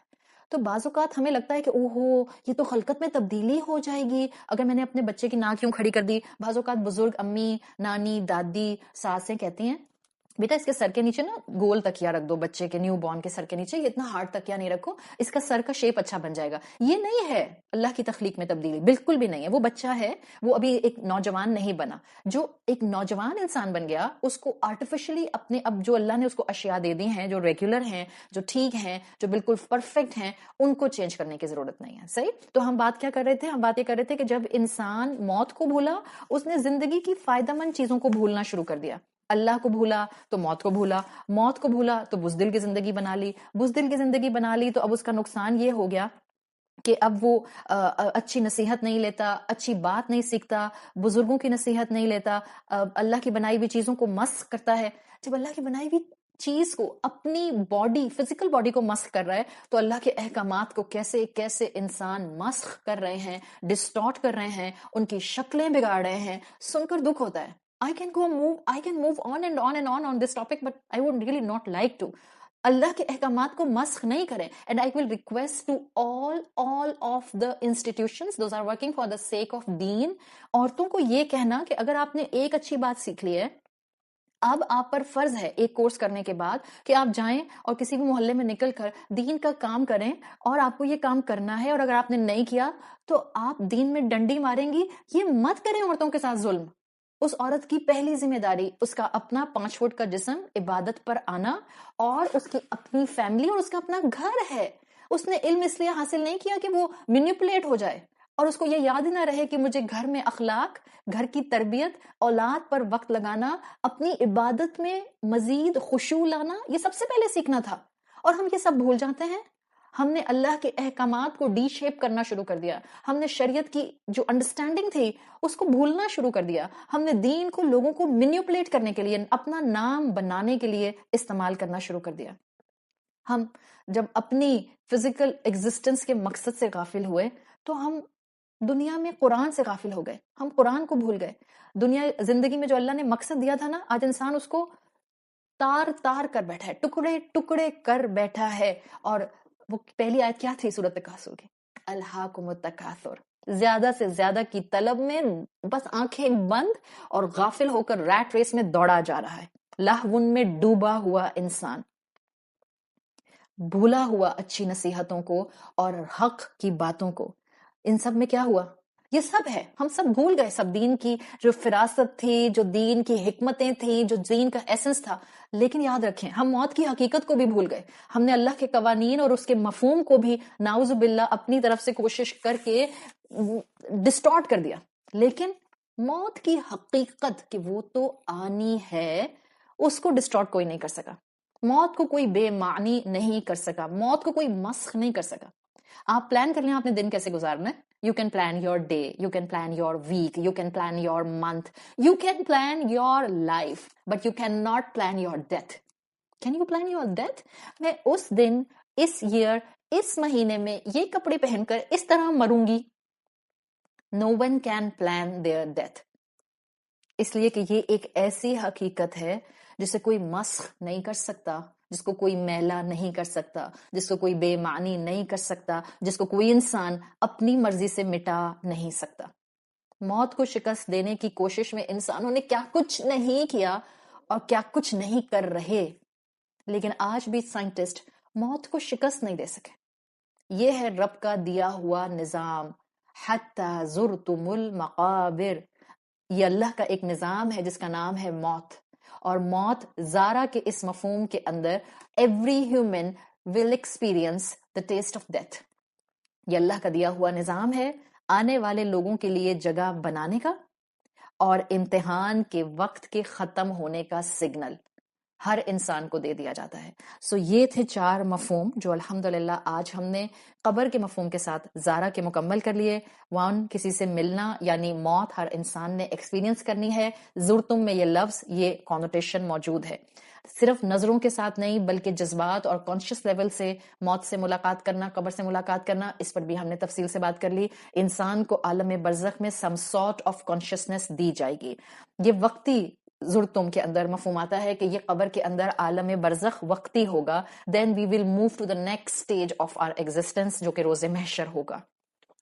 تو بعض اوقات ہمیں لگتا ہے کہ اوہو یہ تو خلقت میں تبدیلی ہو جائے گی اگر میں نے اپنے بچے کی ناک کیوں کھڑی کر دی. بعض اوقات بزرگ امی, نانی, دادی, ساسیں کہتی ہیں بیٹا اس کے سر کے نیچے نا گول تکیا رکھ دو, بچے کے نیو بورن کے سر کے نیچے, یہ اتنا ہارڈ تکیا نہیں رکھو, اس کا سر کا شیپ اچھا بن جائے گا. یہ نہیں ہے اللہ کی تخلیق میں تبدیلی, بالکل بھی نہیں ہے. وہ بچہ ہے, وہ ابھی ایک نوجوان نہیں بنا. جو ایک نوجوان انسان بن گیا اس کو آرٹیفیشلی اپنے, اب جو اللہ نے اس کو اشیاء دے دی ہیں جو ریگولر ہیں, جو ٹھیک ہیں, جو بالکل پرفیکٹ ہیں, ان کو چینج کرنے کی ضرورت نہیں ہے. صحیح. تو ہم بات کیا کر رہے تھے, ہم بات یہ کر رہے تھے کہ جب انسان موت کو بھولا, اس نے زندگی کی فائدہ مند چیزوں کو بھولنا شروع کر دیا. اللہ کو بھولا تو موت کو بھولا, موت کو بھولا تو بزدل کی زندگی بنا لی, بزدل کی زندگی بنا لی تو اب اس کا نقصان یہ ہو گیا کہ اب وہ اچھی نصیحت نہیں لیتا, اچھی بات نہیں سیکھتا, بزرگوں کی نصیحت نہیں لیتا, اللہ کی بنائی ہوئی چیزوں کو مسخ کرتا ہے. جب اللہ کی بنائی ہوئی چیز کو, اپنی باڈی, فزیکل باڈی کو مسخ کر رہا ہے تو اللہ کے احکامات کو کیسے کیسے انسان مسخ کر رہے ہیں, ڈسٹارٹ کر رہے ہیں, ان کی شکلیں بگاڑ رہے ہیں, سن کر دکھ ہوتا ہے. I can move on and on and on this topic, but I would really not like to. اللہ کے احکامات کو مسخ نہیں کریں. And I will request to all of the institutions, those are working for the sake of deen, عورتوں کو یہ کہنا کہ اگر آپ نے ایک اچھی بات سیکھ لی ہے, اب آپ پر فرض ہے ایک کورس کرنے کے بعد کہ آپ جائیں اور کسی بھی محلے میں نکل کر دین کا کام کریں, اور آپ کو یہ کام کرنا ہے, اور اگر آپ نے نہیں کیا تو آپ دین میں ڈنڈی ماریں گی. یہ مت کریں عورتوں کے ساتھ ظلم. اس عورت کی پہلی ذمہ داری اس کا اپنا 5 فٹ کا جسم عبادت پر آنا, اور اس کی اپنی فیملی اور اس کا اپنا گھر ہے. اس نے علم اس لیے حاصل نہیں کیا کہ وہ مینیپولیٹ ہو جائے, اور اس کو یہ یاد ہی نہ رہے کہ مجھے گھر میں اخلاق, گھر کی تربیت, اولاد پر وقت لگانا, اپنی عبادت میں مزید خشوع لانا, یہ سب سے پہلے سیکھنا تھا. اور ہم یہ سب بھول جاتے ہیں. ہم نے اللہ کے احکامات کو ڈی شیپ کرنا شروع کر دیا. ہم نے شریعت کی جو انڈرسٹینڈنگ تھی اس کو بھولنا شروع کر دیا. ہم نے دین کو لوگوں کو مینیپولیٹ کرنے کے لیے, اپنا نام بنانے کے لیے استعمال کرنا شروع کر دیا. ہم جب اپنی فزیکل ایگزسٹنس کے مقصد سے غافل ہوئے تو ہم دنیا میں قرآن سے غافل ہو گئے. ہم قرآن کو بھول گئے. دنیا زندگی میں جو اللہ نے مقصد دیا تھا نا, آج انسان اس کو تار تار کر بیٹھا ہے, ٹکڑے ٹکڑے کر بیٹھا ہے. اور وہ پہلی آیت کیا تھی سورۃ تکاثر کی, الہاکم التکاثر, زیادہ سے زیادہ کی طلب میں بس آنکھیں بند اور غافل ہو کر ریٹ ریس میں دوڑا جا رہا ہے. لہون میں ڈوبا ہوا انسان, بھولا ہوا اچھی نصیحتوں کو اور حق کی باتوں کو. ان سب میں کیا ہوا, یہ سب ہے, ہم سب بھول گئے. سب دین کی جو فراست تھی, جو دین کی حکمتیں تھیں, جو دین کا ایسنس تھا. لیکن یاد رکھیں, ہم موت کی حقیقت کو بھی بھول گئے. ہم نے اللہ کے قوانین اور اس کے مفہوم کو بھی نعوذ باللہ اپنی طرف سے کوشش کر کے ڈسٹارٹ کر دیا. لیکن موت کی حقیقت کہ وہ تو آنی ہے, اس کو ڈسٹارٹ کوئی نہیں کر سکا. موت کو کوئی بے معنی نہیں کر سکا, موت کو کوئی مسخ نہیں کر سکا. آپ پلان کر لیں آپ نے دن کیسے گزارنا ہے. You can plan your day, you can plan your week, you can plan your month, you can plan your life, but you cannot plan your death. Can you plan your death? میں اس دن, اس year, اس مہینے میں یہ کپڑے پہن کر اس طرح مروں گی. No one can plan their death. اس لیے کہ یہ ایک ایسی حقیقت ہے جسے کوئی مسخ نہیں کر سکتا, جس کو کوئی میلا نہیں کر سکتا, جس کو کوئی بے معنی نہیں کر سکتا, جس کو کوئی انسان اپنی مرضی سے مٹا نہیں سکتا. موت کو شکست دینے کی کوشش میں انسانوں نے کیا کچھ نہیں کیا اور کیا کچھ نہیں کر رہے. لیکن آج بھی سائنٹسٹ موت کو شکست نہیں دے سکے. یہ ہے رب کا دیا ہوا نظام, حتی زرتم المقابر. یہ اللہ کا ایک نظام ہے جس کا نام ہے موت. اور موت زارا کے اس مفہوم کے اندر every human will experience the taste of death. یہ اللہ کا دیا ہوا نظام ہے آنے والے لوگوں کے لیے جگہ بنانے کا اور امتحان کے وقت کے ختم ہونے کا سگنل ہر انسان کو دے دیا جاتا ہے. سو یہ تھے 4 مفہوم جو الحمدللہ آج ہم نے قبر کے مفہوم کے ساتھ زارا کے مکمل کر لیے. 1 کسی سے ملنا یعنی موت ہر انسان نے ایکسپیرینس کرنی ہے. زرتم میں یہ لفظ یہ کانوٹیشن موجود ہے. صرف نظروں کے ساتھ نہیں بلکہ جذبات اور کانشیس لیول سے موت سے ملاقات کرنا، قبر سے ملاقات کرنا، اس پر بھی ہم نے تفصیل سے بات کر لی. انسان کو عالم برزخ میں سم سارٹ آف کانشیسنس دی جائے گی. یہ وقتی زرتم کے اندر مفہوم آتا ہے کہ یہ قبر کے اندر عالم برزخ وقتی ہوگا. Then we will move to the next stage of our existence جو کہ روز محشر ہوگا.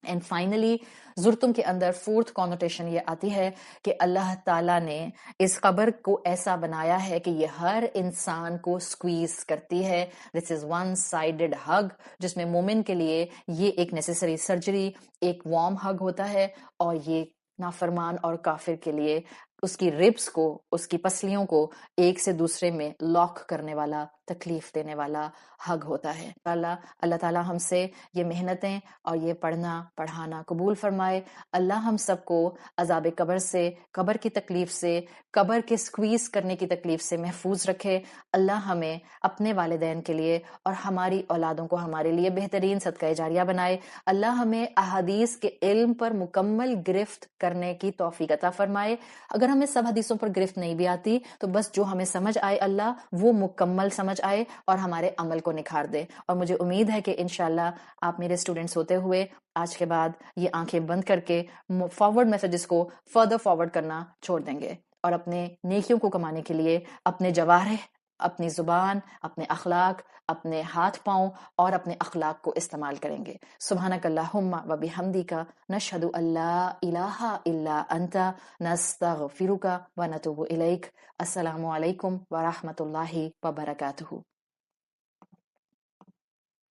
اینڈ فائنلی زرتم کے اندر 4th کانوٹیشن یہ آتی ہے کہ اللہ تعالیٰ نے اس قبر کو ایسا بنایا ہے کہ یہ ہر انسان کو سکویز کرتی ہے. دس از ون سائیڈڈ ہگ جس میں مومن کے لیے یہ ایک نیسیسری سرجری، ایک وارم ہگ ہوتا ہے، اور یہ نافرمان اور کافر کے لیے اس کی ربس کو، اس کی پسلیوں کو ایک سے دوسرے میں لاک کرنے والا، تکلیف دینے والا ہگ ہوتا ہے. اللہ تعالیٰ ہم سے یہ محنتیں اور یہ پڑھنا پڑھانا قبول فرمائے. اللہ ہم سب کو عذاب قبر سے، قبر کی تکلیف سے، قبر کے سکویز کرنے کی تکلیف سے محفوظ رکھے. اللہ ہمیں اپنے والدین کے لیے اور ہماری اولادوں کو ہمارے لیے بہترین صدقہ جاریہ بنائے. اللہ ہمیں احادیث کے علم پر مکمل گرفت کرنے کی توفیق عطا فرمائے. اگر ہمیں سب حدیثوں پر گرفت نہیں بھی آتی تو بس جو ہمیں سمجھ آئے اللہ وہ مکمل سمجھ آئے اور ہمارے عمل کو نکھار دے. اور مجھے امید ہے کہ انشاءاللہ آپ میرے اسٹوڈنٹس ہوتے ہوئے آج کے بعد یہ آنکھیں بند کر کے فارورڈ میسیجز کو فردر فارورڈ کرنا چھوڑ دیں گے اور اپنے نیکیوں کو کمانے کے لیے اپنے جوارح، اپنی زبان، اپنے اخلاق، اپنے ہاتھ پاؤں اور اپنے اخلاق کو استعمال کریں گے. سبحانک اللہم و بحمدک نشہد ان لا الہ الا انت نستغفرک و نتوب الیک. السلام علیکم ورحمۃ اللہ وبرکاتہ.